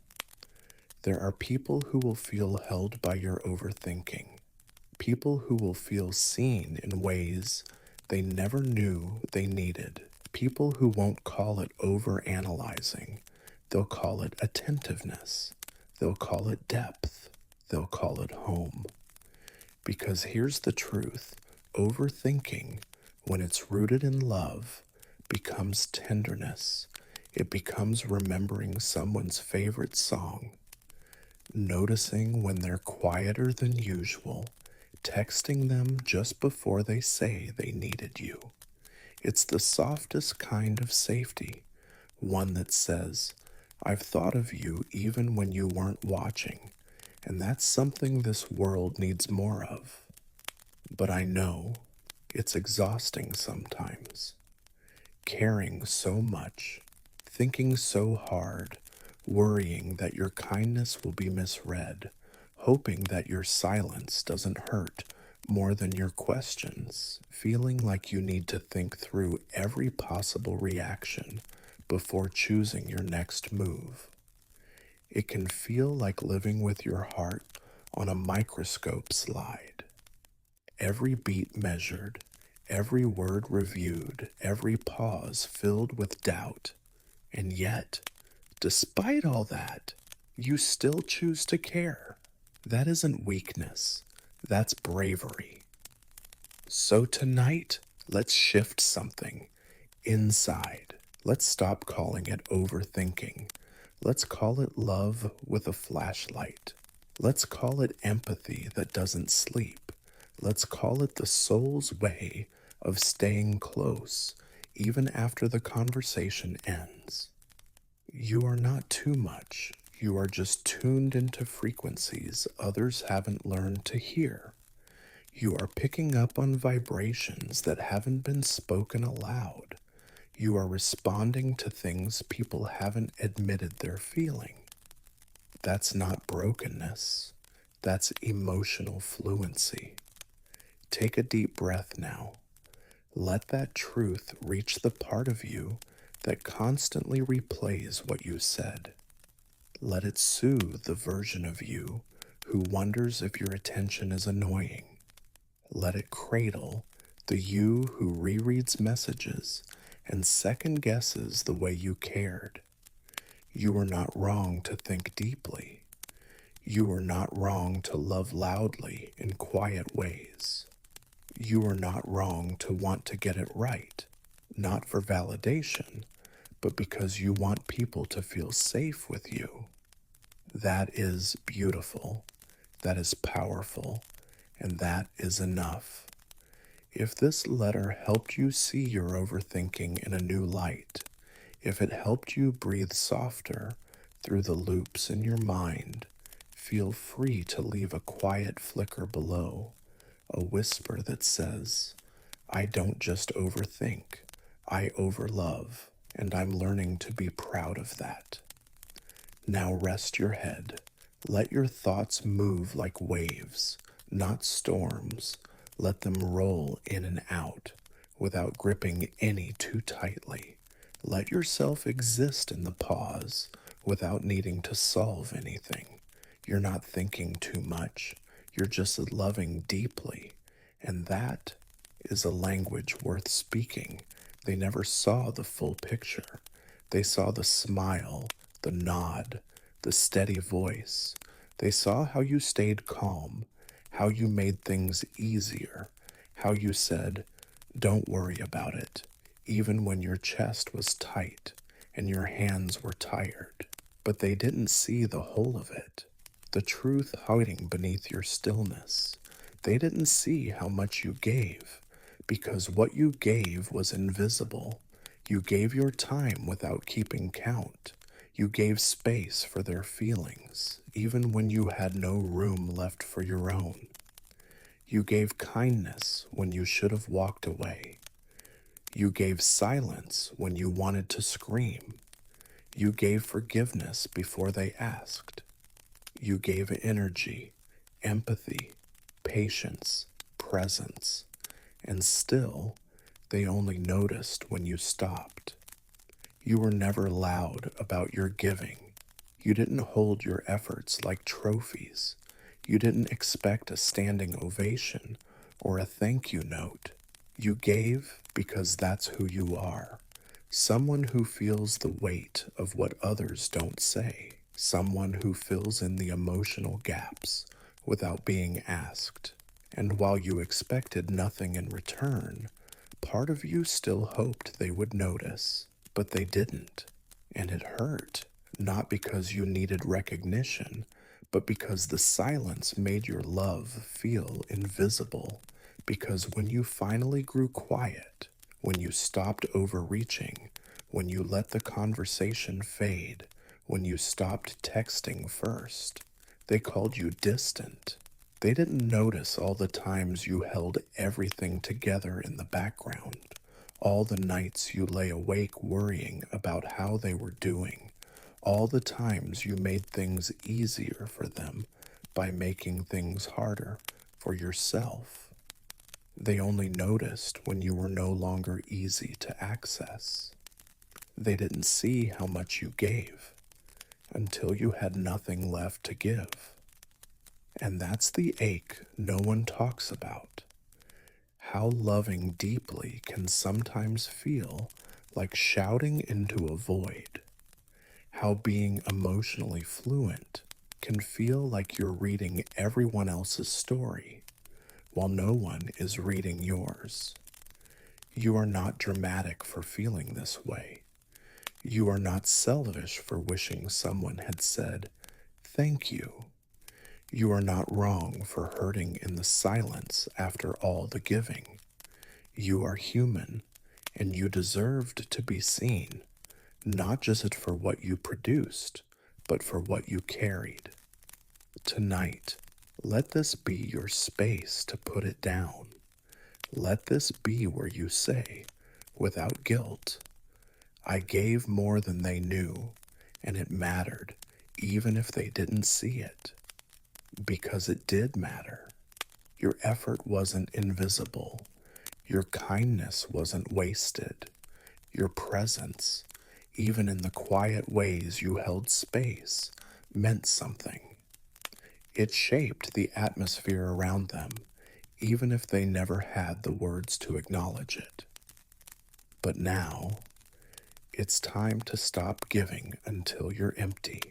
There are people who will feel held by your overthinking, people who will feel seen in ways they never knew they needed, people who won't call it overanalyzing. They'll call it attentiveness. They'll call it depth. They'll call it home. Because here's the truth: overthinking, when it's rooted in love, becomes tenderness. It becomes remembering someone's favorite song, noticing when they're quieter than usual, texting them just before they say they needed you. It's the softest kind of safety, one that says, "I've thought of you even when you weren't watching," and that's something this world needs more of. But I know it's exhausting sometimes. Caring so much, thinking so hard, worrying that your kindness will be misread, hoping that your silence doesn't hurt more than your questions, feeling like you need to think through every possible reaction before choosing your next move. It can feel like living with your heart on a microscope slide. Every beat measured, every word reviewed, every pause filled with doubt. And yet, despite all that, you still choose to care. That isn't weakness, that's bravery. So tonight, let's shift something inside. Let's stop calling it overthinking. Let's call it love with a flashlight. Let's call it empathy that doesn't sleep. Let's call it the soul's way of staying close, even after the conversation ends. You are not too much. You are just tuned into frequencies others haven't learned to hear. You are picking up on vibrations that haven't been spoken aloud, You are responding to things people haven't admitted they're feeling. That's not brokenness. That's emotional fluency. Take a deep breath now. Let that truth reach the part of you that constantly replays what you said. Let it soothe the version of you who wonders if your attention is annoying. Let it cradle the you who rereads messages and second guesses the way you cared. You were not wrong to think deeply. You were not wrong to love loudly in quiet ways. You were not wrong to want to get it right, not for validation, but because you want people to feel safe with you. That is beautiful, that is powerful, and that is enough. If this letter helped you see your overthinking in a new light, if it helped you breathe softer through the loops in your mind, feel free to leave a quiet flicker below, a whisper that says, I don't just overthink, I overlove, and I'm learning to be proud of that. Now rest your head. Let your thoughts move like waves, not storms. Let them roll in and out without gripping any too tightly. Let yourself exist in the pause without needing to solve anything. You're not thinking too much. You're just loving deeply. And that is a language worth speaking. They never saw the full picture. They saw the smile, the nod, the steady voice. They saw how you stayed calm, how you made things easier, how you said, don't worry about it, even when your chest was tight and your hands were tired. But they didn't see the whole of it, the truth hiding beneath your stillness. They didn't see how much you gave, because what you gave was invisible. You gave your time without keeping count. You gave space for their feelings, even when you had no room left for your own. You gave kindness when you should have walked away. You gave silence when you wanted to scream. You gave forgiveness before they asked. You gave energy, empathy, patience, presence, and still, they only noticed when you stopped. You were never loud about your giving. You didn't hold your efforts like trophies. You didn't expect a standing ovation or a thank you note. You gave because that's who you are. Someone who feels the weight of what others don't say. Someone who fills in the emotional gaps without being asked. And while you expected nothing in return, part of you still hoped they would notice. But they didn't, and it hurt, not because you needed recognition, but because the silence made your love feel invisible. Because when you finally grew quiet, when you stopped overreaching, when you let the conversation fade, when you stopped texting first, they called you distant. They didn't notice all the times you held everything together in the background. All the nights you lay awake worrying about how they were doing. All the times you made things easier for them by making things harder for yourself. They only noticed when you were no longer easy to access. They didn't see how much you gave until you had nothing left to give. And that's the ache no one talks about. How loving deeply can sometimes feel like shouting into a void. How being emotionally fluent can feel like you're reading everyone else's story while no one is reading yours. You are not dramatic for feeling this way. You are not selfish for wishing someone had said, thank you. You are not wrong for hurting in the silence after all the giving. You are human, and you deserved to be seen, not just for what you produced, but for what you carried. Tonight, let this be your space to put it down. Let this be where you say, without guilt, I gave more than they knew, and it mattered, even if they didn't see it, because it did matter. Your effort wasn't invisible. Your kindness wasn't wasted. Your presence, even in the quiet ways you held space, meant something. It shaped the atmosphere around them, even if they never had the words to acknowledge it. But now, it's time to stop giving until you're empty.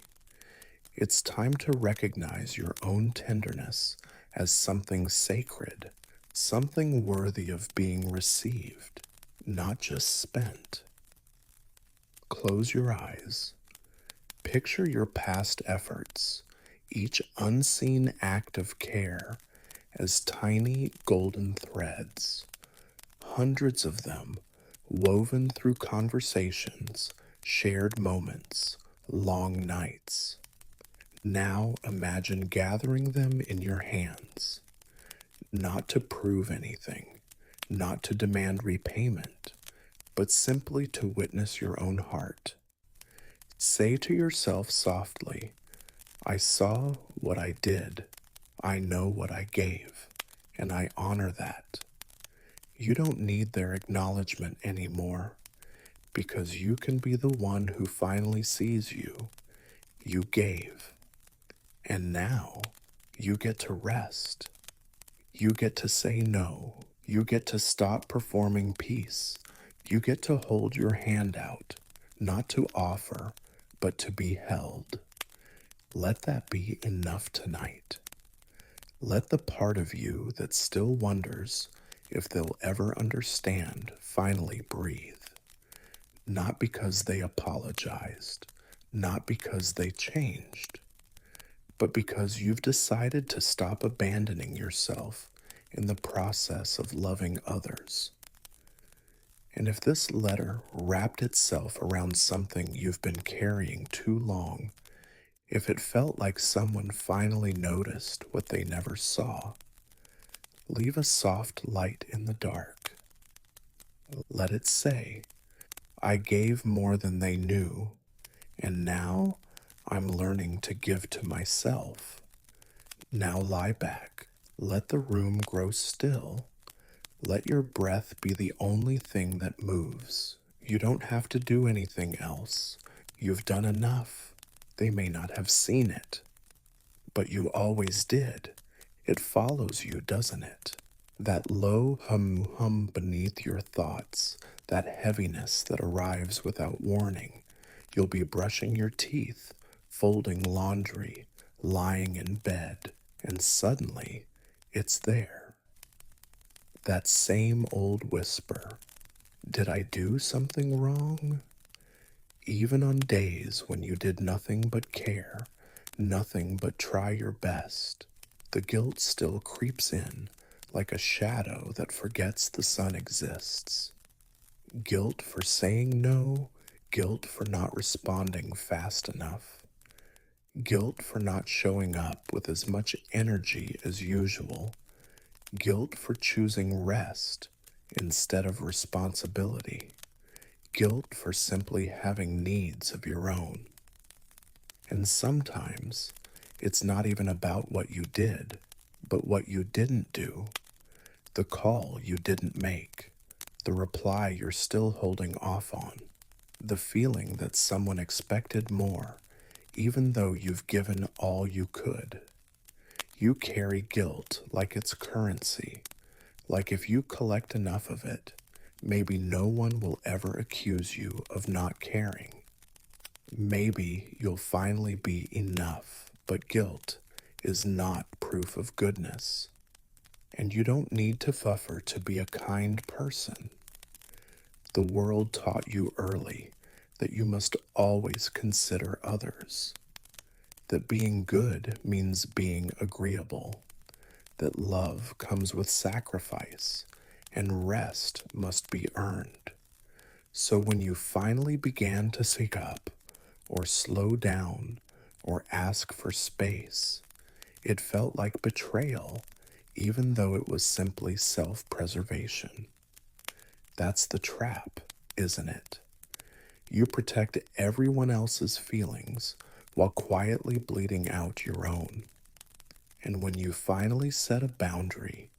It's time to recognize your own tenderness as something sacred, something worthy of being received, not just spent. Close your eyes. Picture your past efforts, each unseen act of care, as tiny golden threads, hundreds of them woven through conversations, shared moments, long nights. Now imagine gathering them in your hands, not to prove anything, not to demand repayment, but simply to witness your own heart. Say to yourself softly, I saw what I did, I know what I gave, and I honor that. You don't need their acknowledgement anymore, because you can be the one who finally sees you. You gave, and now you get to rest. You get to say no. You get to stop performing peace. You get to hold your hand out, not to offer, but to be held. Let that be enough tonight. Let the part of you that still wonders if they'll ever understand finally breathe. Not because they apologized, not because they changed, but because you've decided to stop abandoning yourself in the process of loving others. And if this letter wrapped itself around something you've been carrying too long, if it felt like someone finally noticed what they never saw, leave a soft light in the dark. Let it say, I gave more than they knew, and now I'm learning to give to myself. Now lie back. Let the room grow still. Let your breath be the only thing that moves. You don't have to do anything else. You've done enough. They may not have seen it, but you always did. It follows you, doesn't it? That low hum beneath your thoughts, that heaviness that arrives without warning. You'll be brushing your teeth, folding laundry, lying in bed, and suddenly it's there. That same old whisper, did I do something wrong? Even on days when you did nothing but care, nothing but try your best, the guilt still creeps in like a shadow that forgets the sun exists. Guilt for saying no, guilt for not responding fast enough, guilt for not showing up with as much energy as usual, guilt for choosing rest instead of responsibility, guilt for simply having needs of your own. And sometimes it's not even about what you did, but what you didn't do, the call you didn't make, the reply you're still holding off on, the feeling that someone expected more, even though you've given all you could. You carry guilt like it's currency, like if you collect enough of it, maybe no one will ever accuse you of not caring. Maybe you'll finally be enough, but guilt is not proof of goodness. And you don't need to suffer to be a kind person. The world taught you early that you must always consider others, that being good means being agreeable, that love comes with sacrifice, and rest must be earned. So when you finally began to speak up, or slow down, or ask for space, it felt like betrayal, even though it was simply self-preservation. That's the trap, isn't it? You protect everyone else's feelings while quietly bleeding out your own. And when you finally set a boundary,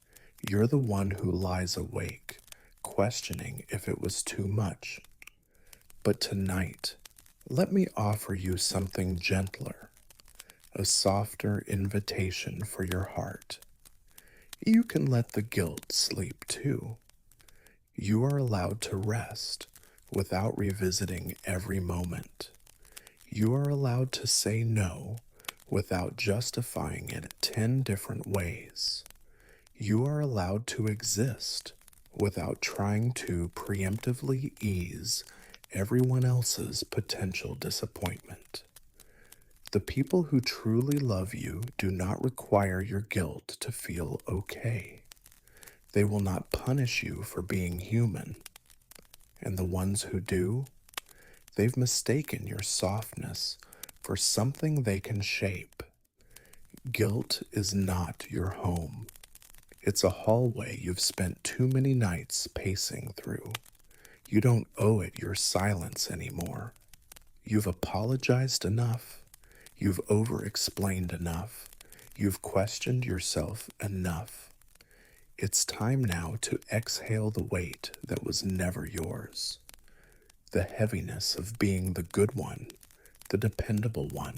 you're the one who lies awake, questioning if it was too much. But tonight, let me offer you something gentler, a softer invitation for your heart. You can let the guilt sleep too. You are allowed to rest without revisiting every moment. You are allowed to say no without justifying it 10 different ways. You are allowed to exist without trying to preemptively ease everyone else's potential disappointment. The people who truly love you do not require your guilt to feel okay. They will not punish you for being human. And the ones who do, they've mistaken your softness for something they can shape. Guilt is not your home. It's a hallway you've spent too many nights pacing through. You don't owe it your silence anymore. You've apologized enough. You've over-explained enough. You've questioned yourself enough. It's time now to exhale the weight that was never yours. The heaviness of being the good one, the dependable one,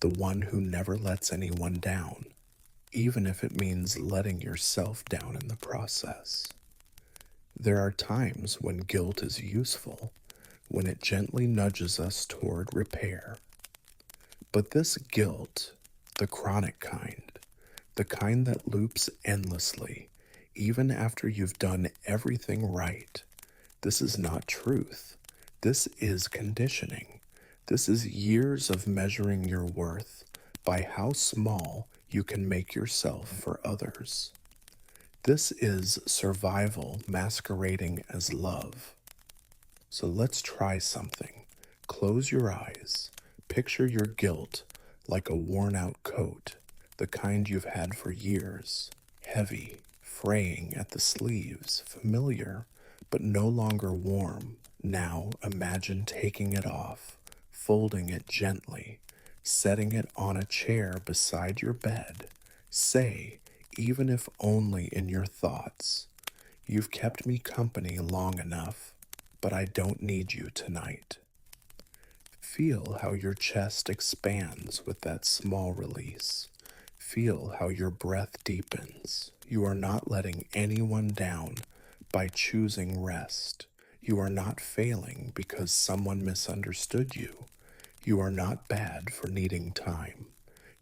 the one who never lets anyone down, even if it means letting yourself down in the process. There are times when guilt is useful, when it gently nudges us toward repair. But this guilt, the chronic kind, the kind that loops endlessly, even after you've done everything right, this is not truth. This is conditioning. This is years of measuring your worth by how small you can make yourself for others. This is survival masquerading as love. So let's try something. Close your eyes. Picture your guilt like a worn out coat, the kind you've had for years, heavy, fraying at the sleeves, familiar, but no longer warm. Now imagine taking it off, folding it gently, setting it on a chair beside your bed. Say, even if only in your thoughts, "You've kept me company long enough, but I don't need you tonight." Feel how your chest expands with that small release. Feel how your breath deepens. You are not letting anyone down by choosing rest. You are not failing because someone misunderstood you. You are not bad for needing time.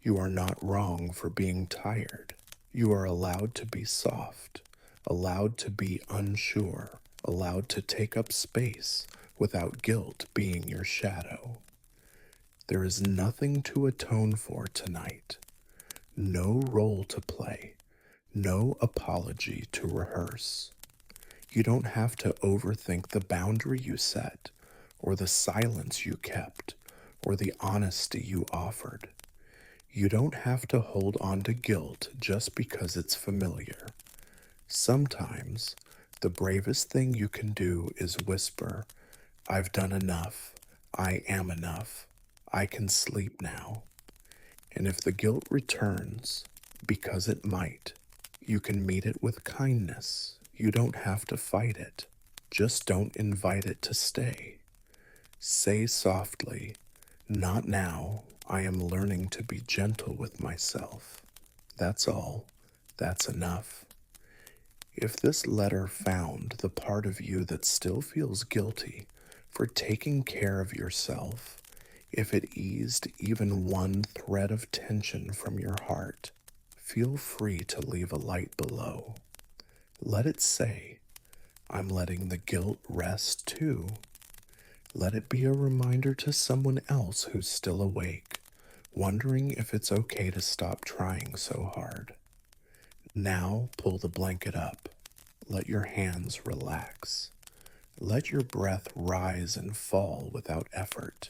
You are not wrong for being tired. You are allowed to be soft, allowed to be unsure, allowed to take up space without guilt being your shadow. There is nothing to atone for tonight, no role to play, no apology to rehearse. You don't have to overthink the boundary you set, or the silence you kept, or the honesty you offered. You don't have to hold on to guilt just because it's familiar. Sometimes, the bravest thing you can do is whisper, "I've done enough. I am enough. I can sleep now." And if the guilt returns, because it might, you can meet it with kindness. You don't have to fight it. Just don't invite it to stay. Say softly, "Not now. I am learning to be gentle with myself." That's all. That's enough. If this letter found the part of you that still feels guilty for taking care of yourself, if it eased even one thread of tension from your heart, feel free to leave a light below. Let it say, "I'm letting the guilt rest too." Let it be a reminder to someone else who's still awake, wondering if it's okay to stop trying so hard. Now pull the blanket up. Let your hands relax. Let your breath rise and fall without effort.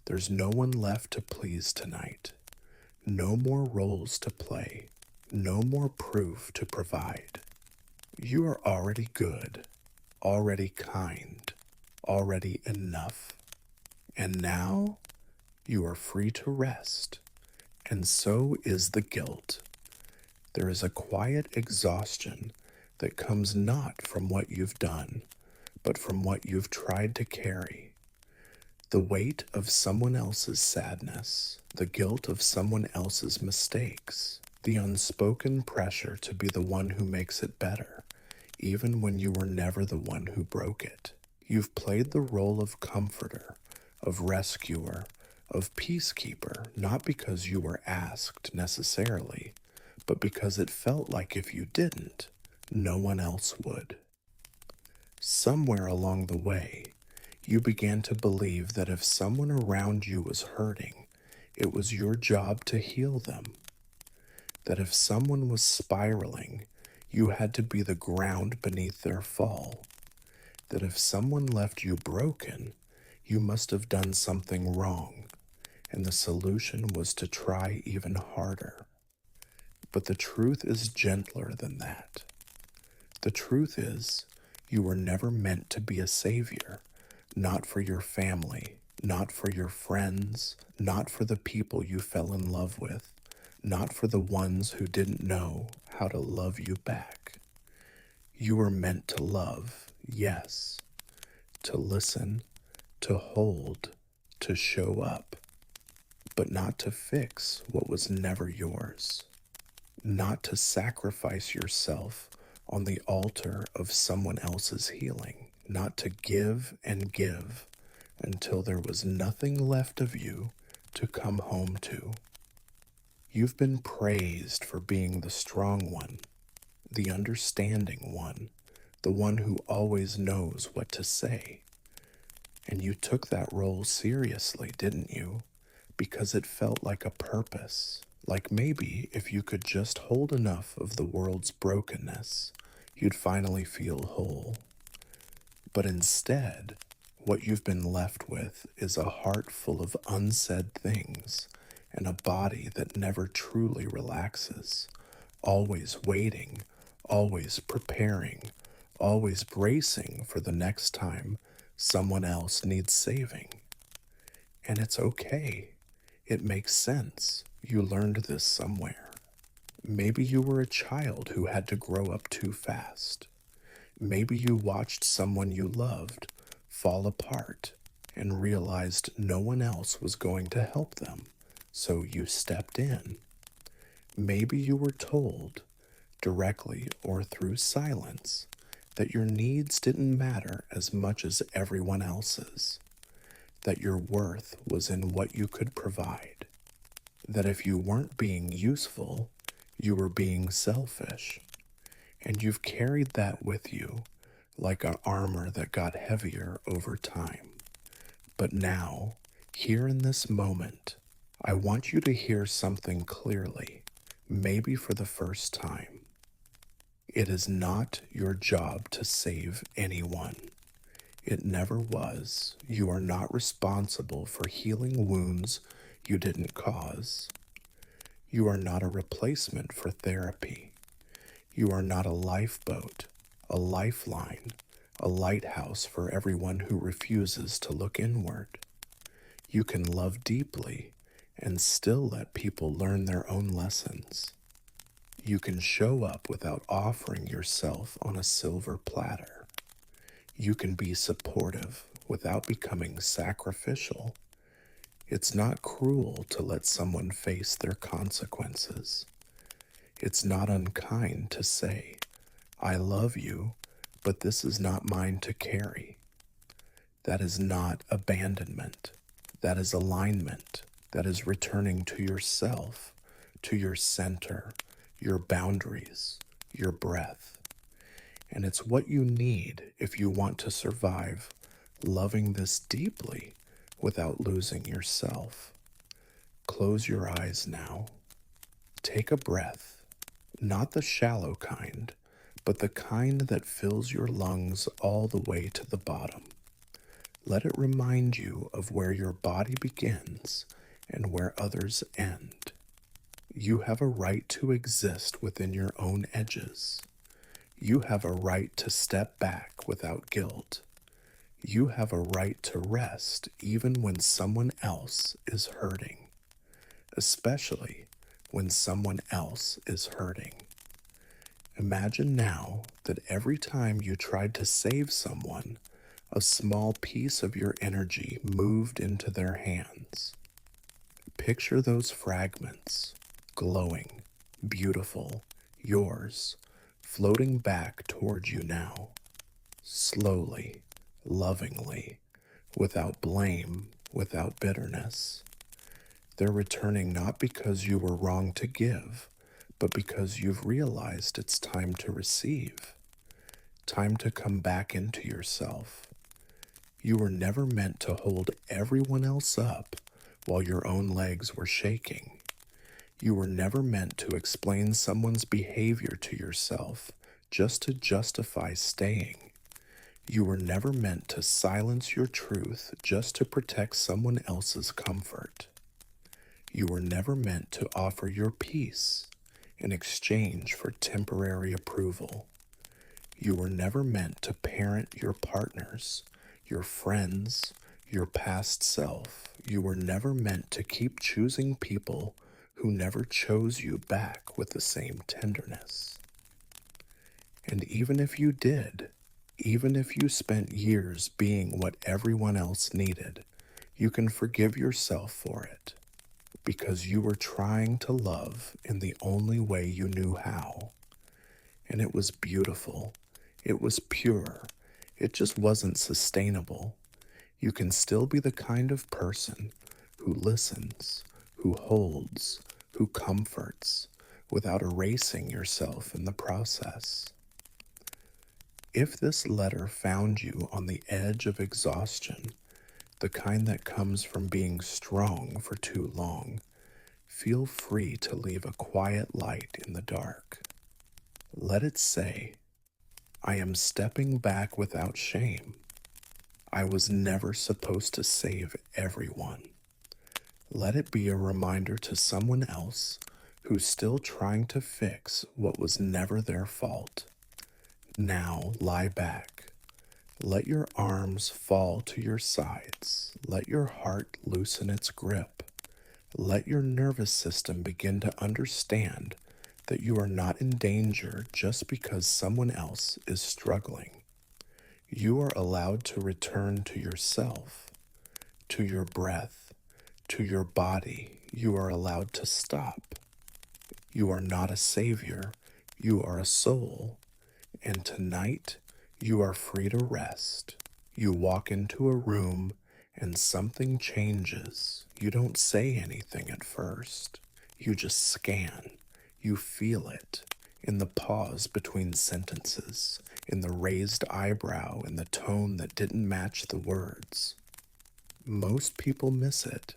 There's no one left to please tonight. No more roles to play. No more proof to provide. You are already good, already kind, already enough. And now you are free to rest, and so is the guilt. There is a quiet exhaustion that comes not from what you've done, but from what you've tried to carry. The weight of someone else's sadness, the guilt of someone else's mistakes, the unspoken pressure to be the one who makes it better, even when you were never the one who broke it. You've played the role of comforter, of rescuer, of peacekeeper, not because you were asked necessarily, but because it felt like if you didn't, no one else would. Somewhere along the way, you began to believe that if someone around you was hurting, it was your job to heal them. That if someone was spiraling, you had to be the ground beneath their fall. That if someone left you broken, you must have done something wrong, and the solution was to try even harder. But the truth is gentler than that. The truth is, you were never meant to be a savior, not for your family, not for your friends, not for the people you fell in love with, not for the ones who didn't know how to love you back. You were meant to love, yes, to listen, to hold, to show up, but not to fix what was never yours, not to sacrifice yourself on the altar of someone else's healing, not to give and give until there was nothing left of you to come home to. You've been praised for being the strong one, the understanding one, the one who always knows what to say. And you took that role seriously, didn't you? Because it felt like a purpose, like maybe if you could just hold enough of the world's brokenness, you'd finally feel whole. But instead, what you've been left with is a heart full of unsaid things and a body that never truly relaxes, always waiting, always preparing, always bracing for the next time someone else needs saving. And it's okay. It makes sense. You learned this somewhere. Maybe you were a child who had to grow up too fast. Maybe you watched someone you loved fall apart and realized no one else was going to help them, so you stepped in. Maybe you were told, directly or through silence, that your needs didn't matter as much as everyone else's, that your worth was in what you could provide, that if you weren't being useful, you were being selfish, and you've carried that with you like an armor that got heavier over time. But now, here in this moment, I want you to hear something clearly, maybe for the first time. It is not your job to save anyone. It never was. You are not responsible for healing wounds you didn't cause. You are not a replacement for therapy. You are not a lifeboat, a lifeline, a lighthouse for everyone who refuses to look inward. You can love deeply and still let people learn their own lessons. You can show up without offering yourself on a silver platter. You can be supportive without becoming sacrificial. It's not cruel to let someone face their consequences. It's not unkind to say, I love you, but this is not mine to carry. That is not abandonment. That is alignment. That is returning to yourself, to your center, your boundaries, your breath. And it's what you need if you want to survive loving this deeply without losing yourself. Close your eyes now. Take a breath, not the shallow kind, but the kind that fills your lungs all the way to the bottom. Let it remind you of where your body begins and where others end. You have a right to exist within your own edges. You have a right to step back without guilt. You have a right to rest even when someone else is hurting, especially when someone else is hurting. Imagine now that every time you tried to save someone, a small piece of your energy moved into their hands. Picture those fragments, glowing, beautiful, yours, floating back toward you now, slowly, lovingly, without blame, without bitterness. They're returning not because you were wrong to give, but because you've realized it's time to receive, time to come back into yourself. You were never meant to hold everyone else up while your own legs were shaking. You were never meant to explain someone's behavior to yourself just to justify staying. You were never meant to silence your truth just to protect someone else's comfort. You were never meant to offer your peace in exchange for temporary approval. You were never meant to parent your partners, your friends, your past self. You were never meant to keep choosing people who never chose you back with the same tenderness. And even if you did, even if you spent years being what everyone else needed, you can forgive yourself for it because you were trying to love in the only way you knew how. And it was beautiful. It was pure. It just wasn't sustainable. You can still be the kind of person who listens, who holds, who comforts, without erasing yourself in the process. If this letter found you on the edge of exhaustion, the kind that comes from being strong for too long, feel free to leave a quiet light in the dark. Let it say, I am stepping back without shame. I was never supposed to save everyone. Let it be a reminder to someone else who's still trying to fix what was never their fault. Now lie back. Let your arms fall to your sides. Let your heart loosen its grip. Let your nervous system begin to understand that you are not in danger just because someone else is struggling. You are allowed to return to yourself, to your breath, to your body. You are allowed to stop. You are not a savior. You are a soul. And tonight, you are free to rest. You walk into a room and something changes. You don't say anything at first. You just scan. You feel it in the pause between sentences, in the raised eyebrow, in the tone that didn't match the words. Most people miss it,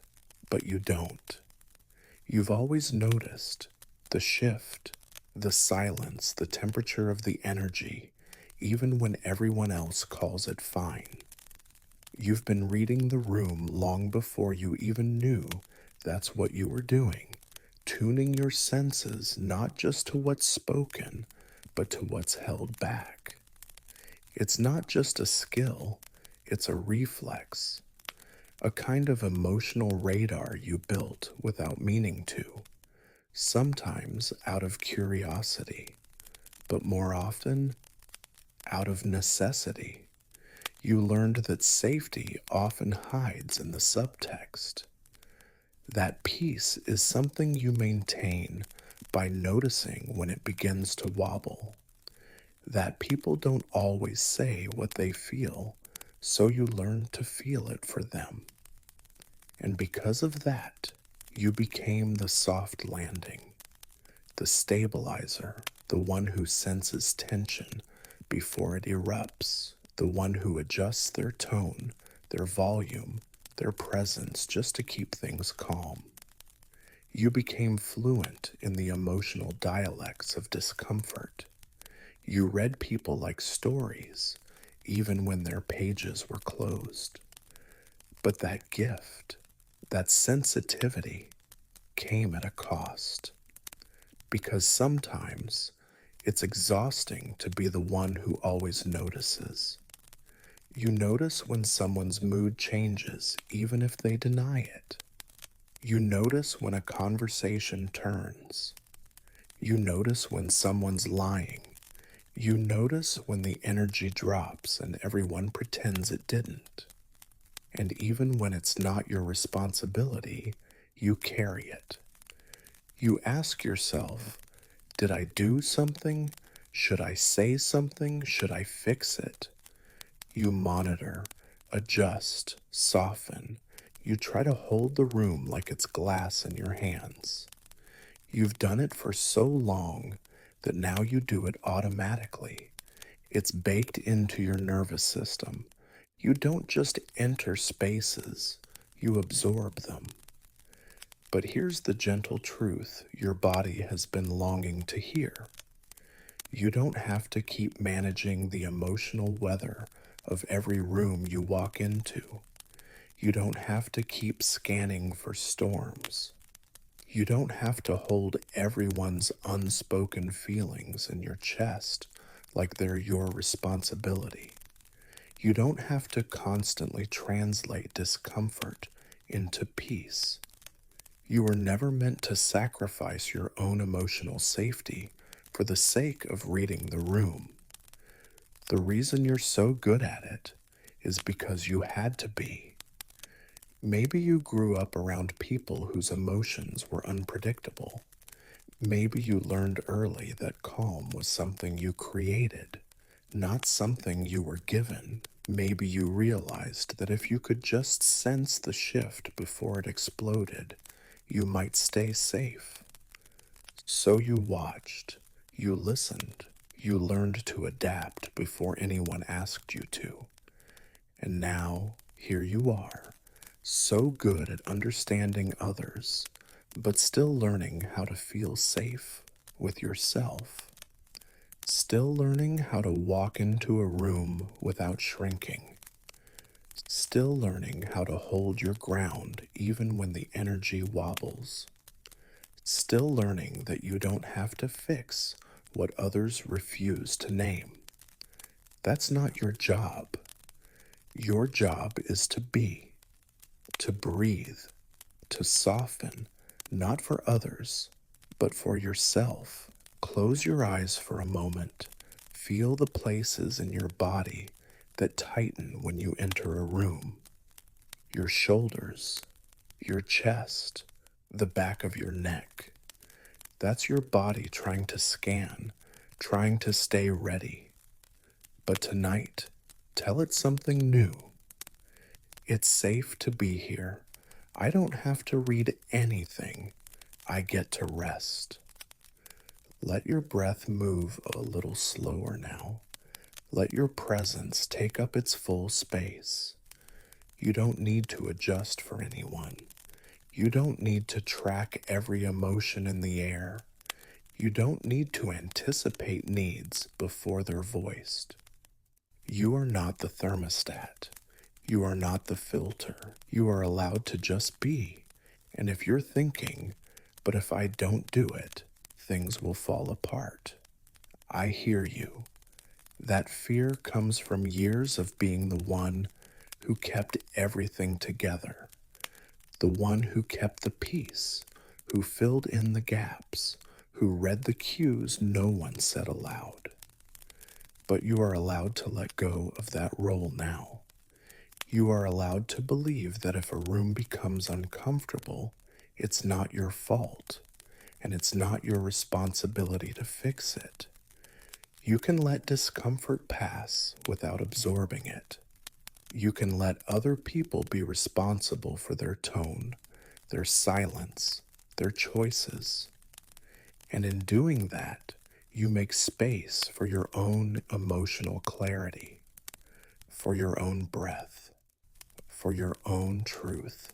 but you don't. You've always noticed the shift, the silence, the temperature of the energy, even when everyone else calls it fine. You've been reading the room long before you even knew that's what you were doing, tuning your senses not just to what's spoken, but to what's held back. It's not just a skill, it's a reflex, a kind of emotional radar you built without meaning to, sometimes out of curiosity, but more often out of necessity. You learned that safety often hides in the subtext. That peace is something you maintain by noticing when it begins to wobble. That people don't always say what they feel, so you learn to feel it for them. And because of that, you became the soft landing, the stabilizer, the one who senses tension before it erupts, the one who adjusts their tone, their volume, their presence just to keep things calm. You became fluent in the emotional dialects of discomfort. You read people like stories, even when their pages were closed. But that gift, that sensitivity, came at a cost. Because sometimes it's exhausting to be the one who always notices. You notice when someone's mood changes, even if they deny it. You notice when a conversation turns. You notice when someone's lying. You notice when the energy drops and everyone pretends it didn't. And even when it's not your responsibility, you carry it. You ask yourself, did I do something? Should I say something? Should I fix it? You monitor, adjust, soften. You try to hold the room like it's glass in your hands. You've done it for so long that now you do it automatically. It's baked into your nervous system. You don't just enter spaces, you absorb them. But here's the gentle truth your body has been longing to hear. You don't have to keep managing the emotional weather of every room you walk into. You don't have to keep scanning for storms. You don't have to hold everyone's unspoken feelings in your chest like they're your responsibility. You don't have to constantly translate discomfort into peace. You were never meant to sacrifice your own emotional safety for the sake of reading the room. The reason you're so good at it is because you had to be. Maybe you grew up around people whose emotions were unpredictable. Maybe you learned early that calm was something you created, not something you were given. Maybe you realized that if you could just sense the shift before it exploded, you might stay safe. So you watched, you listened, you learned to adapt before anyone asked you to. And now, here you are, so good at understanding others, but still learning how to feel safe with yourself. Still learning how to walk into a room without shrinking. Still learning how to hold your ground even when the energy wobbles. Still learning that you don't have to fix what others refuse to name. That's not your job. Your job is to be, to breathe, to soften, not for others, but for yourself. Close your eyes for a moment. Feel the places in your body that tighten when you enter a room. Your shoulders, your chest, the back of your neck. That's your body trying to scan, trying to stay ready. But tonight, tell it something new. It's safe to be here. I don't have to read anything. I get to rest. Let your breath move a little slower now. Let your presence take up its full space. You don't need to adjust for anyone. You don't need to track every emotion in the air. You don't need to anticipate needs before they're voiced. You are not the thermostat. You are not the filter. You are allowed to just be. And if you're thinking, but if I don't do it, things will fall apart, I hear you. That fear comes from years of being the one who kept everything together, the one who kept the peace, who filled in the gaps, who read the cues no one said aloud. But you are allowed to let go of that role now. You are allowed to believe that if a room becomes uncomfortable, it's not your fault, and it's not your responsibility to fix it. You can let discomfort pass without absorbing it. You can let other people be responsible for their tone, their silence, their choices. And in doing that, you make space for your own emotional clarity, for your own breath, for your own truth.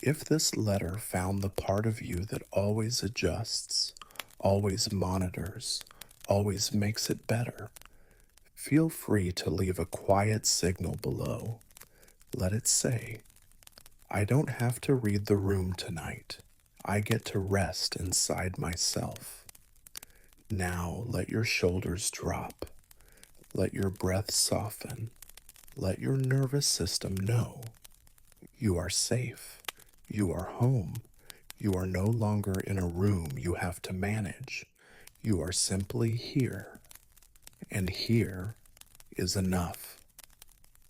If this letter found the part of you that always adjusts, always monitors, always makes it better, feel free to leave a quiet signal below. Let it say, I don't have to read the room tonight. I get to rest inside myself. Now let your shoulders drop. Let your breath soften. Let your nervous system know you are safe. You are home. You are no longer in a room you have to manage. You are simply here. And here is enough.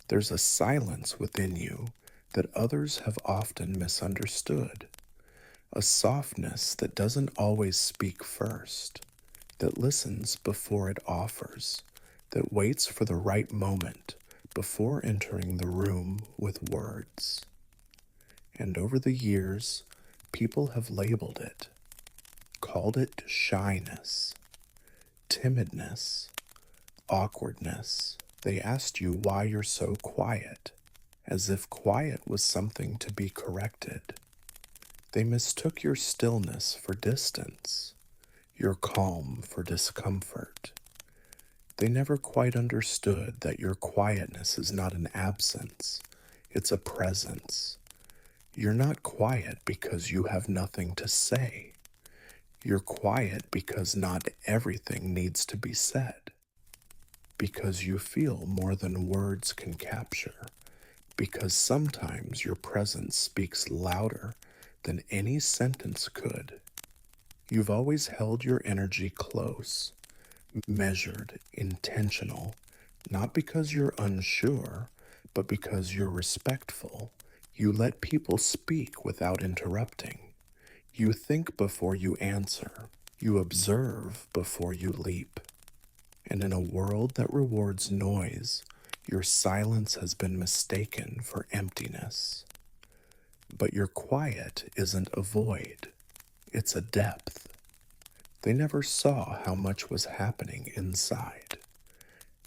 There's a silence within you that others have often misunderstood. A softness that doesn't always speak first, that listens before it offers, that waits for the right moment before entering the room with words. And over the years, people have labeled it, called it shyness, timidness, awkwardness. They asked you why you're so quiet, as if quiet was something to be corrected. They mistook your stillness for distance, your calm for discomfort. They never quite understood that your quietness is not an absence, it's a presence. You're not quiet because you have nothing to say. You're quiet because not everything needs to be said. Because you feel more than words can capture. Because sometimes your presence speaks louder than any sentence could. You've always held your energy close, measured, intentional, not because you're unsure, but because you're respectful. You let people speak without interrupting. You think before you answer. You observe before you leap. And in a world that rewards noise, your silence has been mistaken for emptiness. But your quiet isn't a void, it's a depth. They never saw how much was happening inside,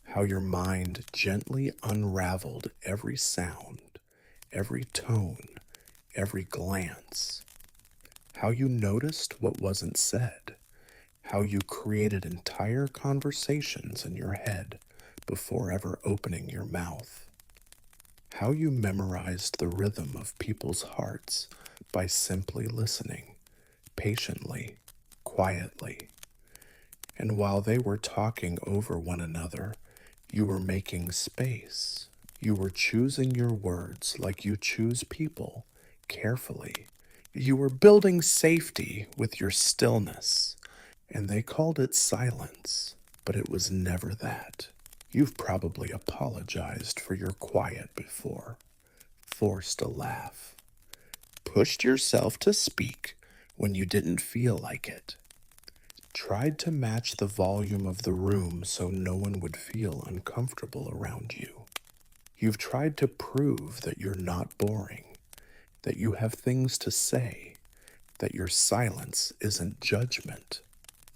how your mind gently unraveled every sound, every tone, every glance, how you noticed what wasn't said, how you created entire conversations in your head before ever opening your mouth, how you memorized the rhythm of people's hearts by simply listening, patiently, quietly. And while they were talking over one another, you were making space. You were choosing your words like you choose people, carefully. You were building safety with your stillness, and they called it silence, but it was never that. You've probably apologized for your quiet before, forced a laugh, pushed yourself to speak when you didn't feel like it, tried to match the volume of the room so no one would feel uncomfortable around you. You've tried to prove that you're not boring, that you have things to say, that your silence isn't judgment,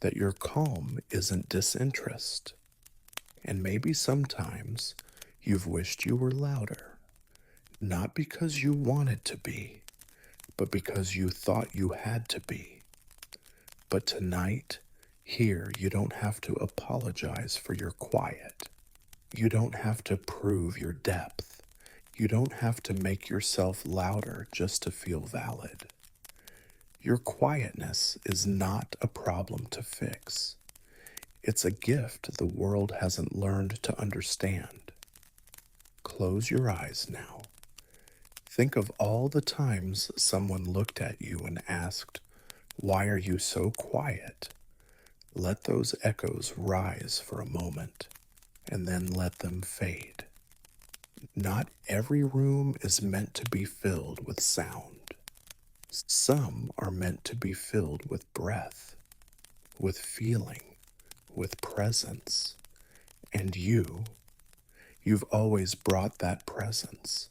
that your calm isn't disinterest. And maybe sometimes you've wished you were louder, not because you wanted to be, but because you thought you had to be. But tonight, here, you don't have to apologize for your quiet. You don't have to prove your depth. You don't have to make yourself louder just to feel valid. Your quietness is not a problem to fix. It's a gift the world hasn't learned to understand. Close your eyes now. Think of all the times someone looked at you and asked, "Why are you so quiet?" Let those echoes rise for a moment, and then let them fade. Not every room is meant to be filled with sound. Some are meant to be filled with breath, with feeling, with presence. And you've always brought that presence,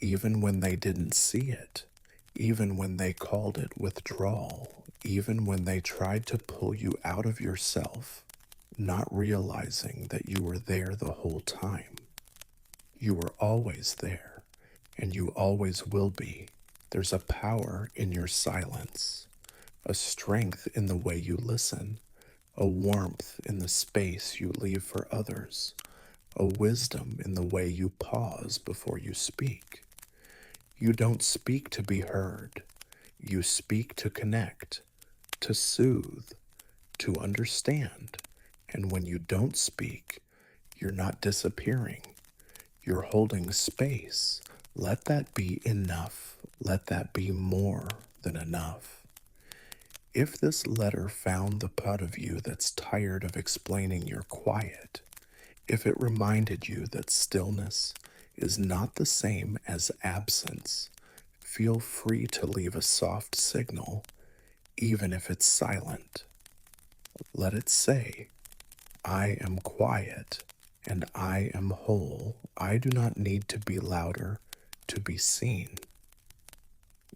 even when they didn't see it, even when they called it withdrawal, even when they tried to pull you out of yourself, not realizing that you were there the whole time. You were always there, and you always will be. There's a power in your silence, a strength in the way you listen, a warmth in the space you leave for others, a wisdom in the way you pause before you speak. You don't speak to be heard. You speak to connect, to soothe, to understand. And when you don't speak, you're not disappearing. You're holding space. Let that be enough. Let that be more than enough. If this letter found the part of you that's tired of explaining your quiet, if it reminded you that stillness is not the same as absence, feel free to leave a soft signal, even if it's silent. Let it say, I am quiet and I am whole. I do not need to be louder to be seen.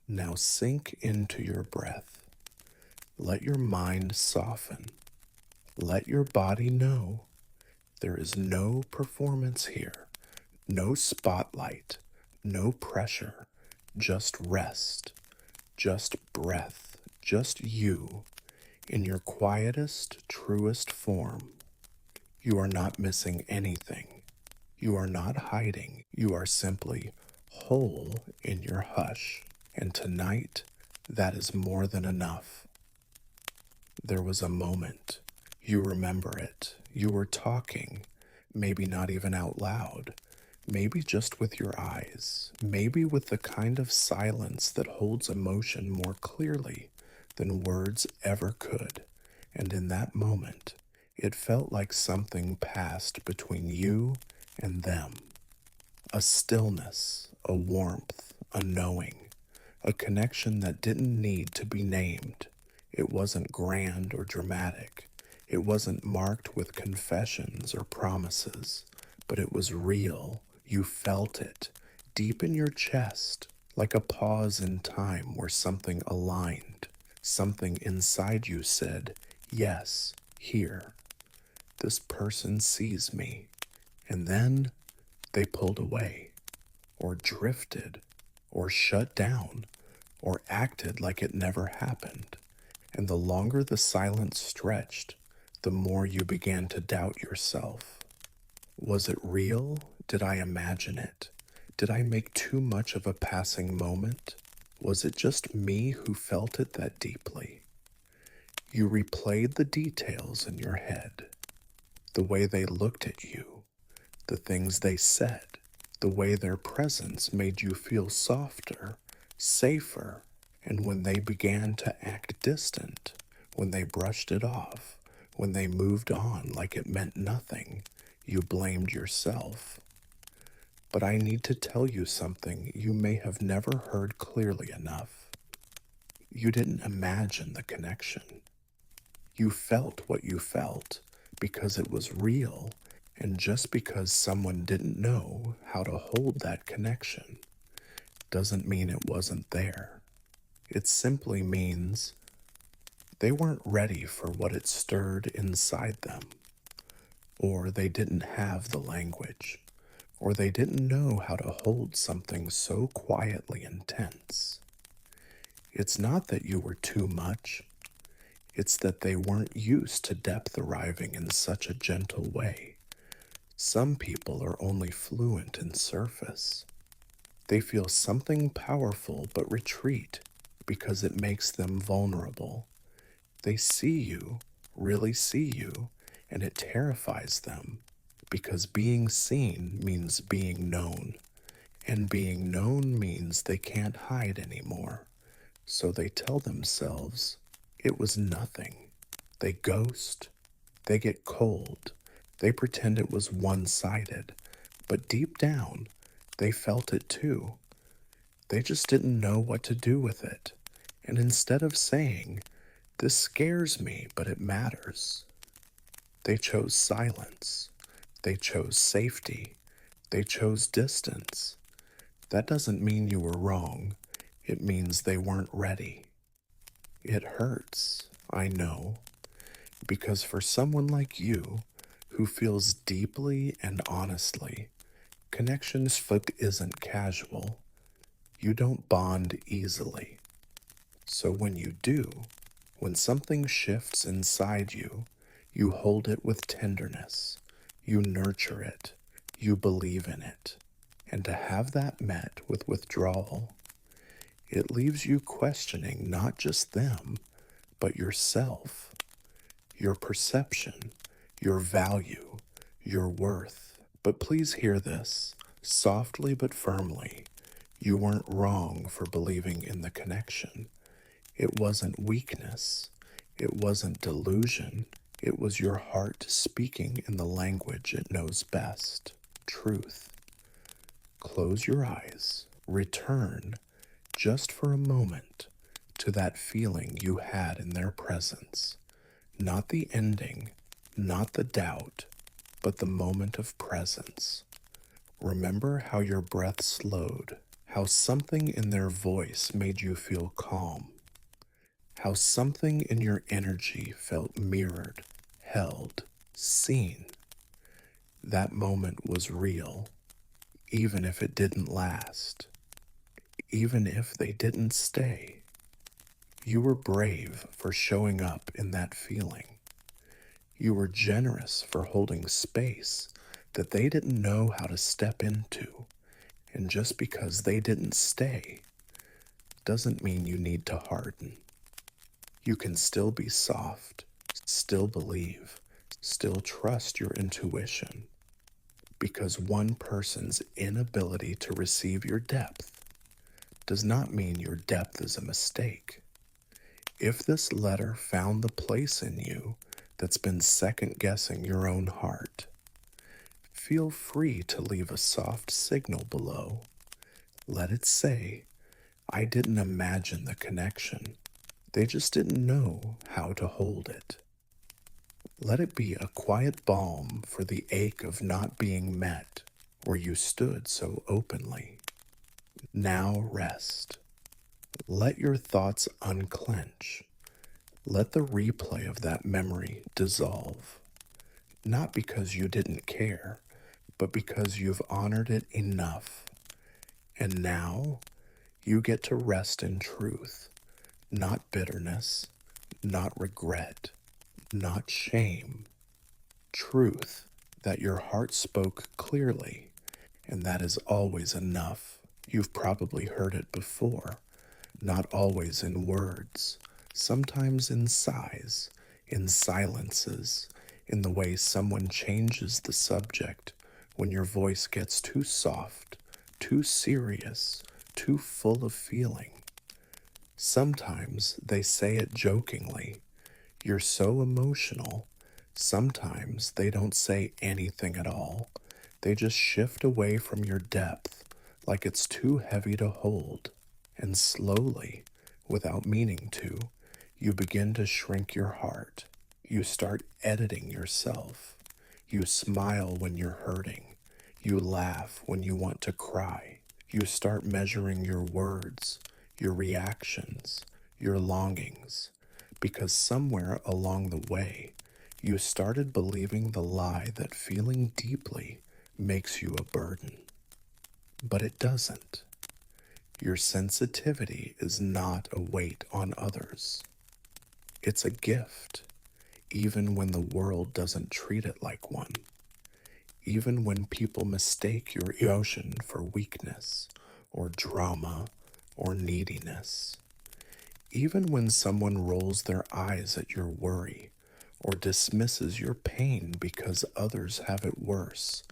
Now sink into your breath. Let your mind soften. Let your body know there is no performance here, no spotlight, no pressure, just rest, just breath, just you in your quietest, truest form. You are not missing anything. You are not hiding. You are simply whole in your hush. And tonight, that is more than enough. There was a moment. You remember it. You were talking, maybe not even out loud, maybe just with your eyes, maybe with the kind of silence that holds emotion more clearly than words ever could. And in that moment, it felt like something passed between you and them. A stillness, a warmth, a knowing, a connection that didn't need to be named. It wasn't grand or dramatic. It wasn't marked with confessions or promises, but it was real. You felt it, deep in your chest, like a pause in time where something aligned. Something inside you said, yes, here. This person sees me. And then they pulled away, or drifted, or shut down, or acted like it never happened. And the longer the silence stretched, the more you began to doubt yourself. Was it real? Did I imagine it? Did I make too much of a passing moment? Was it just me who felt it that deeply? You replayed the details in your head, the way they looked at you, the things they said, the way their presence made you feel softer, safer, and when they began to act distant, when they brushed it off, when they moved on like it meant nothing, you blamed yourself. But I need to tell you something you may have never heard clearly enough. You didn't imagine the connection. You felt what you felt because it was real, and just because someone didn't know how to hold that connection doesn't mean it wasn't there. It simply means they weren't ready for what it stirred inside them, or they didn't have the language, or they didn't know how to hold something so quietly intense. It's not that you were too much. It's that they weren't used to depth arriving in such a gentle way. Some people are only fluent in surface. They feel something powerful but retreat because it makes them vulnerable. They see you, really see you, and it terrifies them because being seen means being known, and being known means they can't hide anymore. So they tell themselves, it was nothing. They ghost. They get cold. They pretend it was one-sided. But deep down, they felt it too. They just didn't know what to do with it. And instead of saying, this scares me, but it matters, they chose silence. They chose safety. They chose distance. That doesn't mean you were wrong. It means they weren't ready. It hurts, I know, because for someone like you, who feels deeply and honestly, connections foot isn't casual. You don't bond easily. So when you do, when something shifts inside you, you hold it with tenderness. You nurture it. You believe in it. And to have that met with withdrawal, it leaves you questioning not just them, but yourself, your perception, your value, your worth. But please hear this. Softly but firmly, you weren't wrong for believing in the connection. It wasn't weakness. It wasn't delusion. It was your heart speaking in the language it knows best, truth. Close your eyes. Return, just for a moment, to that feeling you had in their presence. Not the ending, not the doubt, but the moment of presence. Remember how your breath slowed, how something in their voice made you feel calm, how something in your energy felt mirrored, held, seen. That moment was real, even if it didn't last, even if they didn't stay. You were brave for showing up in that feeling. You were generous for holding space that they didn't know how to step into. And just because they didn't stay doesn't mean you need to harden. You can still be soft, still believe, still trust your intuition. Because one person's inability to receive your depth does not mean your depth is a mistake. If this letter found the place in you that's been second guessing your own heart, feel free to leave a soft signal below. Let it say, I didn't imagine the connection. They just didn't know how to hold it. Let it be a quiet balm for the ache of not being met where you stood so openly. Now rest. Let your thoughts unclench. Let the replay of that memory dissolve. Not because you didn't care, but because you've honored it enough. And now you get to rest in truth, not bitterness, not regret, not shame. Truth that your heart spoke clearly, and that is always enough. You've probably heard it before, not always in words, sometimes in sighs, in silences, in the way someone changes the subject when your voice gets too soft, too serious, too full of feeling. Sometimes they say it jokingly. You're so emotional. Sometimes they don't say anything at all. They just shift away from your depth like it's too heavy to hold. And slowly, without meaning to, you begin to shrink your heart. You start editing yourself. You smile when you're hurting. You laugh when you want to cry. You start measuring your words, your reactions, your longings, because somewhere along the way, you started believing the lie that feeling deeply makes you a burden. But it doesn't. Your sensitivity is not a weight on others. It's a gift, even when the world doesn't treat it like one. Even when people mistake your emotion for weakness, or drama, or neediness. Even when someone rolls their eyes at your worry, or dismisses your pain because others have it worse,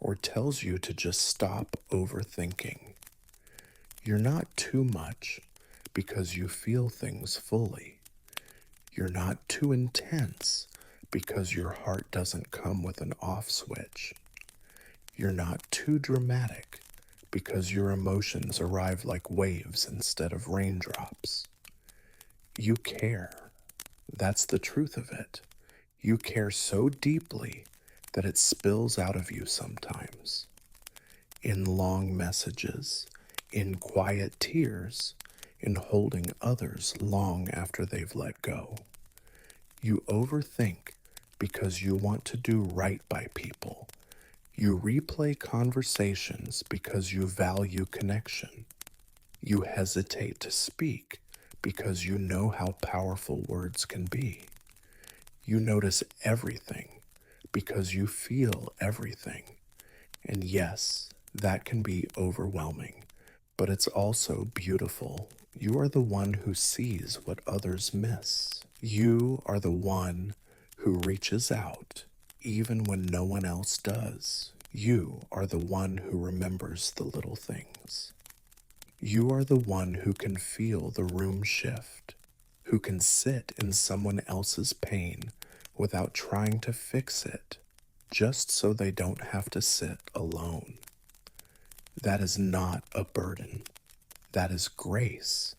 or tells you to just stop overthinking. You're not too much because you feel things fully. You're not too intense because your heart doesn't come with an off switch. You're not too dramatic because your emotions arrive like waves instead of raindrops. You care. That's the truth of it. You care so deeply that it spills out of you sometimes. In long messages, in quiet tears, in holding others long after they've let go. You overthink because you want to do right by people. You replay conversations because you value connection. You hesitate to speak because you know how powerful words can be. You notice everything because you feel everything. And yes, that can be overwhelming, but it's also beautiful. You are the one who sees what others miss. You are the one who reaches out even when no one else does. You are the one who remembers the little things. You are the one who can feel the room shift, who can sit in someone else's pain without trying to fix it, just so they don't have to sit alone. That is not a burden. That is grace.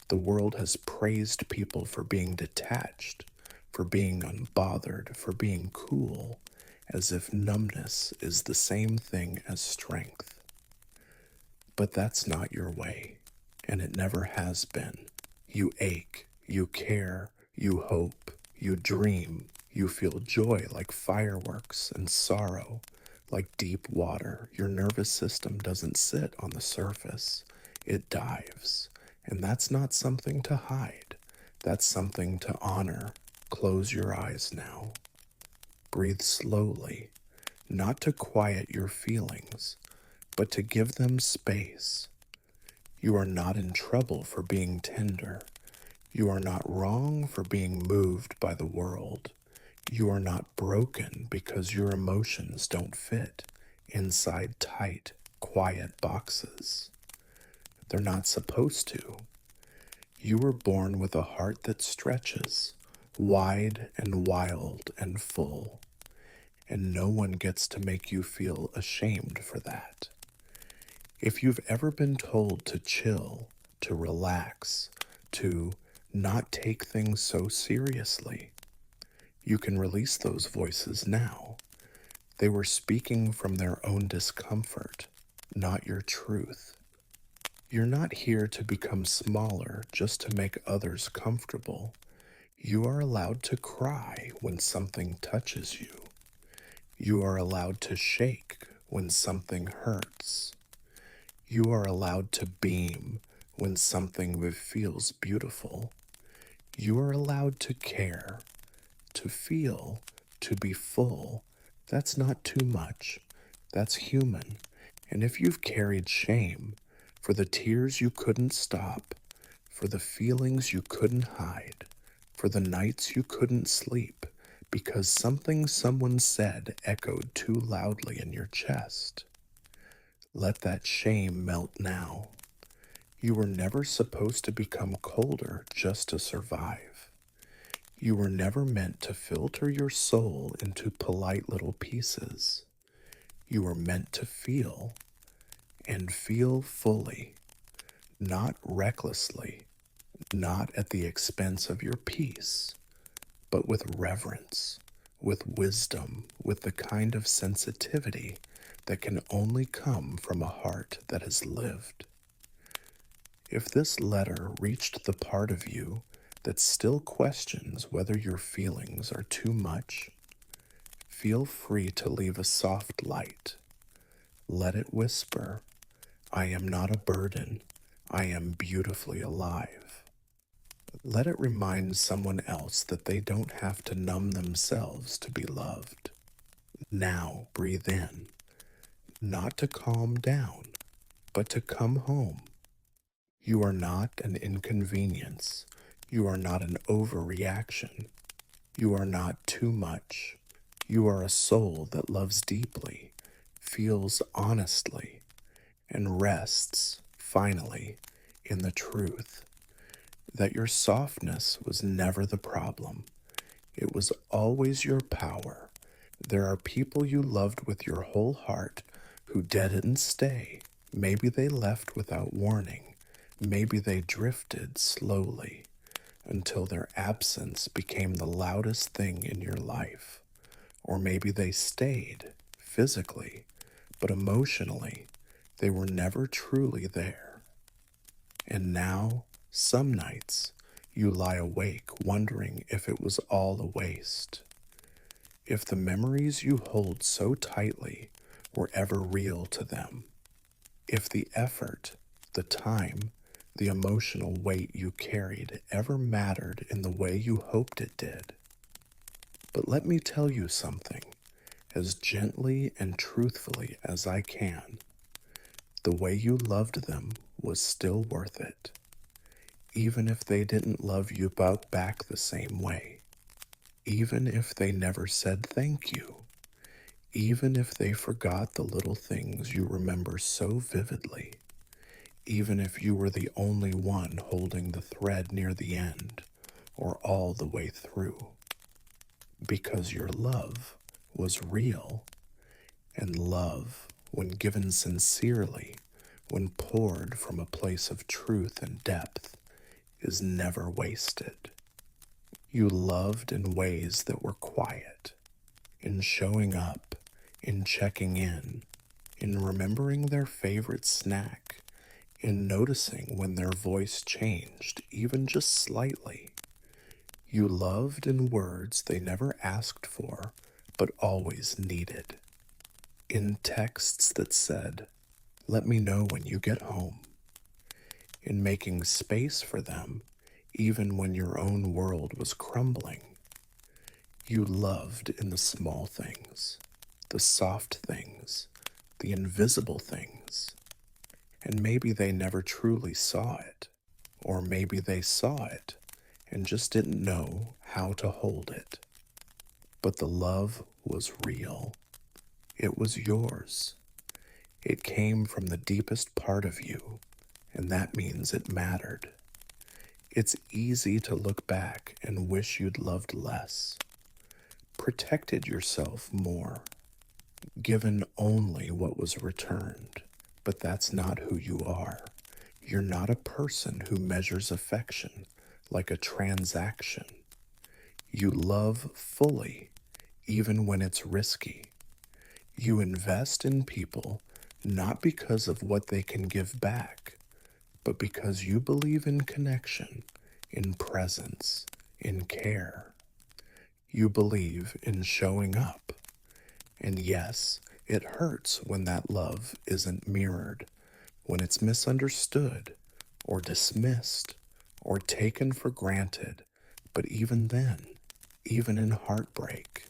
The world has praised people for being detached, for being unbothered, for being cool, as if numbness is the same thing as strength. But that's not your way, and it never has been. You ache, you care, you hope, you dream, you feel joy like fireworks and sorrow like deep water. Your nervous system doesn't sit on the surface, it dives. And that's not something to hide, that's something to honor. Close your eyes now. Breathe slowly, not to quiet your feelings, but to give them space. You are not in trouble for being tender. You are not wrong for being moved by the world. You are not broken because your emotions don't fit inside tight, quiet boxes. They're not supposed to. You were born with a heart that stretches, wide and wild and full, and no one gets to make you feel ashamed for that. If you've ever been told to chill, to relax, to not take things so seriously, you can release those voices now. They were speaking from their own discomfort, not your truth. You're not here to become smaller just to make others comfortable. You are allowed to cry when something touches you. You are allowed to shake when something hurts. You are allowed to beam when something feels beautiful. You are allowed to care, to feel, to be full. That's not too much. That's human. And if you've carried shame for the tears you couldn't stop, for the feelings you couldn't hide, for the nights you couldn't sleep, because something someone said echoed too loudly in your chest, let that shame melt now. You were never supposed to become colder just to survive. You were never meant to filter your soul into polite little pieces. You were meant to feel, and feel fully, not recklessly, not at the expense of your peace, but with reverence, with wisdom, with the kind of sensitivity that can only come from a heart that has lived. If this letter reached the part of you that still questions whether your feelings are too much, feel free to leave a soft light. Let it whisper, I am not a burden. I am beautifully alive. Let it remind someone else that they don't have to numb themselves to be loved. Now breathe in, not to calm down, but to come home. You are not an inconvenience. You are not an overreaction. You are not too much. You are a soul that loves deeply, feels honestly, and rests, finally, in the truth that your softness was never the problem. It was always your power. There are people you loved with your whole heart who didn't stay. Maybe they left without warning. Maybe they drifted slowly until their absence became the loudest thing in your life. Or maybe they stayed physically, but emotionally, they were never truly there. And now, some nights, you lie awake wondering if it was all a waste. If the memories you hold so tightly were ever real to them. If the effort, the time, the emotional weight you carried ever mattered in the way you hoped it did. But let me tell you something, as gently and truthfully as I can. The way you loved them was still worth it, even if they didn't love you back the same way, even if they never said thank you, even if they forgot the little things you remember so vividly, even if you were the only one holding the thread near the end or all the way through, because your love was real, and love, when given sincerely, when poured from a place of truth and depth, is never wasted. You loved in ways that were quiet, in showing up, in checking in remembering their favorite snack, in noticing when their voice changed, even just slightly. You loved in words they never asked for, but always needed. In texts that said, "Let me know when you get home." In making space for them, even when your own world was crumbling. You loved in the small things, the soft things, the invisible things. And maybe they never truly saw it, or maybe they saw it and just didn't know how to hold it. But the love was real. It was yours. It came from the deepest part of you, and that means it mattered. It's easy to look back and wish you'd loved less, protected yourself more, given only what was returned. But that's not who you are. You're not a person who measures affection like a transaction. You love fully, even when it's risky. You invest in people not because of what they can give back, but because you believe in connection, in presence, in care. You believe in showing up. And yes, it hurts when that love isn't mirrored, when it's misunderstood, or dismissed, or taken for granted. But even then, even in heartbreak,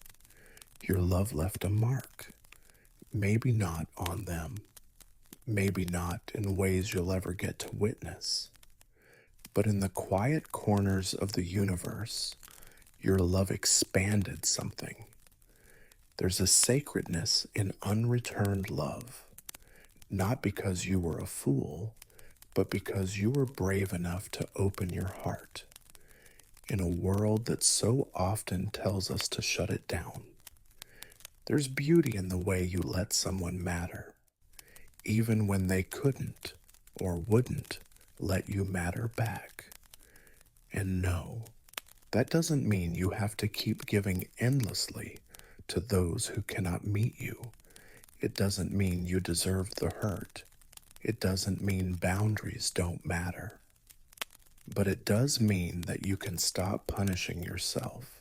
your love left a mark. Maybe not on them, maybe not in ways you'll ever get to witness, but in the quiet corners of the universe, your love expanded something. There's a sacredness in unreturned love, not because you were a fool, but because you were brave enough to open your heart in a world that so often tells us to shut it down. There's beauty in the way you let someone matter, even when they couldn't or wouldn't let you matter back. And no, that doesn't mean you have to keep giving endlessly to those who cannot meet you. It doesn't mean you deserve the hurt. It doesn't mean boundaries don't matter. But it does mean that you can stop punishing yourself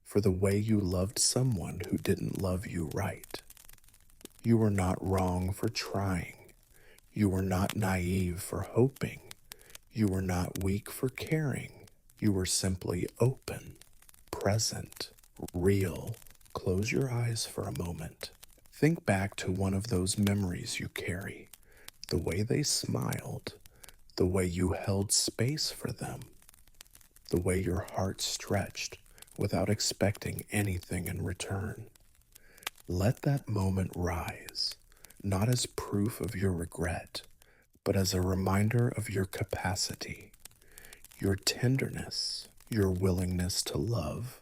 for the way you loved someone who didn't love you right. You were not wrong for trying. You were not naive for hoping. You were not weak for caring. You were simply open, present, real. Close your eyes for a moment. Think back to one of those memories you carry, the way they smiled, the way you held space for them, the way your heart stretched without expecting anything in return. Let that moment rise, not as proof of your regret, but as a reminder of your capacity, your tenderness, your willingness to love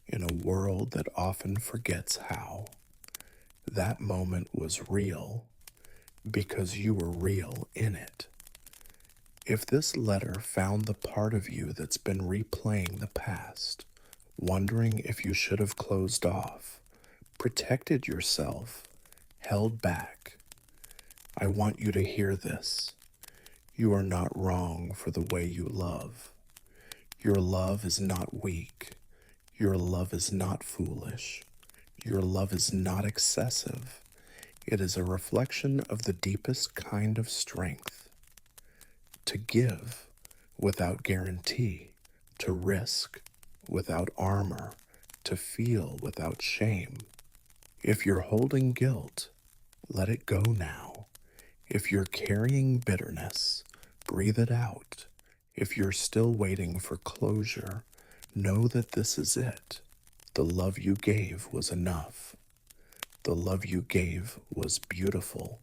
in a world that often forgets how. That moment was real because you were real in it. If this letter found the part of you that's been replaying the past, wondering if you should have closed off, protected yourself, held back, I want you to hear this. You are not wrong for the way you love. Your love is not weak. Your love is not foolish. Your love is not excessive. It is a reflection of the deepest kind of strength. To give without guarantee, to risk without armor, to feel without shame. If you're holding guilt, let it go now. If you're carrying bitterness, breathe it out. If you're still waiting for closure, know that this is it. The love you gave was enough. The love you gave was beautiful.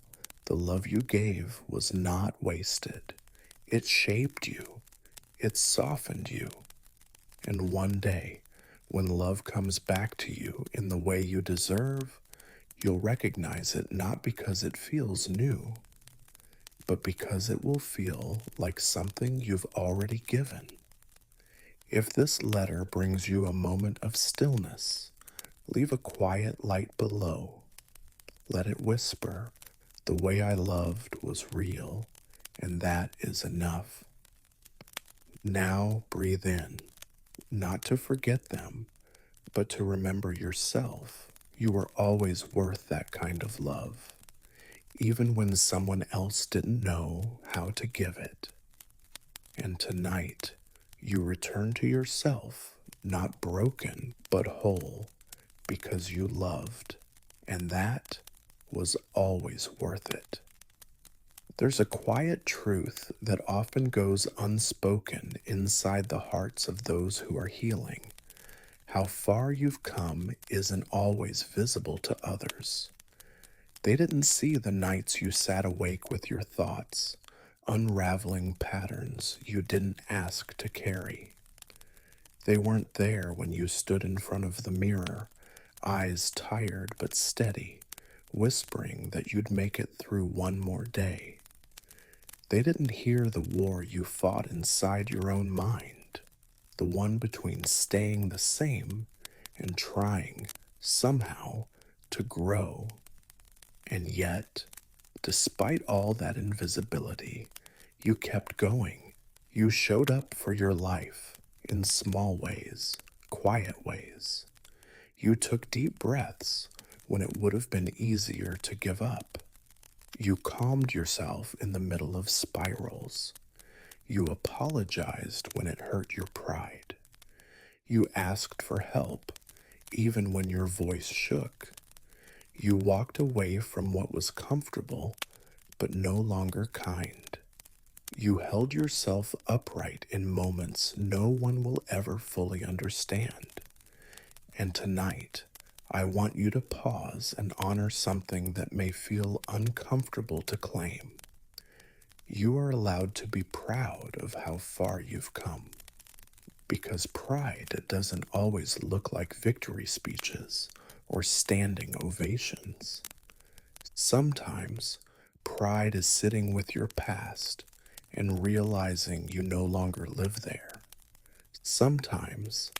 The love you gave was not wasted. It shaped you. It softened you. And one day, when love comes back to you in the way you deserve, you'll recognize it not because it feels new, but because it will feel like something you've already given. If this letter brings you a moment of stillness, leave a quiet light below. Let it whisper, "The way I loved was real, and that is enough." Now breathe in, not to forget them, but to remember yourself. You were always worth that kind of love, even when someone else didn't know how to give it. And tonight, you return to yourself, not broken, but whole, because you loved, and that was always worth it. There's a quiet truth that often goes unspoken inside the hearts of those who are healing. How far you've come isn't always visible to others. They didn't see the nights you sat awake with your thoughts, unraveling patterns you didn't ask to carry. They weren't there when you stood in front of the mirror, eyes tired but steady, whispering that you'd make it through one more day. They didn't hear the war you fought inside your own mind, the one between staying the same and trying, somehow, to grow. And yet, despite all that invisibility, you kept going. You showed up for your life in small ways, quiet ways. You took deep breaths when it would have been easier to give up. You calmed yourself in the middle of spirals. You apologized when it hurt your pride. You asked for help, even when your voice shook. You walked away from what was comfortable, but no longer kind. You held yourself upright in moments no one will ever fully understand. And tonight, I want you to pause and honor something that may feel uncomfortable to claim. You are allowed to be proud of how far you've come, because pride doesn't always look like victory speeches or standing ovations. Sometimes, pride is sitting with your past and realizing you no longer live there. Sometimes,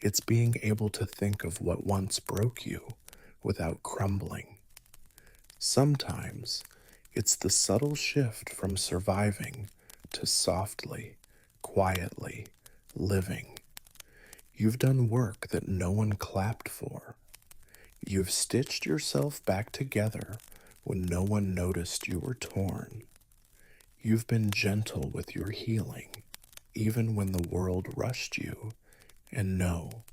it's being able to think of what once broke you without crumbling. Sometimes, it's the subtle shift from surviving to softly, quietly living. You've done work that no one clapped for. You've stitched yourself back together when no one noticed you were torn. You've been gentle with your healing, even when the world rushed you. And no,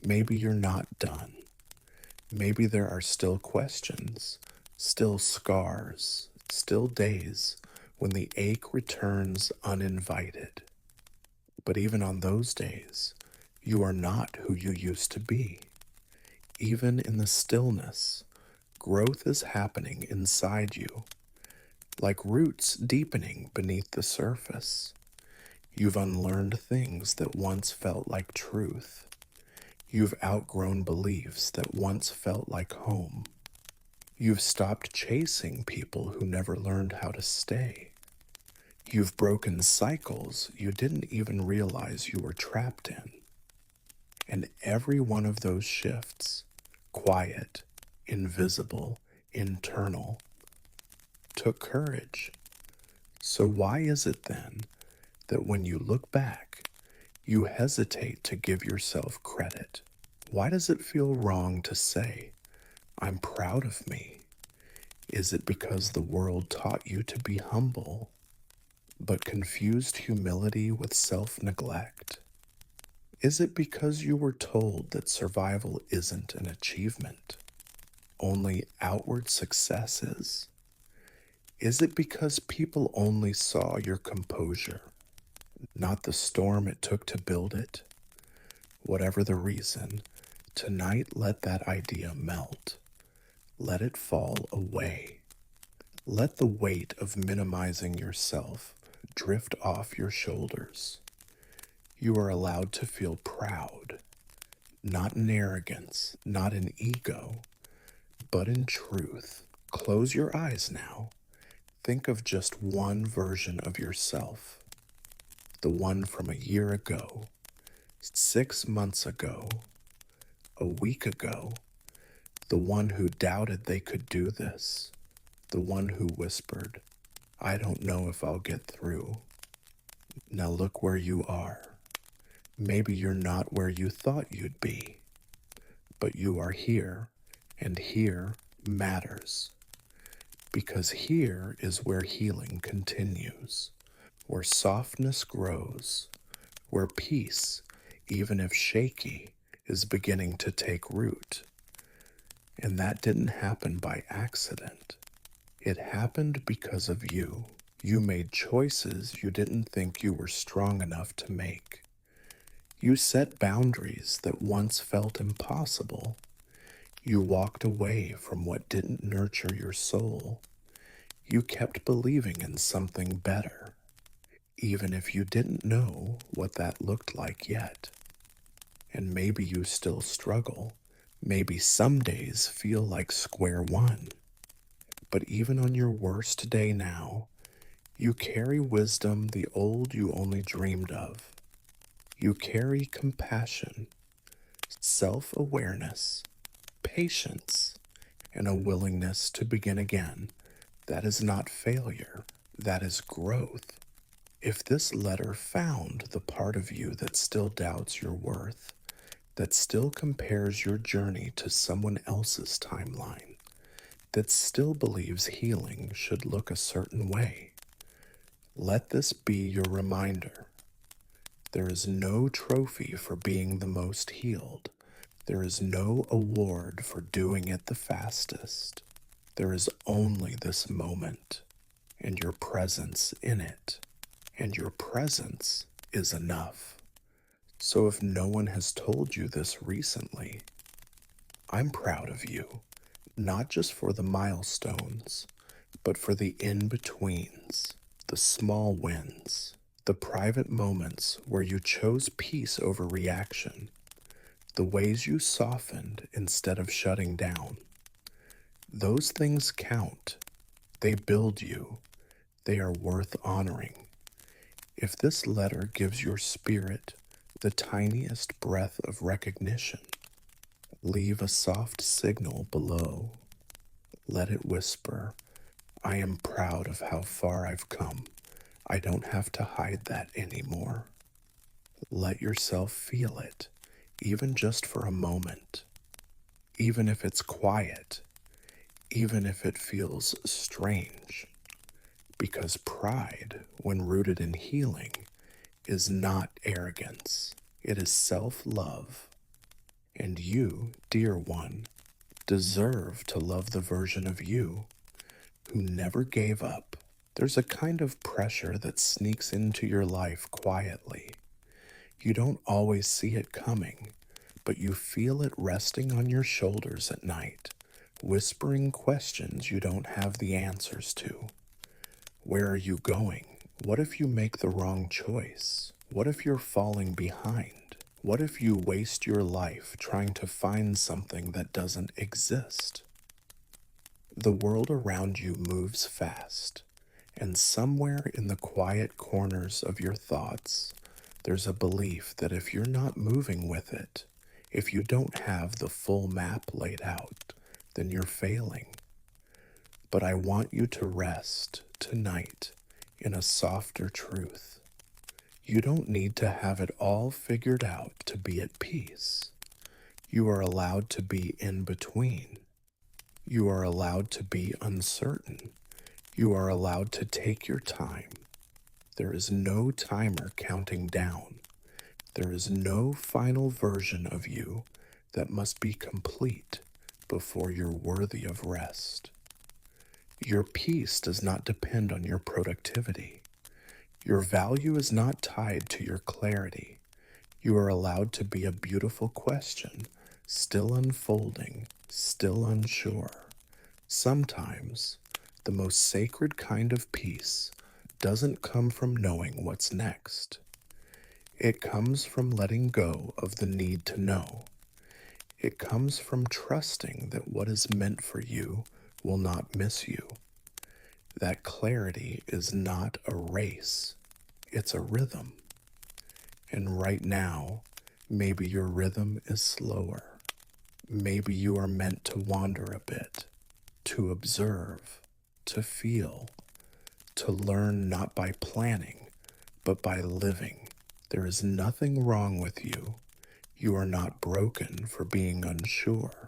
maybe you're not done. Maybe there are still questions, still scars, still days when the ache returns uninvited. But even on those days, you are not who you used to be. Even in the stillness, growth is happening inside you, like roots deepening beneath the surface. You've unlearned things that once felt like truth. You've outgrown beliefs that once felt like home. You've stopped chasing people who never learned how to stay. You've broken cycles you didn't even realize you were trapped in. And every one of those shifts, quiet, invisible, internal, took courage. So why is it then that when you look back, you hesitate to give yourself credit? Why does it feel wrong to say, "I'm proud of me"? Is it because the world taught you to be humble, but confused humility with self-neglect? Is it because you were told that survival isn't an achievement, only outward success is? Is it because people only saw your composure, not the storm it took to build it? Whatever the reason, tonight let that idea melt. Let it fall away. Let the weight of minimizing yourself drift off your shoulders. You are allowed to feel proud, not in arrogance, not in ego, but in truth. Close your eyes now. Think of just one version of yourself, the one from a year ago, 6 months ago, a week ago, the one who doubted they could do this, the one who whispered, "I don't know if I'll get through." Now look where you are. Maybe you're not where you thought you'd be, but you are here, and here matters. Because here is where healing continues, where softness grows, where peace, even if shaky, is beginning to take root. And that didn't happen by accident. It happened because of you. You made choices you didn't think you were strong enough to make. You set boundaries that once felt impossible. You walked away from what didn't nurture your soul. You kept believing in something better, even if you didn't know what that looked like yet. And maybe you still struggle. Maybe some days feel like square one. But even on your worst day now, you carry wisdom the old you only dreamed of. You carry compassion, self-awareness, patience, and a willingness to begin again. That is not failure, that is growth. If this letter found the part of you that still doubts your worth, that still compares your journey to someone else's timeline, that still believes healing should look a certain way, let this be your reminder. There is no trophy for being the most healed. There is no award for doing it the fastest. There is only this moment and your presence in it. And your presence is enough. So if no one has told you this recently, I'm proud of you, not just for the milestones, but for the in-betweens, the small wins, the private moments where you chose peace over reaction, the ways you softened instead of shutting down. Those things count. They build you. They are worth honoring. If this letter gives your spirit the tiniest breath of recognition, leave a soft signal below. Let it whisper, "I am proud of how far I've come. I don't have to hide that anymore." Let yourself feel it, even just for a moment. Even if it's quiet, even if it feels strange. Because pride, when rooted in healing, is not arrogance. It is self-love. And you, dear one, deserve to love the version of you who never gave up. There's a kind of pressure that sneaks into your life quietly. You don't always see it coming, but you feel it resting on your shoulders at night, whispering questions you don't have the answers to. Where are you going? What if you make the wrong choice? What if you're falling behind? What if you waste your life trying to find something that doesn't exist? The world around you moves fast, and somewhere in the quiet corners of your thoughts, there's a belief that if you're not moving with it, if you don't have the full map laid out, then you're failing. But I want you to rest tonight in a softer truth. You don't need to have it all figured out to be at peace. You are allowed to be in between. You are allowed to be uncertain. You are allowed to take your time. There is no timer counting down. There is no final version of you that must be complete before you're worthy of rest. Your peace does not depend on your productivity. Your value is not tied to your clarity. You are allowed to be a beautiful question, still unfolding, still unsure. Sometimes the most sacred kind of peace doesn't come from knowing what's next. It comes from letting go of the need to know. It comes from trusting that what is meant for you will not miss you. That clarity is not a race, it's a rhythm. And right now, maybe your rhythm is slower. Maybe you are meant to wander a bit, to observe, to feel, to learn not by planning, but by living. There is nothing wrong with you. You are not broken for being unsure.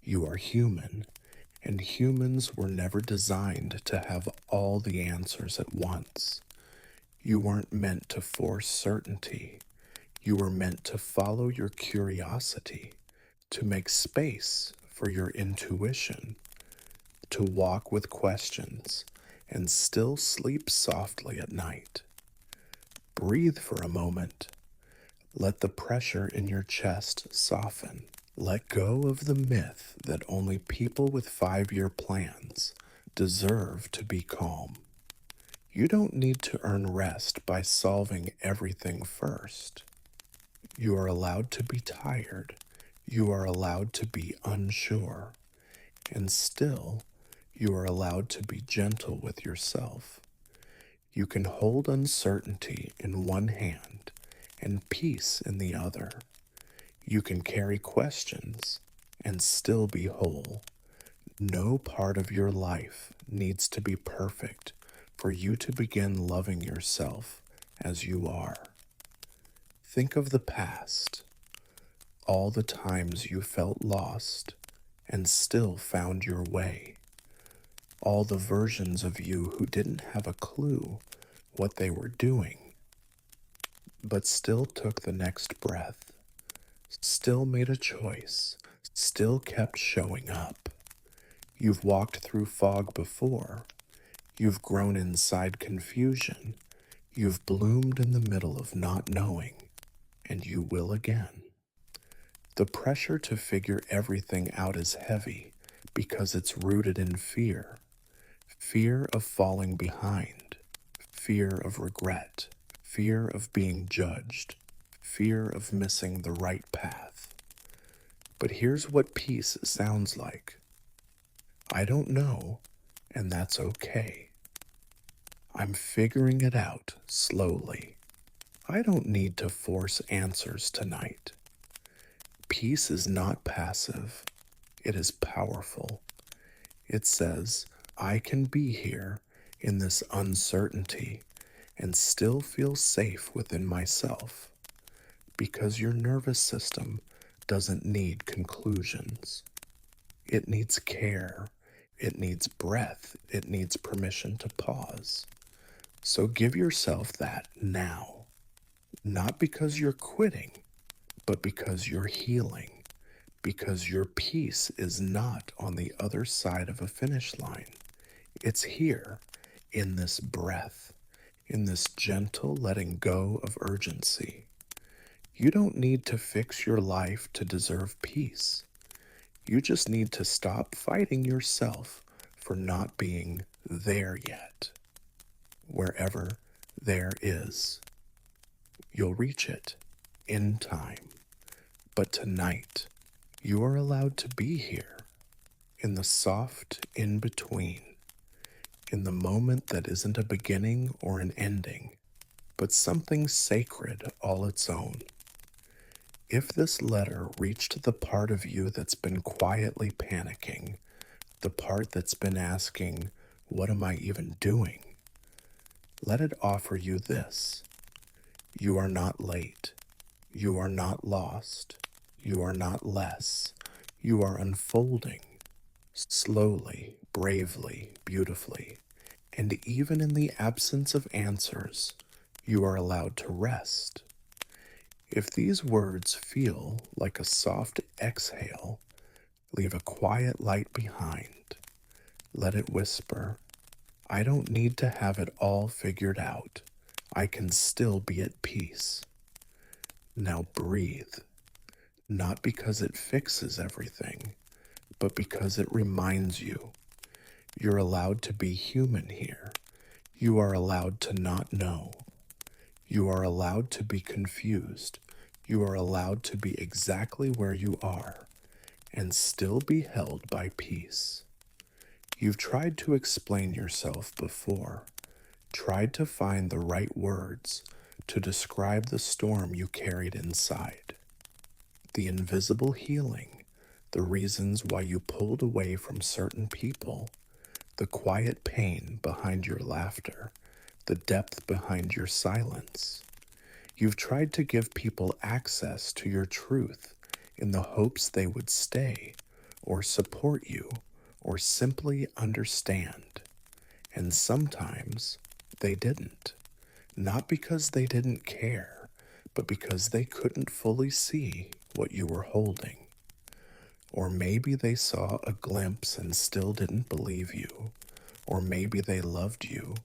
You are human, and humans were never designed to have all the answers at once. You weren't meant to force certainty. You were meant to follow your curiosity, to make space for your intuition, to walk with questions and still sleep softly at night. Breathe for a moment. Let the pressure in your chest soften. Let go of the myth that only people with 5-year plans deserve to be calm. You don't need to earn rest by solving everything first. You are allowed to be tired. You are allowed to be unsure. And still, you are allowed to be gentle with yourself. You can hold uncertainty in one hand and peace in the other. You can carry questions and still be whole. No part of your life needs to be perfect for you to begin loving yourself as you are. Think of the past, all the times you felt lost and still found your way. All the versions of you who didn't have a clue what they were doing, but still took the next breath, still made a choice, still kept showing up. You've walked through fog before. You've grown inside confusion. You've bloomed in the middle of not knowing, and you will again. The pressure to figure everything out is heavy because it's rooted in fear. Fear of falling behind, fear of regret, fear of being judged, fear of missing the right path. But here's what peace sounds like. I don't know, and that's okay. I'm figuring it out slowly. I don't need to force answers tonight. Peace is not passive, it is powerful. It says, I can be here in this uncertainty and still feel safe within myself, because your nervous system doesn't need conclusions. It needs care, it needs breath, it needs permission to pause. So give yourself that now, not because you're quitting, but because you're healing, because your peace is not on the other side of a finish line. It's here, in this breath, in this gentle letting go of urgency. You don't need to fix your life to deserve peace. You just need to stop fighting yourself for not being there yet. Wherever there is, you'll reach it in time. But tonight, you are allowed to be here, in the soft in-between, in the moment that isn't a beginning or an ending, but something sacred all its own. If this letter reached the part of you that's been quietly panicking, the part that's been asking, what am I even doing? Let it offer you this. You are not late. You are not lost. You are not less. You are unfolding, slowly, bravely, beautifully. And even in the absence of answers, you are allowed to rest. If these words feel like a soft exhale, leave a quiet light behind. Let it whisper, I don't need to have it all figured out. I can still be at peace. Now breathe, not because it fixes everything, but because it reminds you You're allowed to be human here. You are allowed to not know. You are allowed to be confused. You are allowed to be exactly where you are and still be held by peace. You've tried to explain yourself before, tried to find the right words to describe the storm you carried inside, the invisible healing, the reasons why you pulled away from certain people, the quiet pain behind your laughter, the depth behind your silence. You've tried to give people access to your truth in the hopes they would stay or support you or simply understand. And sometimes they didn't. Not because they didn't care, but because they couldn't fully see what you were holding. Or maybe they saw a glimpse and still didn't believe you. Or maybe they loved you,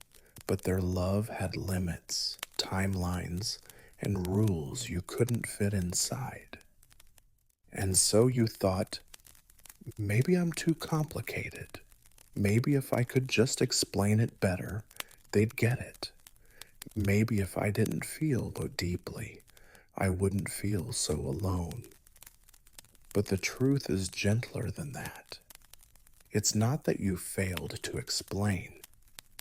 but their love had limits, timelines, and rules you couldn't fit inside. And so you thought, maybe I'm too complicated. Maybe if I could just explain it better, they'd get it. Maybe if I didn't feel so deeply, I wouldn't feel so alone. But the truth is gentler than that. It's not that you failed to explain.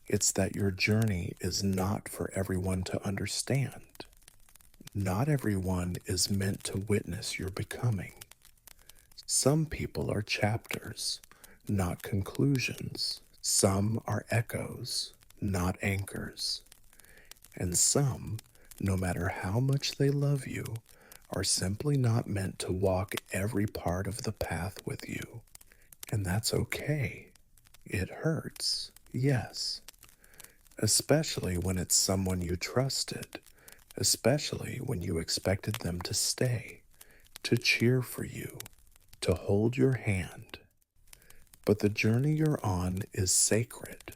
It's that your journey is not for everyone to understand. Not everyone is meant to witness your becoming. Some people are chapters, not conclusions. Some are echoes, not anchors. And some, no matter how much they love you, are simply not meant to walk every part of the path with you. And that's okay. It hurts, yes. Especially when it's someone you trusted, especially when you expected them to stay, to cheer for you, to hold your hand. But the journey you're on is sacred,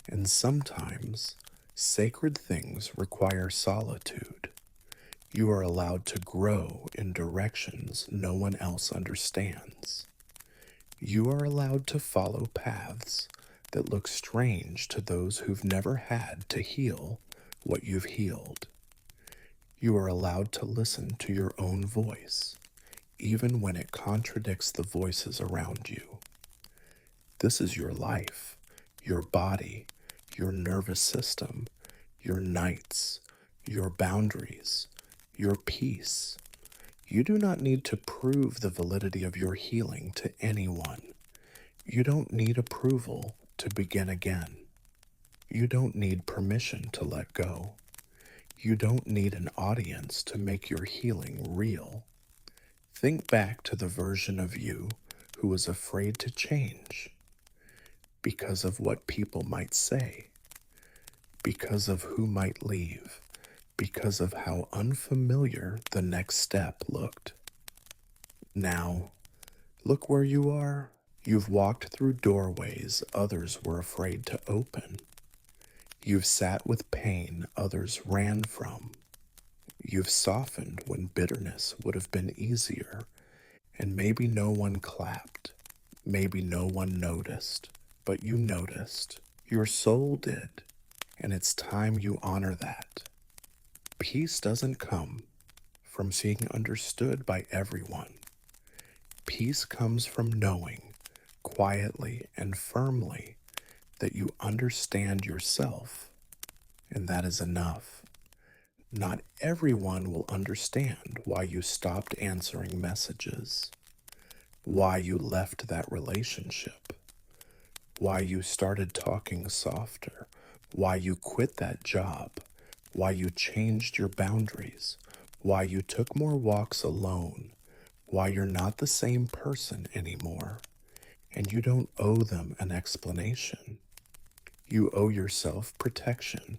and sometimes sacred things require solitude. You are allowed to grow in directions no one else understands. You are allowed to follow paths that look strange to those who've never had to heal what you've healed. You are allowed to listen to your own voice, even when it contradicts the voices around you. This is your life, your body, your nervous system, your nights, your boundaries, your peace. You do not need to prove the validity of your healing to anyone. You don't need approval to begin again. You don't need permission to let go. You don't need an audience to make your healing real. Think back to the version of you who was afraid to change because of what people might say, because of who might leave, because of how unfamiliar the next step looked. Now, look where you are. You've walked through doorways others were afraid to open. You've sat with pain others ran from. You've softened when bitterness would have been easier, and maybe no one clapped, maybe no one noticed, but you noticed. Your soul did, and it's time you honor that. Peace doesn't come from being understood by everyone. Peace comes from knowing, quietly and firmly, that you understand yourself, and that is enough. Not everyone will understand why you stopped answering messages, why you left that relationship, why you started talking softer, why you quit that job, why you changed your boundaries, why you took more walks alone, why you're not the same person anymore, and you don't owe them an explanation. You owe yourself protection.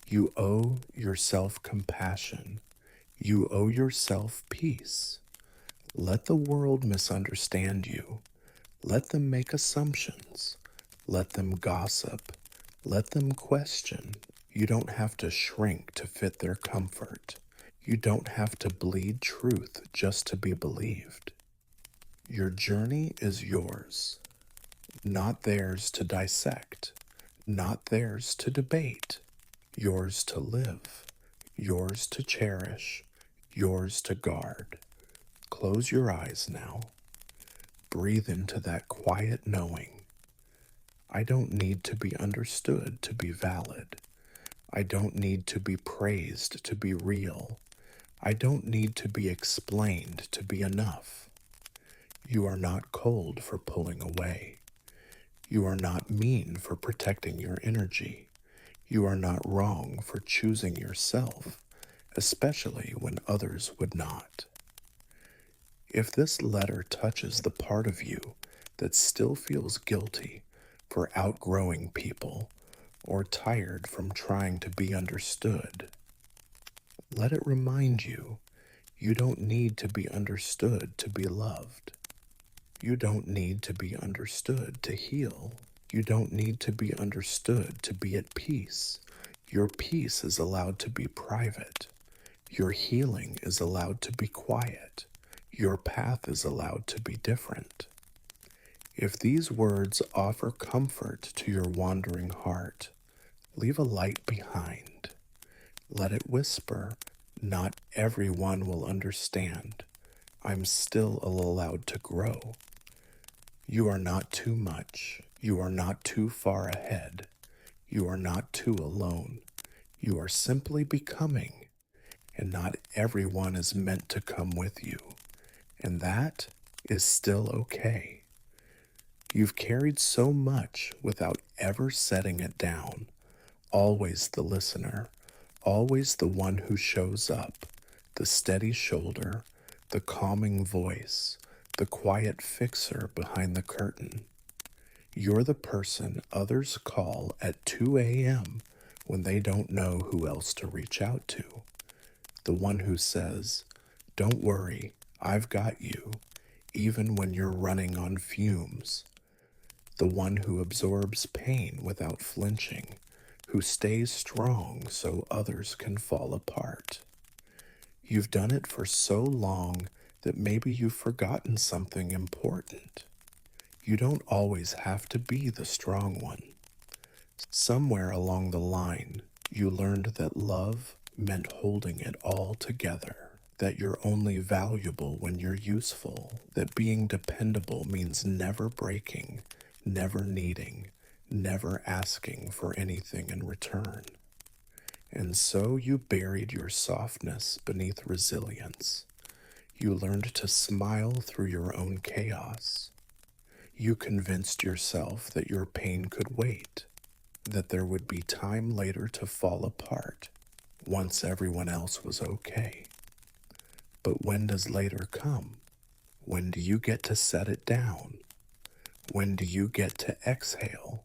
You owe yourself compassion. You owe yourself peace. Let the world misunderstand you. Let them make assumptions. Let them gossip. Let them question. You don't have to shrink to fit their comfort. You don't have to bleed truth just to be believed. Your journey is yours. not theirs to dissect, not theirs to debate, yours to live, yours to cherish, yours to guard. Close your eyes now. Breathe into that quiet knowing. I don't need to be understood to be valid. I don't need to be praised to be real. I don't need to be explained to be enough. You are not cold for pulling away. You are not mean for protecting your energy. You are not wrong for choosing yourself, especially when others would not. If this letter touches the part of you that still feels guilty for outgrowing people or tired from trying to be understood, let it remind you you don't need to be understood to be loved. You don't need to be understood to heal. You don't need to be understood to be at peace. Your peace is allowed to be private. Your healing is allowed to be quiet. Your path is allowed to be different. If these words offer comfort to your wandering heart, leave a light behind. Let it whisper, not everyone will understand. I'm still allowed to grow. You are not too much. You are not too far ahead. You are not too alone. You are simply becoming, and not everyone is meant to come with you. And that is still okay. You've carried so much without ever setting it down. Always the listener, always the one who shows up, the steady shoulder, the calming voice, the quiet fixer behind the curtain. You're the person others call at 2 a.m. when they don't know who else to reach out to. The one who says, "Don't worry, I've got you," even when you're running on fumes. The one who absorbs pain without flinching, who stays strong so others can fall apart. You've done it for so long that maybe you've forgotten something important. You don't always have to be the strong one. Somewhere along the line, you learned that love meant holding it all together, that you're only valuable when you're useful, that being dependable means never breaking, never needing, never asking for anything in return. And so you buried your softness beneath resilience. You learned to smile through your own chaos. You convinced yourself that your pain could wait, that there would be time later to fall apart once everyone else was okay. But when does later come? When do you get to set it down? When do you get to exhale?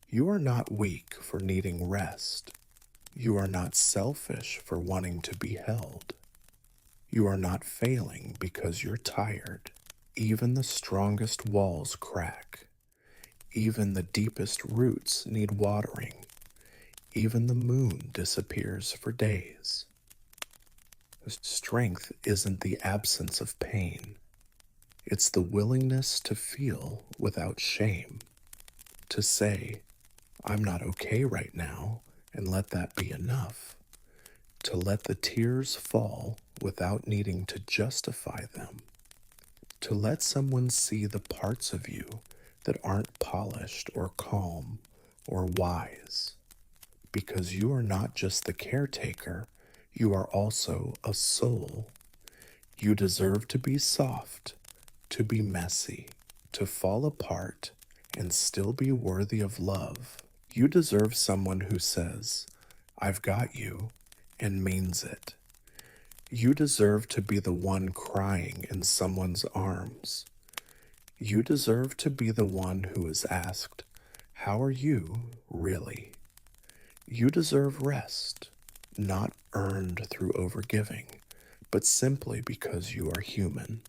You are not weak for needing rest. You are not selfish for wanting to be held. You are not failing because you're tired. Even the strongest walls crack. Even the deepest roots need watering. Even the moon disappears for days. Strength isn't the absence of pain. It's the willingness to feel without shame. To say, "I'm not okay right now," and let that be enough. To let the tears fall without needing to justify them. To let someone see the parts of you that aren't polished or calm or wise. Because you are not just the caretaker, you are also a soul. You deserve to be soft, to be messy, to fall apart, and still be worthy of love. You deserve someone who says, "I've got you," and means it. You deserve to be the one crying in someone's arms. You deserve to be the one who is asked, "How are you, really?" You deserve rest, not earned through overgiving, but simply because you are human.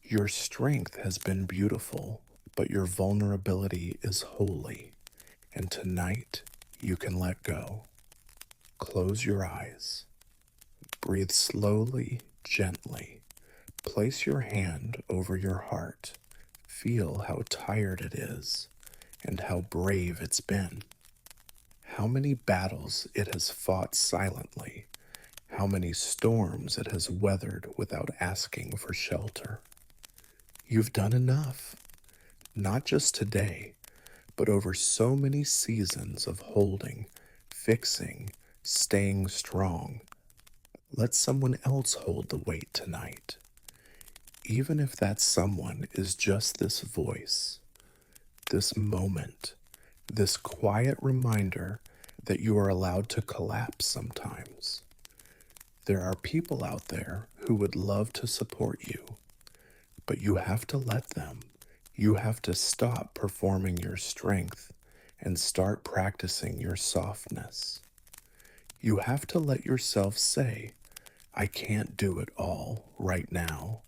Your strength has been beautiful, but your vulnerability is holy, and tonight you can let go. Close your eyes. Breathe slowly, gently. Place your hand over your heart. Feel how tired it is and how brave it's been. How many battles it has fought silently. How many storms it has weathered without asking for shelter. You've done enough, not just today, but over so many seasons of holding, fixing, staying strong. Let someone else hold the weight tonight, even if that someone is just this voice, this moment, this quiet reminder that you are allowed to collapse sometimes. There are people out there who would love to support you, but you have to let them. You have to stop performing your strength and start practicing your softness. You have to let yourself say, I can't do it all right now.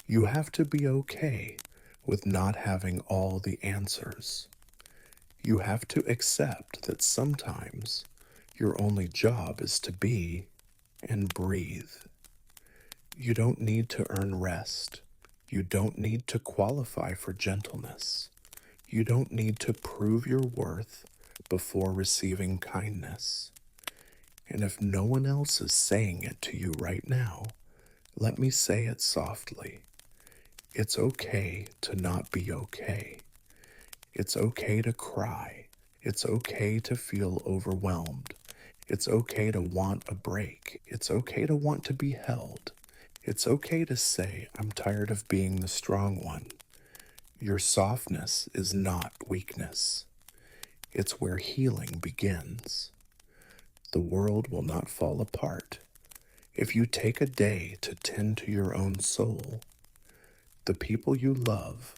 You have to be okay with not having all the answers. You have to accept that sometimes your only job is to be and breathe. You don't need to earn rest. You don't need to qualify for gentleness. You don't need to prove your worth before receiving kindness. And if no one else is saying it to you right now, let me say it softly. It's okay to not be okay. It's okay to cry. It's okay to feel overwhelmed. It's okay to want a break. It's okay to want to be held. It's okay to say, I'm tired of being the strong one. Your softness is not weakness. It's where healing begins. The world will not fall apart if you take a day to tend to your own soul. The people you love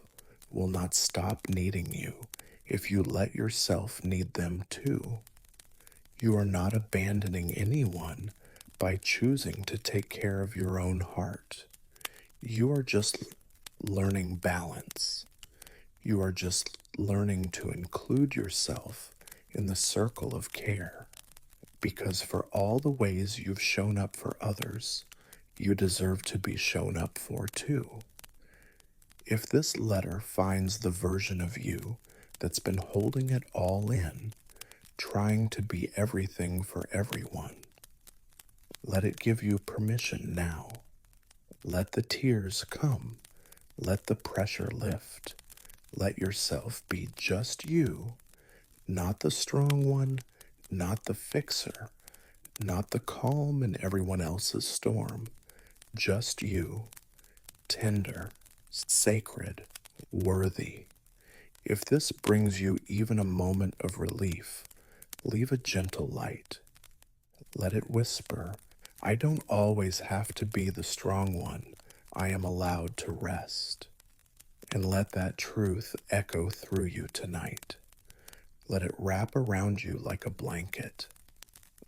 will not stop needing you if you let yourself need them too. You are not abandoning anyone by choosing to take care of your own heart. You are just learning balance. You are just learning to include yourself in the circle of care. Because for all the ways you've shown up for others, you deserve to be shown up for too. If this letter finds the version of you that's been holding it all in, trying to be everything for everyone, let it give you permission now. Let the tears come. Let the pressure lift. Let yourself be just you, not the strong one, not the fixer, not the calm in everyone else's storm, just you, tender, sacred, worthy. If this brings you even a moment of relief, leave a gentle light. Let it whisper, I don't always have to be the strong one. I am allowed to rest. And let that truth echo through you tonight. Let it wrap around you like a blanket.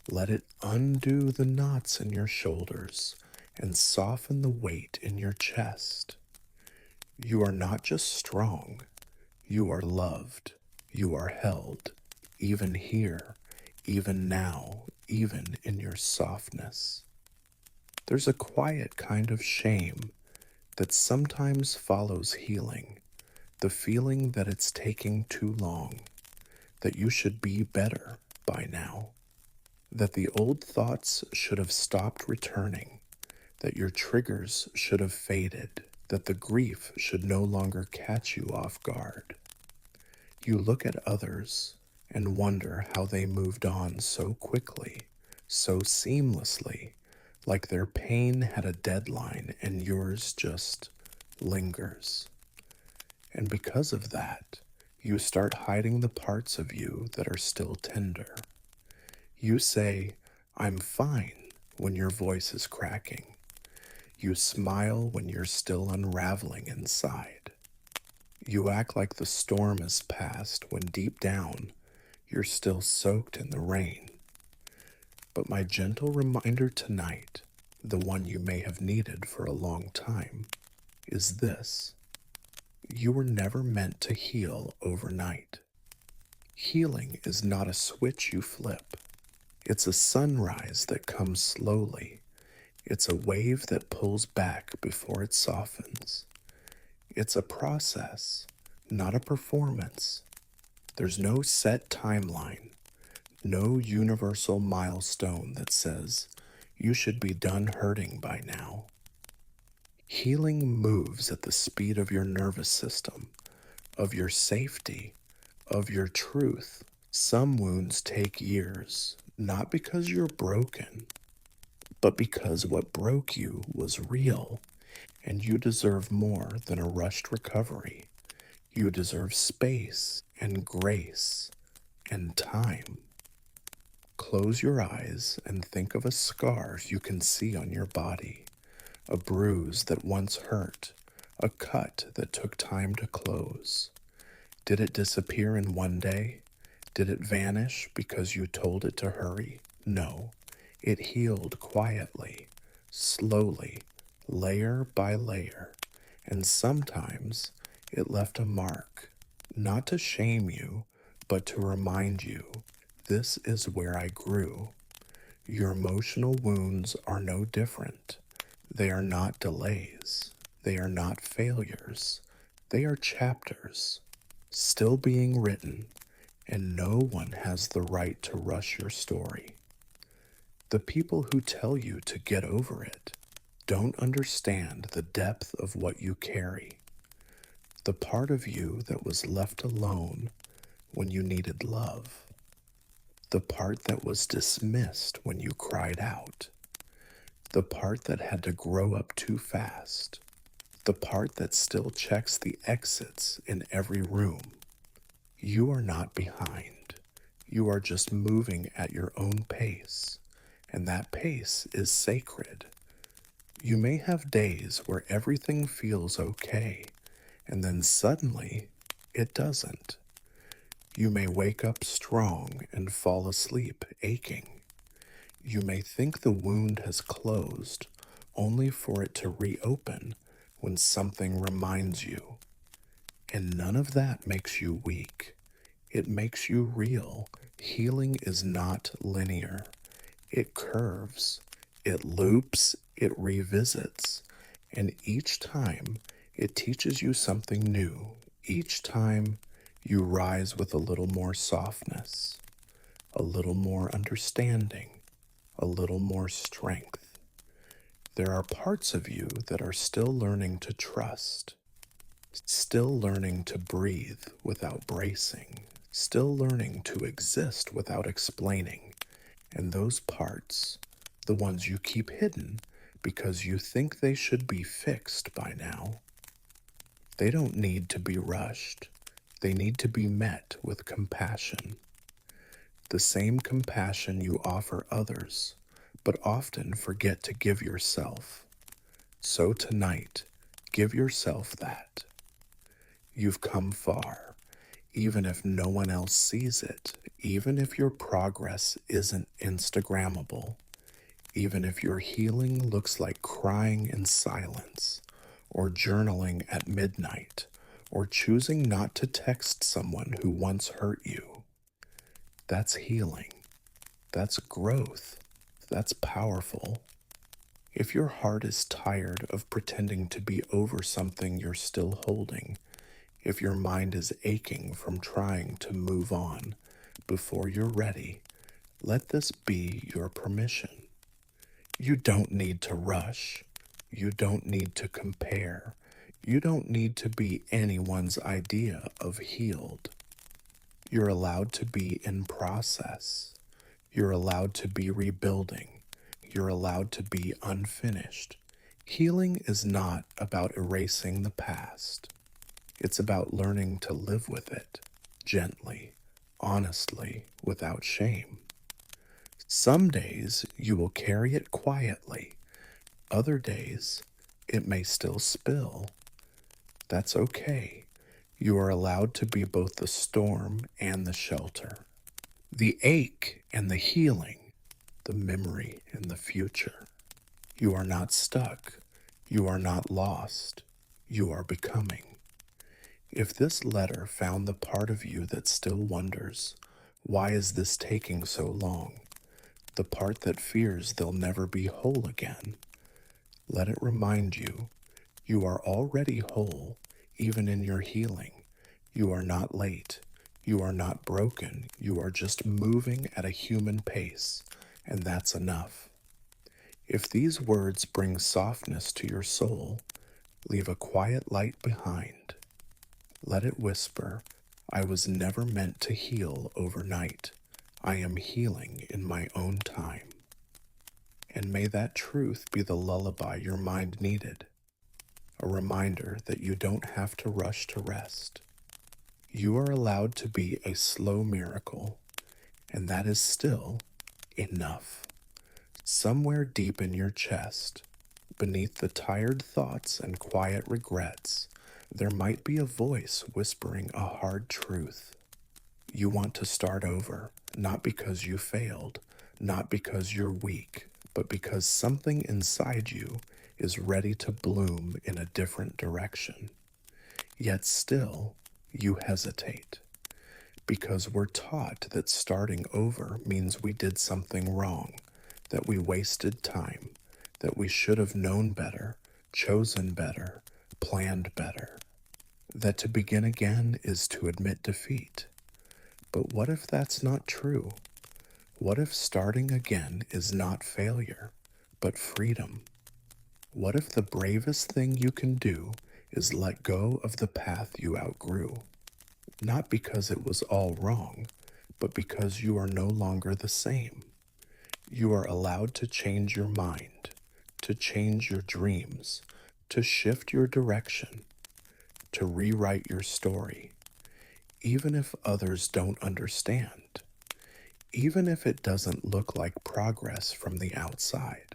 Let it undo the knots in your shoulders and soften the weight in your chest. You are not just strong, you are loved, you are held, even here, even now, even in your softness. There's a quiet kind of shame that sometimes follows healing, the feeling that it's taking too long, that you should be better by now, that the old thoughts should have stopped returning, that your triggers should have faded, that the grief should no longer catch you off guard. You look at others and wonder how they moved on so quickly, so seamlessly, like their pain had a deadline and yours just lingers. And because of that, you start hiding the parts of you that are still tender. You say, I'm fine, when your voice is cracking. You smile when you're still unraveling inside. You act like the storm has passed when deep down you're still soaked in the rain. But my gentle reminder tonight, the one you may have needed for a long time, is this. You were never meant to heal overnight. Healing is not a switch you flip. It's a sunrise that comes slowly. It's a wave that pulls back before it softens. It's a process, not a performance. There's no set timeline, no universal milestone that says you should be done hurting by now. Healing moves at the speed of your nervous system, of your safety, of your truth. Some wounds take years, not because you're broken, but because what broke you was real, and you deserve more than a rushed recovery. You deserve space and grace and time. Close your eyes and think of a scar you can see on your body, a bruise that once hurt, a cut that took time to close. Did it disappear in one day? Did it vanish because you told it to hurry? No. It healed quietly, slowly, layer by layer, and sometimes it left a mark, not to shame you, but to remind you this is where I grew. Your emotional wounds are no different. They are not delays. They are not failures. They are chapters, still being written, and no one has the right to rush your story. The people who tell you to get over it don't understand the depth of what you carry. The part of you that was left alone when you needed love. The part that was dismissed when you cried out. The part that had to grow up too fast. The part that still checks the exits in every room. You are not behind. You are just moving at your own pace, and that pace is sacred. You may have days where everything feels okay, and then suddenly it doesn't. You may wake up strong and fall asleep aching. You may think the wound has closed, only for it to reopen when something reminds you. And none of that makes you weak. It makes you real. Healing is not linear. It curves, it loops, it revisits, and each time it teaches you something new. Each time you rise with a little more softness, a little more understanding, a little more strength. There are parts of you that are still learning to trust, still learning to breathe without bracing, still learning to exist without explaining. And those parts, the ones you keep hidden because you think they should be fixed by now, they don't need to be rushed. They need to be met with compassion. The same compassion you offer others, but often forget to give yourself. So tonight, give yourself that. You've come far, even if no one else sees it, even if your progress isn't Instagrammable, even if your healing looks like crying in silence, or journaling at midnight, or choosing not to text someone who once hurt you. That's healing. That's growth. That's powerful. If your heart is tired of pretending to be over something you're still holding, if your mind is aching from trying to move on before you're ready, let this be your permission. You don't need to rush. You don't need to compare. You don't need to be anyone's idea of healed. You're allowed to be in process. You're allowed to be rebuilding. You're allowed to be unfinished. Healing is not about erasing the past. It's about learning to live with it, gently, honestly, without shame. Some days you will carry it quietly. Other days it may still spill. That's okay. You are allowed to be both the storm and the shelter, the ache and the healing, the memory and the future. You are not stuck. You are not lost. You are becoming. If this letter found the part of you that still wonders, why is this taking so long? The part that fears they'll never be whole again, let it remind you, you are already whole, even in your healing. You are not late. You are not broken. You are just moving at a human pace, and that's enough. If these words bring softness to your soul, leave a quiet light behind. Let it whisper, I was never meant to heal overnight. I am healing in my own time. And may that truth be the lullaby your mind needed, a reminder that you don't have to rush to rest. You are allowed to be a slow miracle, and that is still enough. Somewhere deep in your chest, beneath the tired thoughts and quiet regrets, there might be a voice whispering a hard truth. You want to start over, not because you failed, not because you're weak, but because something inside you is ready to bloom in a different direction. Yet still, you hesitate, because we're taught that starting over means we did something wrong, that we wasted time, that we should have known better, chosen better, planned better, that to begin again is to admit defeat. But what if that's not true? What if starting again is not failure, but freedom? What if the bravest thing you can do is let go of the path you outgrew? Not because it was all wrong, but because you are no longer the same. You are allowed to change your mind, to change your dreams, to shift your direction, to rewrite your story, even if others don't understand, even if it doesn't look like progress from the outside.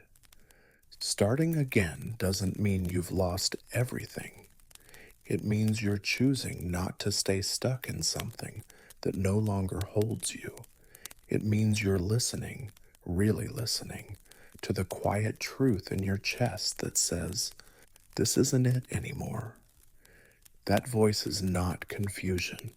Starting again doesn't mean you've lost everything. It means you're choosing not to stay stuck in something that no longer holds you. It means you're listening, really listening, to the quiet truth in your chest that says, this isn't it anymore. That voice is not confusion.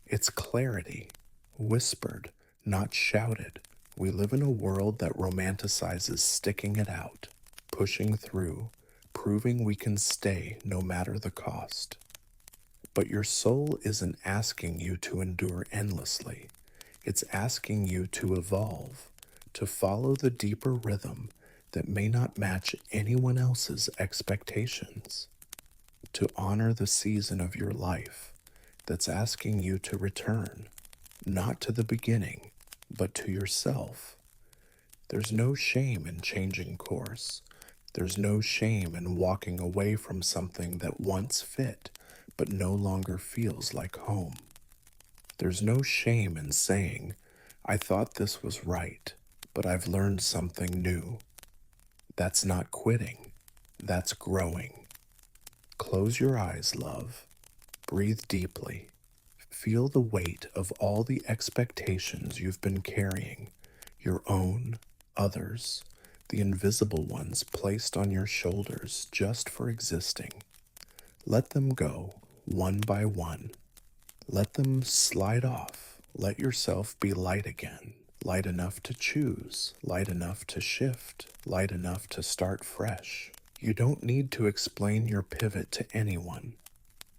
It's clarity, whispered, not shouted. We live in a world that romanticizes sticking it out, pushing through, proving we can stay no matter the cost. But your soul isn't asking you to endure endlessly. It's asking you to evolve, to follow the deeper rhythm that may not match anyone else's expectations, to honor the season of your life that's asking you to return, not to the beginning, but to yourself. There's no shame in changing course. There's no shame in walking away from something that once fit, but no longer feels like home. There's no shame in saying, I thought this was right, but I've learned something new. That's not quitting. That's growing. Close your eyes, love. Breathe deeply. Feel the weight of all the expectations you've been carrying, your own, others, the invisible ones placed on your shoulders just for existing. Let them go, one by one. Let them slide off. Let yourself be light again, light enough to choose, light enough to shift, light enough to start fresh. You don't need to explain your pivot to anyone.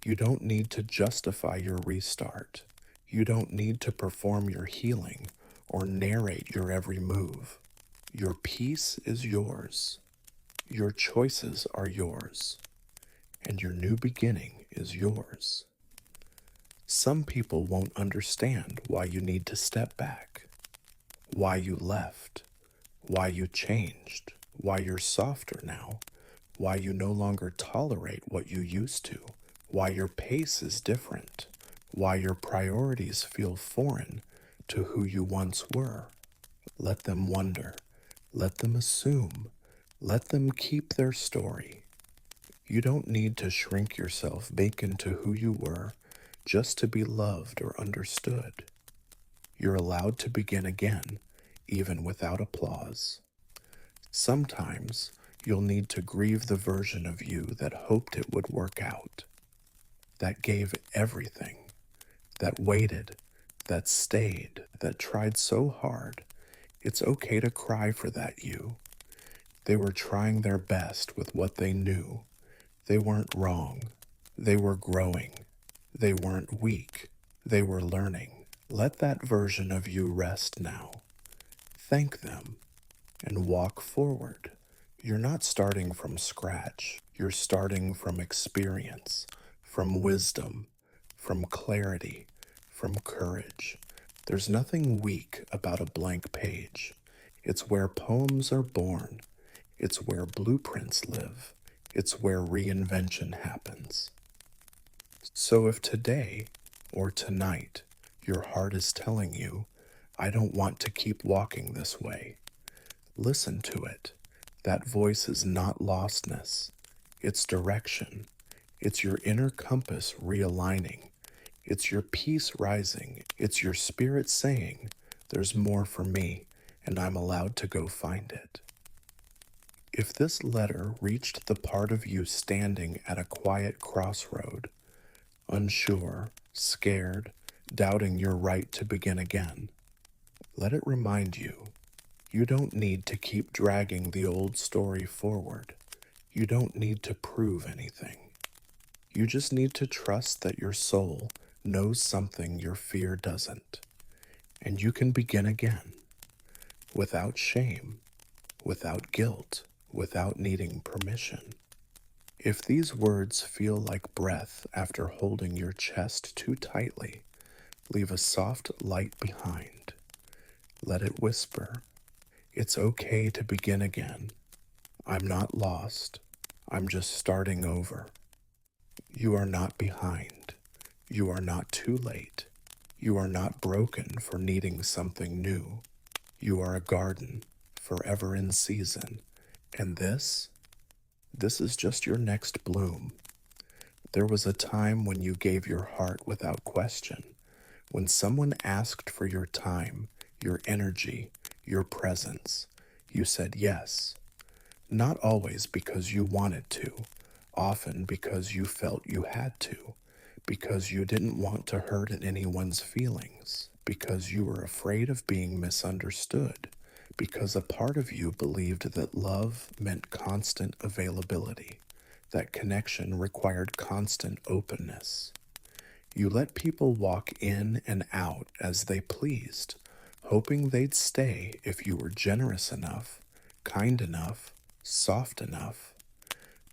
You don't need to justify your restart. You don't need to perform your healing or narrate your every move. Your peace is yours. Your choices are yours. And your new beginning is yours. Some people won't understand why you need to step back, why you left, why you changed, why you're softer now, why you no longer tolerate what you used to, why your pace is different, why your priorities feel foreign to who you once were. Let them wonder. Let them assume. Let them keep their story. You don't need to shrink yourself back into who you were just to be loved or understood. You're allowed to begin again, even without applause. Sometimes you'll need to grieve the version of you that hoped it would work out, that gave everything, that waited, that stayed, that tried so hard. It's okay to cry for that you. They were trying their best with what they knew. They weren't wrong. They were growing. They weren't weak. They were learning. Let that version of you rest now. Thank them and walk forward. You're not starting from scratch. You're starting from experience, from wisdom, from clarity, from courage. There's nothing weak about a blank page. It's where poems are born. It's where blueprints live. It's where reinvention happens. So if today or tonight your heart is telling you, I don't want to keep walking this way, listen to it. That voice is not lostness, it's direction. It's your inner compass realigning. It's your peace rising. It's your spirit saying, there's more for me, and I'm allowed to go find it. If this letter reached the part of you standing at a quiet crossroad, unsure, scared, doubting your right to begin again, let it remind you, you don't need to keep dragging the old story forward. You don't need to prove anything. You just need to trust that your soul knows something your fear doesn't. And you can begin again, without shame, without guilt, without needing permission. If these words feel like breath after holding your chest too tightly, leave a soft light behind. Let it whisper, it's okay to begin again. I'm not lost. I'm just starting over. You are not behind. You are not too late. You are not broken for needing something new. You are a garden, forever in season. And this is just your next bloom. There was a time when you gave your heart without question, when someone asked for your time, your energy, your presence. You said yes. Not always because you wanted to, often because you felt you had to, because you didn't want to hurt anyone's feelings, because you were afraid of being misunderstood, because a part of you believed that love meant constant availability, that connection required constant openness. You let people walk in and out as they pleased, hoping they'd stay if you were generous enough, kind enough, soft enough.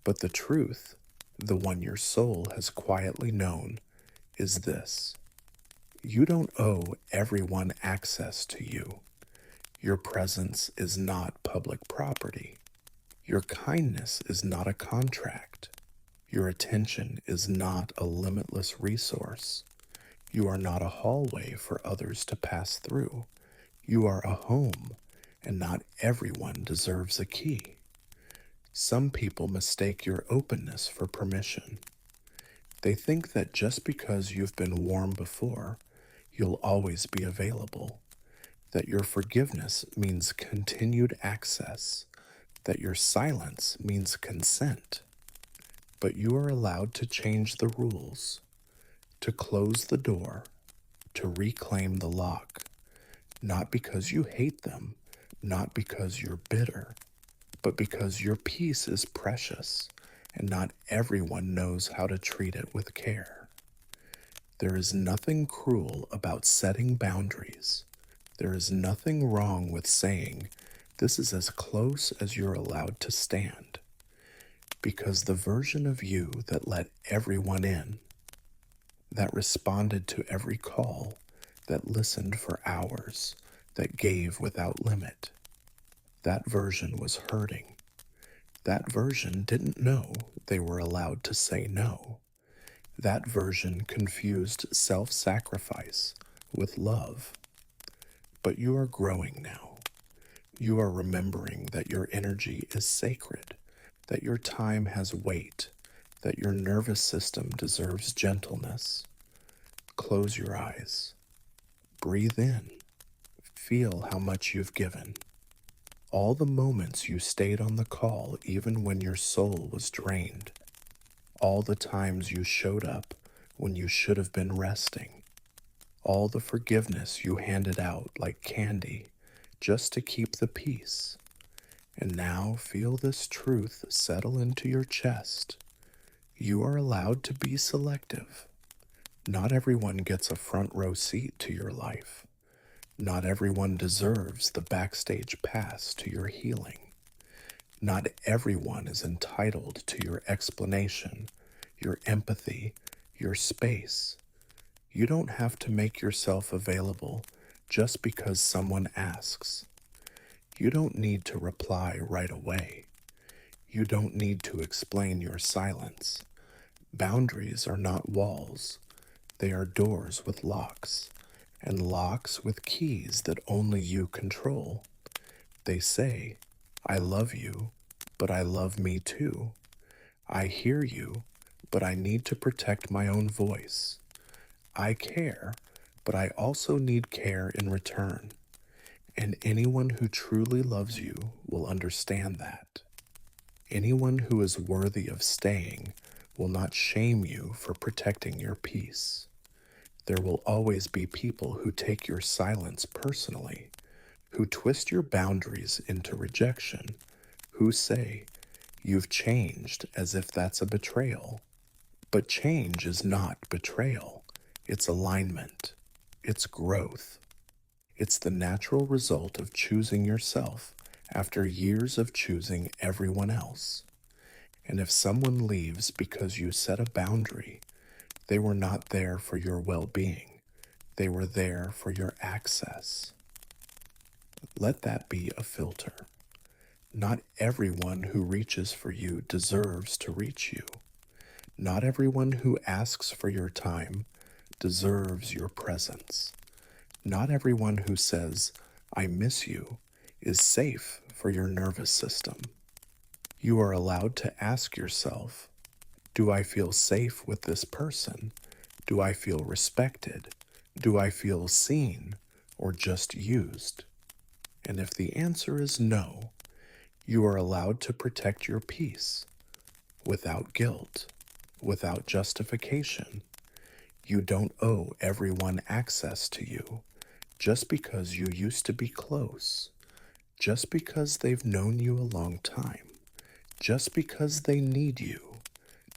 But the truth, the one your soul has quietly known, is this. You don't owe everyone access to you. Your presence is not public property. Your kindness is not a contract. Your attention is not a limitless resource. You are not a hallway for others to pass through. You are a home, and not everyone deserves a key. Some people mistake your openness for permission. They think that just because you've been warm before, you'll always be available, that your forgiveness means continued access, that your silence means consent. But you are allowed to change the rules, to close the door, to reclaim the lock, not because you hate them, not because you're bitter, but because your peace is precious, and not everyone knows how to treat it with care. There is nothing cruel about setting boundaries. There is nothing wrong with saying, this is as close as you're allowed to stand. Because the version of you that let everyone in, that responded to every call, that listened for hours, that gave without limit, that version was hurting. That version didn't know they were allowed to say no. That version confused self-sacrifice with love. But you are growing now. You are remembering that your energy is sacred, that your time has weight, that your nervous system deserves gentleness. Close your eyes. Breathe in. Feel how much you've given. All the moments you stayed on the call even when your soul was drained. All the times you showed up when you should have been resting. All the forgiveness you handed out like candy just to keep the peace. And now feel this truth settle into your chest. You are allowed to be selective. Not everyone gets a front row seat to your life. Not everyone deserves the backstage pass to your healing. Not everyone is entitled to your explanation, your empathy, your space. You don't have to make yourself available just because someone asks. You don't need to reply right away. You don't need to explain your silence. Boundaries are not walls. They are doors with locks, and locks with keys that only you control. They say, I love you, but I love me too. I hear you, but I need to protect my own voice. I care, but I also need care in return. And anyone who truly loves you will understand that. Anyone who is worthy of staying will not shame you for protecting your peace. There will always be people who take your silence personally, who twist your boundaries into rejection, who say, you've changed, as if that's a betrayal. But change is not betrayal. It's alignment. It's growth. It's the natural result of choosing yourself after years of choosing everyone else. And if someone leaves because you set a boundary, they were not there for your well-being. They were there for your access. Let that be a filter. Not everyone who reaches for you deserves to reach you. Not everyone who asks for your time deserves your presence. Not everyone who says, I miss you, is safe for your nervous system. You are allowed to ask yourself, do I feel safe with this person? Do I feel respected? Do I feel seen or just used? And if the answer is no, you are allowed to protect your peace without guilt, without justification. You don't owe everyone access to you just because you used to be close, just because they've known you a long time, just because they need you,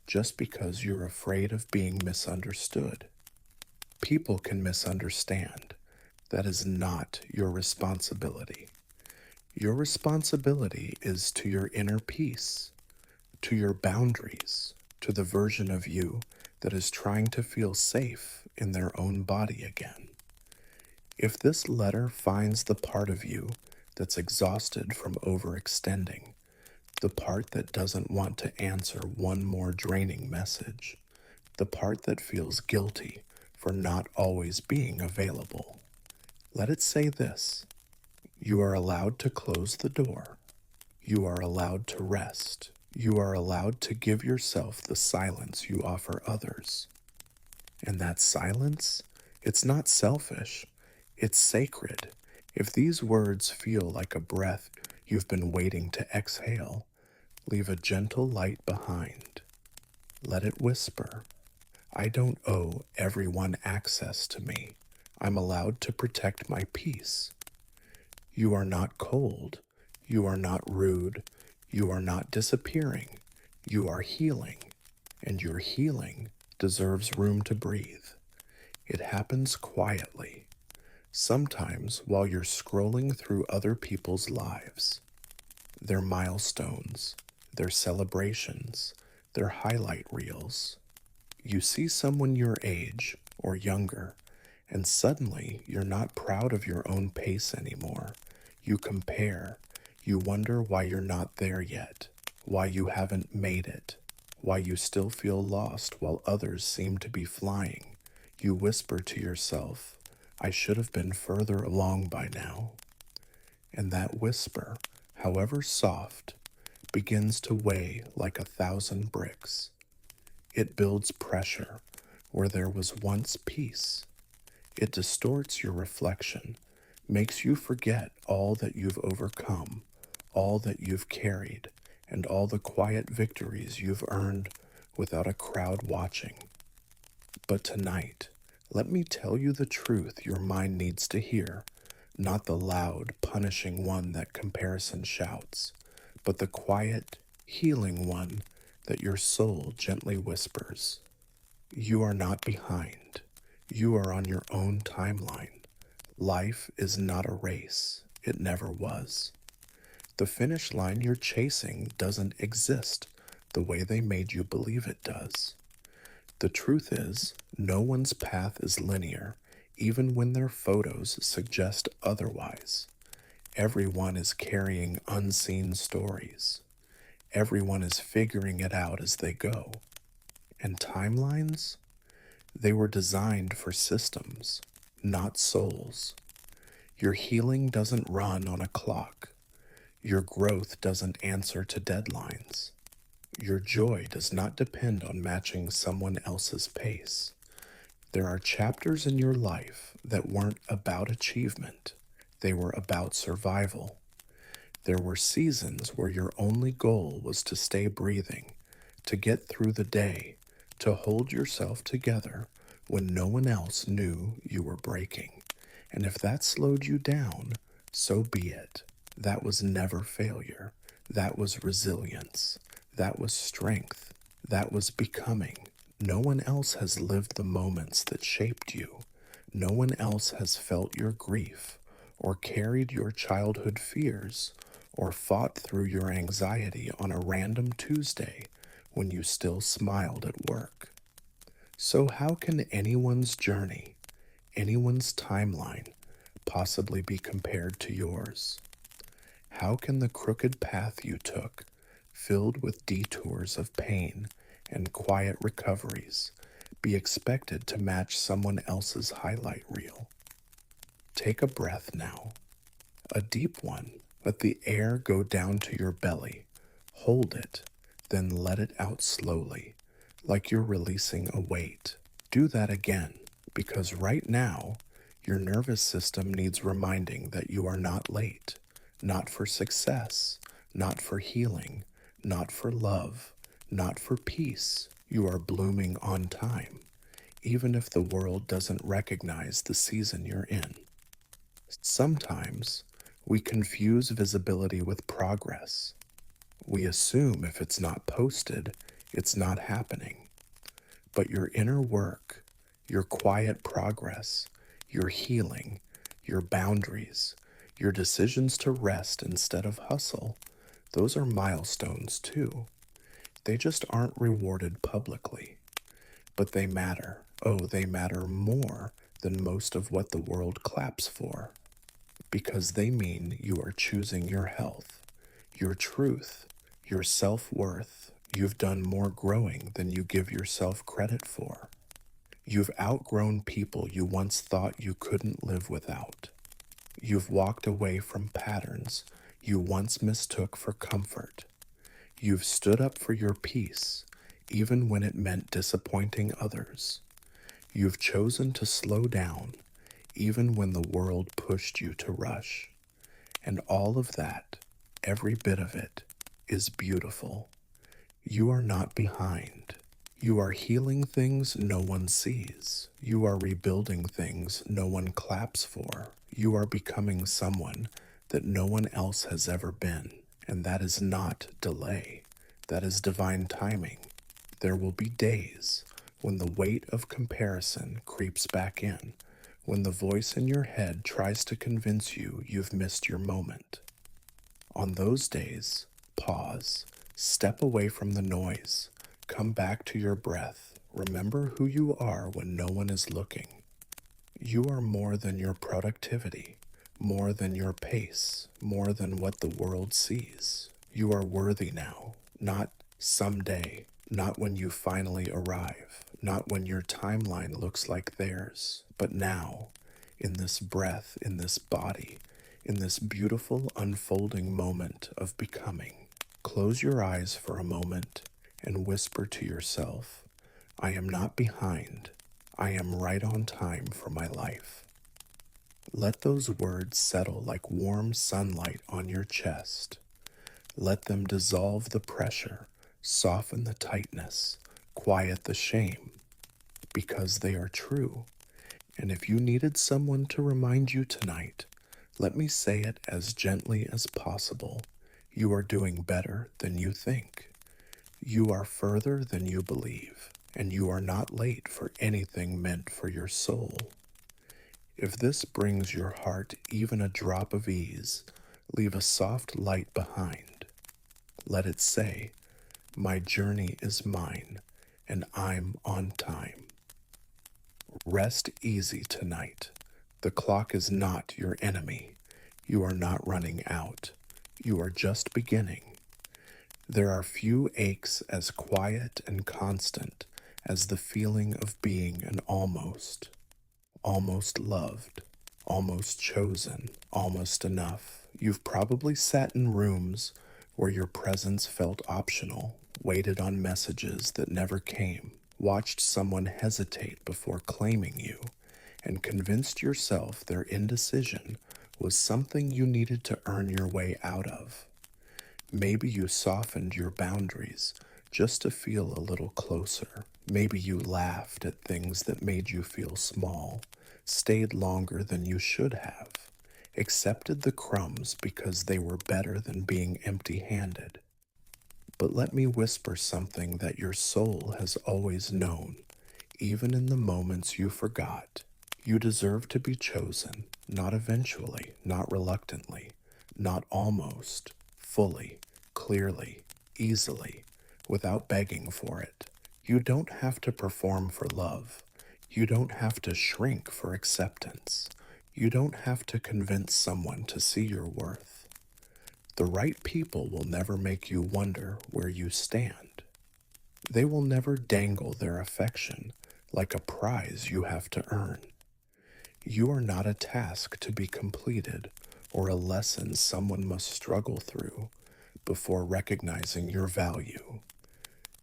just because you're afraid of being misunderstood. People can misunderstand. That is not your responsibility. Your responsibility is to your inner peace, to your boundaries, to the version of you that is trying to feel safe in their own body again. If this letter finds the part of you that's exhausted from overextending, the part that doesn't want to answer one more draining message, the part that feels guilty for not always being available, let it say this: you are allowed to close the door. You are allowed to rest. You are allowed to give yourself the silence you offer others. And that silence, it's not selfish, it's sacred. If these words feel like a breath you've been waiting to exhale, leave a gentle light behind. Let it whisper, I don't owe everyone access to me. I'm allowed to protect my peace. You are not cold. You are not rude. You are not disappearing. You are healing. And your healing deserves room to breathe. It happens quietly, sometimes while you're scrolling through other people's lives, their milestones, their celebrations, their highlight reels. You see someone your age or younger, and suddenly you're not proud of your own pace anymore. You compare. You wonder why you're not there yet, why you haven't made it, why you still feel lost while others seem to be flying. You whisper to yourself, I should have been further along by now. And that whisper, however soft, begins to weigh like 1,000 bricks. It builds pressure where there was once peace. It distorts your reflection, makes you forget all that you've overcome, all that you've carried, and all the quiet victories you've earned without a crowd watching. But tonight, let me tell you the truth your mind needs to hear, not the loud, punishing one that comparison shouts, but the quiet, healing one that your soul gently whispers. You are not behind. You are on your own timeline. Life is not a race. It never was. The finish line you're chasing doesn't exist the way they made you believe it does. The truth is, no one's path is linear, even when their photos suggest otherwise. Everyone is carrying unseen stories. Everyone is figuring it out as they go. And timelines? They were designed for systems, not souls. Your healing doesn't run on a clock. Your growth doesn't answer to deadlines. Your joy does not depend on matching someone else's pace. There are chapters in your life that weren't about achievement, they were about survival. There were seasons where your only goal was to stay breathing, to get through the day, to hold yourself together when no one else knew you were breaking. And if that slowed you down, so be it. That was never failure. That was resilience. That was strength. That was becoming. No one else has lived the moments that shaped you. No one else has felt your grief, or carried your childhood fears, or fought through your anxiety on a random Tuesday when you still smiled at work. So, how can anyone's journey, anyone's timeline, possibly be compared to yours? How can the crooked path you took, filled with detours of pain and quiet recoveries, be expected to match someone else's highlight reel? Take a breath now, a deep one. Let the air go down to your belly. Hold it, then let it out slowly, like you're releasing a weight. Do that again, because right now, your nervous system needs reminding that you are not late, not for success, not for healing, not for love, not for peace. You are blooming on time, even if the world doesn't recognize the season you're in. Sometimes we confuse visibility with progress. We assume if it's not posted, it's not happening. But your inner work, your quiet progress, your healing, your boundaries, your decisions to rest instead of hustle, those are milestones too. They just aren't rewarded publicly. But they matter. Oh, they matter more than most of what the world claps for. Because they mean you are choosing your health, your truth, your self-worth. You've done more growing than you give yourself credit for. You've outgrown people you once thought you couldn't live without. You've walked away from patterns you once mistook for comfort. You've stood up for your peace, even when it meant disappointing others. You've chosen to slow down, even when the world pushed you to rush. And all of that, every bit of it, is beautiful. You are not behind. You are healing things no one sees. You are rebuilding things no one claps for. You are becoming someone that no one else has ever been. And that is not delay. That is divine timing. There will be days when the weight of comparison creeps back in, when the voice in your head tries to convince you you've missed your moment. On those days, pause, step away from the noise, come back to your breath. Remember who you are when no one is looking. You are more than your productivity, more than your pace, more than what the world sees. You are worthy now, not someday, not when you finally arrive, not when your timeline looks like theirs, but now, in this breath, in this body, in this beautiful unfolding moment of becoming. Close your eyes for a moment and whisper to yourself, I am not behind. I am right on time for my life. Let those words settle like warm sunlight on your chest. Let them dissolve the pressure, soften the tightness, quiet the shame, because they are true. And if you needed someone to remind you tonight, let me say it as gently as possible. You are doing better than you think. You are further than you believe, and you are not late for anything meant for your soul. If this brings your heart even a drop of ease, leave a soft light behind. Let it say, "My journey is mine, and I'm on time." Rest easy tonight. The clock is not your enemy. You are not running out. You are just beginning. There are few aches as quiet and constant as the feeling of being an almost loved, almost chosen, almost enough. You've probably sat in rooms where your presence felt optional, waited on messages that never came, watched someone hesitate before claiming you, and convinced yourself their indecision was something you needed to earn your way out of. Maybe you softened your boundaries just to feel a little closer. Maybe you laughed at things that made you feel small, stayed longer than you should have, accepted the crumbs because they were better than being empty handed. But let me whisper something that your soul has always known, even in the moments you forgot. You deserve to be chosen, not eventually, not reluctantly, not almost, fully, clearly, easily, without begging for it. You don't have to perform for love. You don't have to shrink for acceptance. You don't have to convince someone to see your worth. The right people will never make you wonder where you stand. They will never dangle their affection like a prize you have to earn. You are not a task to be completed or a lesson someone must struggle through before recognizing your value.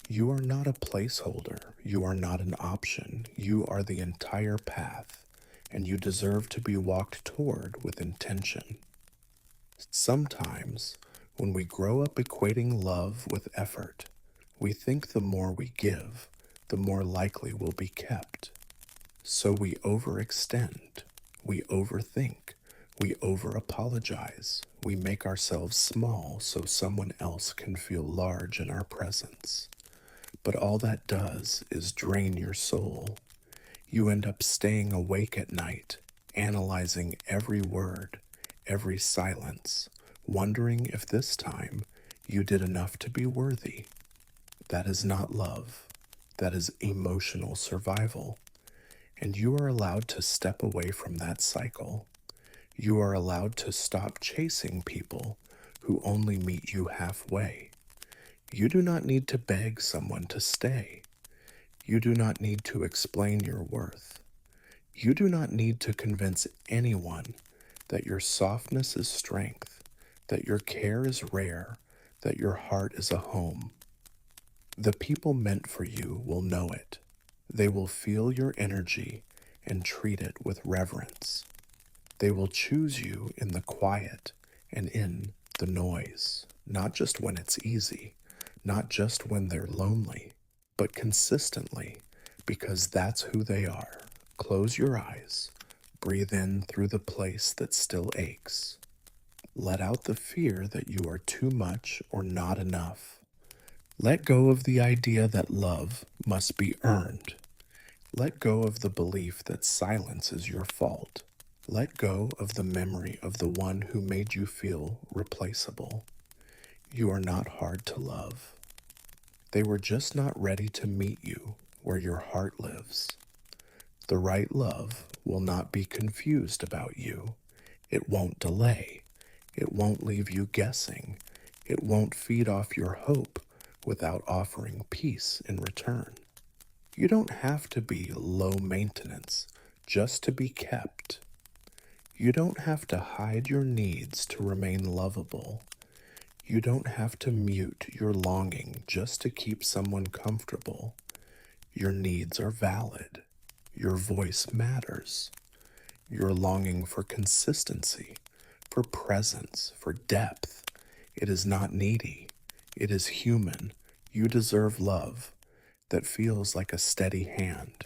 You are not a placeholder. You are not an option. You are the entire path, and you deserve to be walked toward with intention. Sometimes, when we grow up equating love with effort, we think the more we give, the more likely we'll be kept. So we overextend, we overthink, we over-apologize, we make ourselves small so someone else can feel large in our presence. But all that does is drain your soul. You end up staying awake at night, analyzing every word, every silence, wondering if this time you did enough to be worthy. That is not love. That is emotional survival. And you are allowed to step away from that cycle. You are allowed to stop chasing people who only meet you halfway. You do not need to beg someone to stay. You do not need to explain your worth. You do not need to convince anyone that your softness is strength, that your care is rare, that your heart is a home. The people meant for you will know it. They will feel your energy and treat it with reverence. They will choose you in the quiet and in the noise, not just when it's easy, not just when they're lonely, but consistently, because that's who they are. Close your eyes. Breathe in through the place that still aches. Let out the fear that you are too much or not enough. Let go of the idea that love must be earned. Let go of the belief that silence is your fault. Let go of the memory of the one who made you feel replaceable. You are not hard to love. They were just not ready to meet you where your heart lives. The right love will not be confused about you. It won't delay. It won't leave you guessing. It won't feed off your hope without offering peace in return. You don't have to be low maintenance just to be kept. You don't have to hide your needs to remain lovable. You don't have to mute your longing just to keep someone comfortable. Your needs are valid. Your voice matters. Your longing for consistency, for presence, for depth. It is not needy. It is human. You deserve love that feels like a steady hand.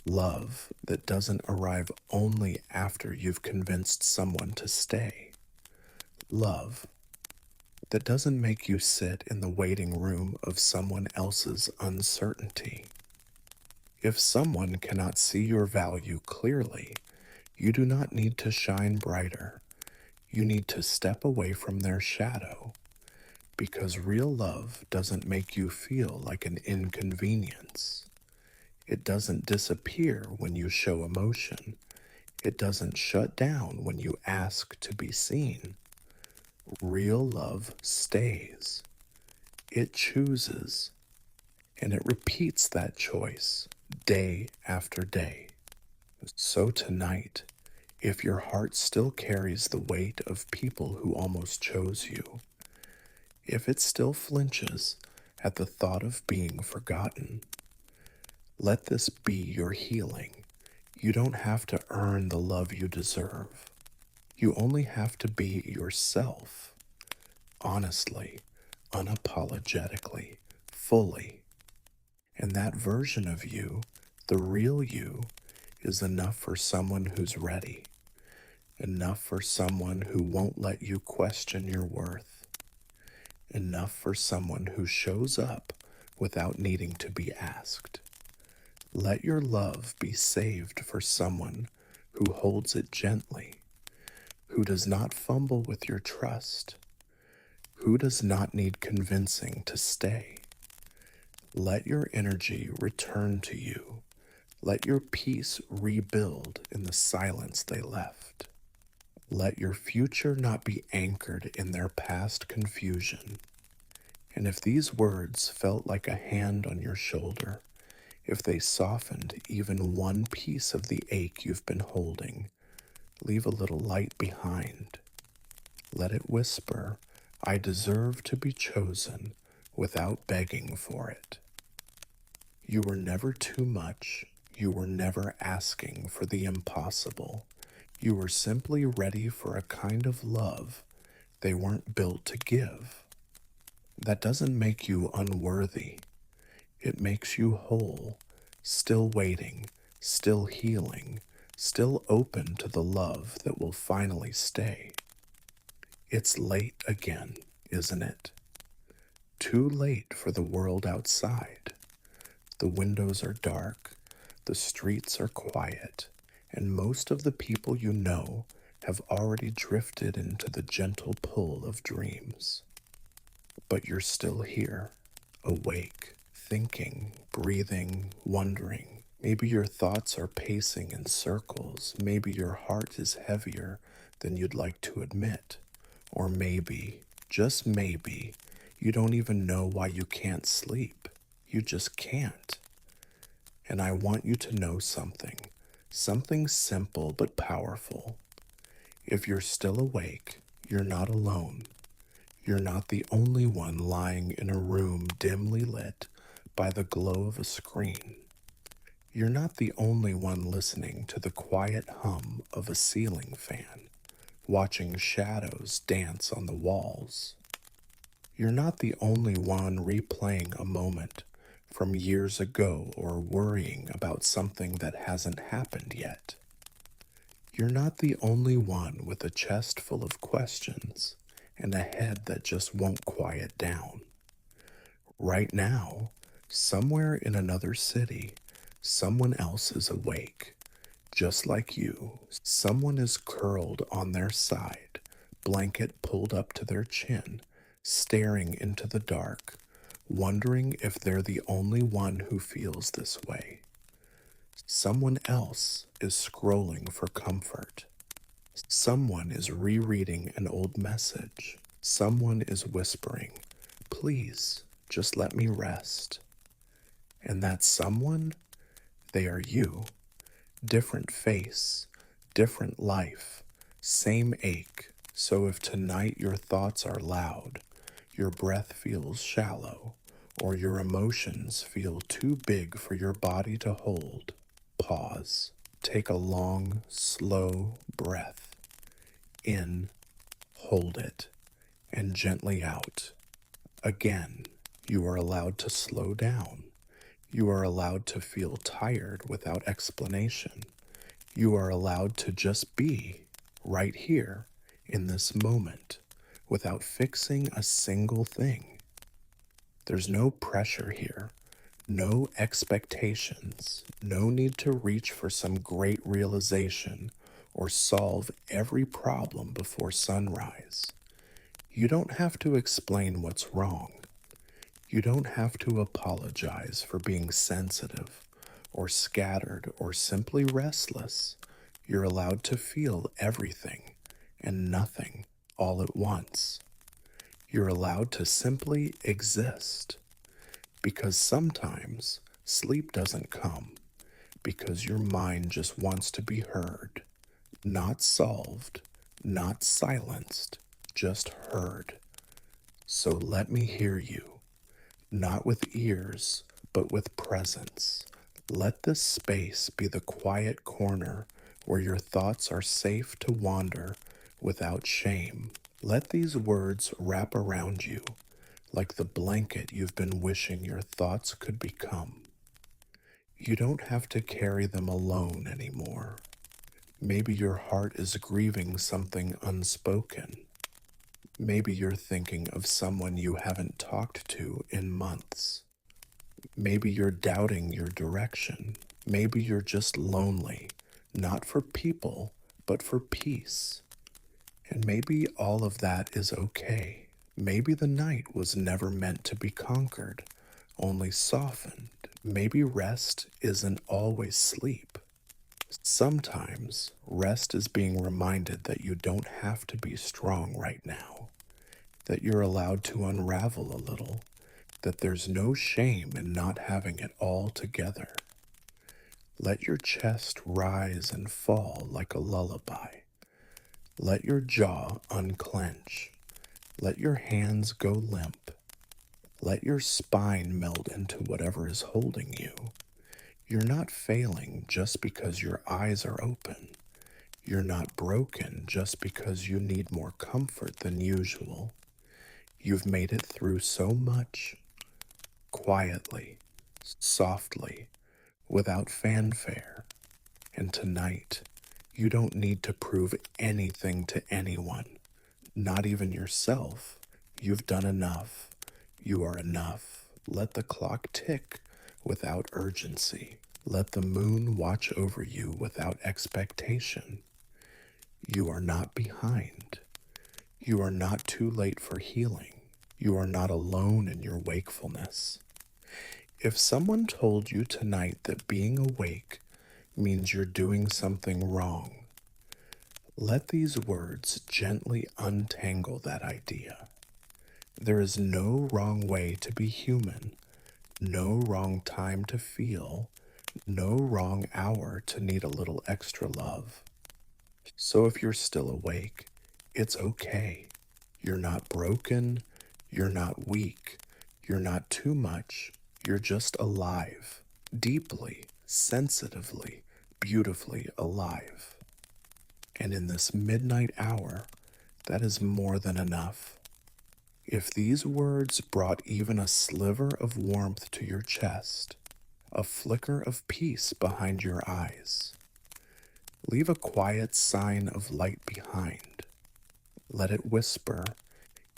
Love that doesn't arrive only after you've convinced someone to stay. Love that doesn't make you sit in the waiting room of someone else's uncertainty. If someone cannot see your value clearly, you do not need to shine brighter. You need to step away from their shadow, because real love doesn't make you feel like an inconvenience. It doesn't disappear when you show emotion. It doesn't shut down when you ask to be seen. Real love stays. It chooses, and it repeats that choice day after day. So tonight, if your heart still carries the weight of people who almost chose you, if it still flinches at the thought of being forgotten, let this be your healing. You don't have to earn the love you deserve. You only have to be yourself, honestly, unapologetically, fully. And that version of you, the real you, is enough for someone who's ready, enough for someone who won't let you question your worth, enough for someone who shows up without needing to be asked. Let your love be saved for someone who holds it gently, who does not fumble with your trust, who does not need convincing to stay. Let your energy return to you. Let your peace rebuild in the silence they left. Let your future not be anchored in their past confusion. And if these words felt like a hand on your shoulder, if they softened even one piece of the ache you've been holding, leave a little light behind. Let it whisper, "I deserve to be chosen," without begging for it. You were never too much. You were never asking for the impossible. You were simply ready for a kind of love they weren't built to give. That doesn't make you unworthy. It makes you whole, still waiting, still healing, still open to the love that will finally stay. It's late again, isn't it? Too late for the world outside. The windows are dark, the streets are quiet, and most of the people you know have already drifted into the gentle pull of dreams. But you're still here, awake, thinking, breathing, wondering. Maybe your thoughts are pacing in circles. Maybe your heart is heavier than you'd like to admit. Or maybe, just maybe, you don't even know why you can't sleep. You just can't. And I want you to know something simple but powerful. If you're still awake, you're not alone. You're not the only one lying in a room dimly lit by the glow of a screen. You're not the only one listening to the quiet hum of a ceiling fan, watching shadows dance on the walls. You're not the only one replaying a moment from years ago or worrying about something that hasn't happened yet. You're not the only one with a chest full of questions and a head that just won't quiet down. Right now, somewhere in another city, someone else is awake, just like you. Someone is curled on their side, blanket pulled up to their chin, staring into the dark, wondering if they're the only one who feels this way. Someone else is scrolling for comfort. Someone is rereading an old message. Someone is whispering, "Please, just let me rest." And that someone, they are you. Different face, different life, same ache. So if tonight your thoughts are loud, your breath feels shallow, or your emotions feel too big for your body to hold, pause. Take a long, slow breath. In, hold it, and gently out. Again, you are allowed to slow down. You are allowed to feel tired without explanation. You are allowed to just be right here in this moment without fixing a single thing. There's no pressure here, no expectations, no need to reach for some great realization or solve every problem before sunrise. You don't have to explain what's wrong. You don't have to apologize for being sensitive or scattered or simply restless. You're allowed to feel everything and nothing all at once. You're allowed to simply exist because sometimes sleep doesn't come because your mind just wants to be heard, not solved, not silenced, just heard. So let me hear you, not with ears, but with presence. Let this space be the quiet corner where your thoughts are safe to wander without shame. Let these words wrap around you like the blanket you've been wishing your thoughts could become. You don't have to carry them alone anymore. Maybe your heart is grieving something unspoken. Maybe you're thinking of someone you haven't talked to in months. Maybe you're doubting your direction. Maybe you're just lonely, not for people, but for peace. And maybe all of that is okay. Maybe the night was never meant to be conquered, only softened. Maybe rest isn't always sleep. Sometimes rest is being reminded that you don't have to be strong right now, that you're allowed to unravel a little, that there's no shame in not having it all together. Let your chest rise and fall like a lullaby. Let your jaw unclench. Let your hands go limp. Let your spine melt into whatever is holding you. You're not failing just because your eyes are open. You're not broken just because you need more comfort than usual. You've made it through so much, quietly, softly, without fanfare. And tonight, you don't need to prove anything to anyone, not even yourself. You've done enough. You are enough. Let the clock tick without urgency. Let the moon watch over you without expectation. You are not behind. You are not too late for healing. You are not alone in your wakefulness. If someone told you tonight that being awake means you're doing something wrong, let these words gently untangle that idea. There is no wrong way to be human, no wrong time to feel, no wrong hour to need a little extra love. So if you're still awake, it's okay. You're not broken, you're not weak, you're not too much, you're just alive, deeply, sensitively, beautifully alive. And in this midnight hour, that is more than enough. If these words brought even a sliver of warmth to your chest, a flicker of peace behind your eyes, leave a quiet sign of light behind. Let it whisper,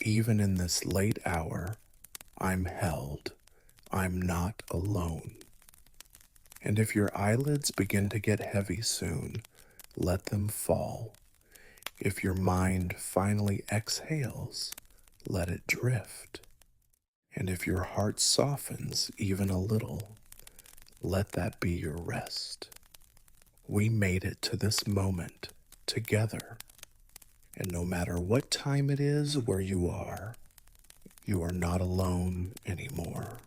even in this late hour, I'm held. I'm not alone. And if your eyelids begin to get heavy soon, let them fall. If your mind finally exhales, let it drift. And if your heart softens even a little, let that be your rest. We made it to this moment together. And no matter what time it is where you are not alone anymore.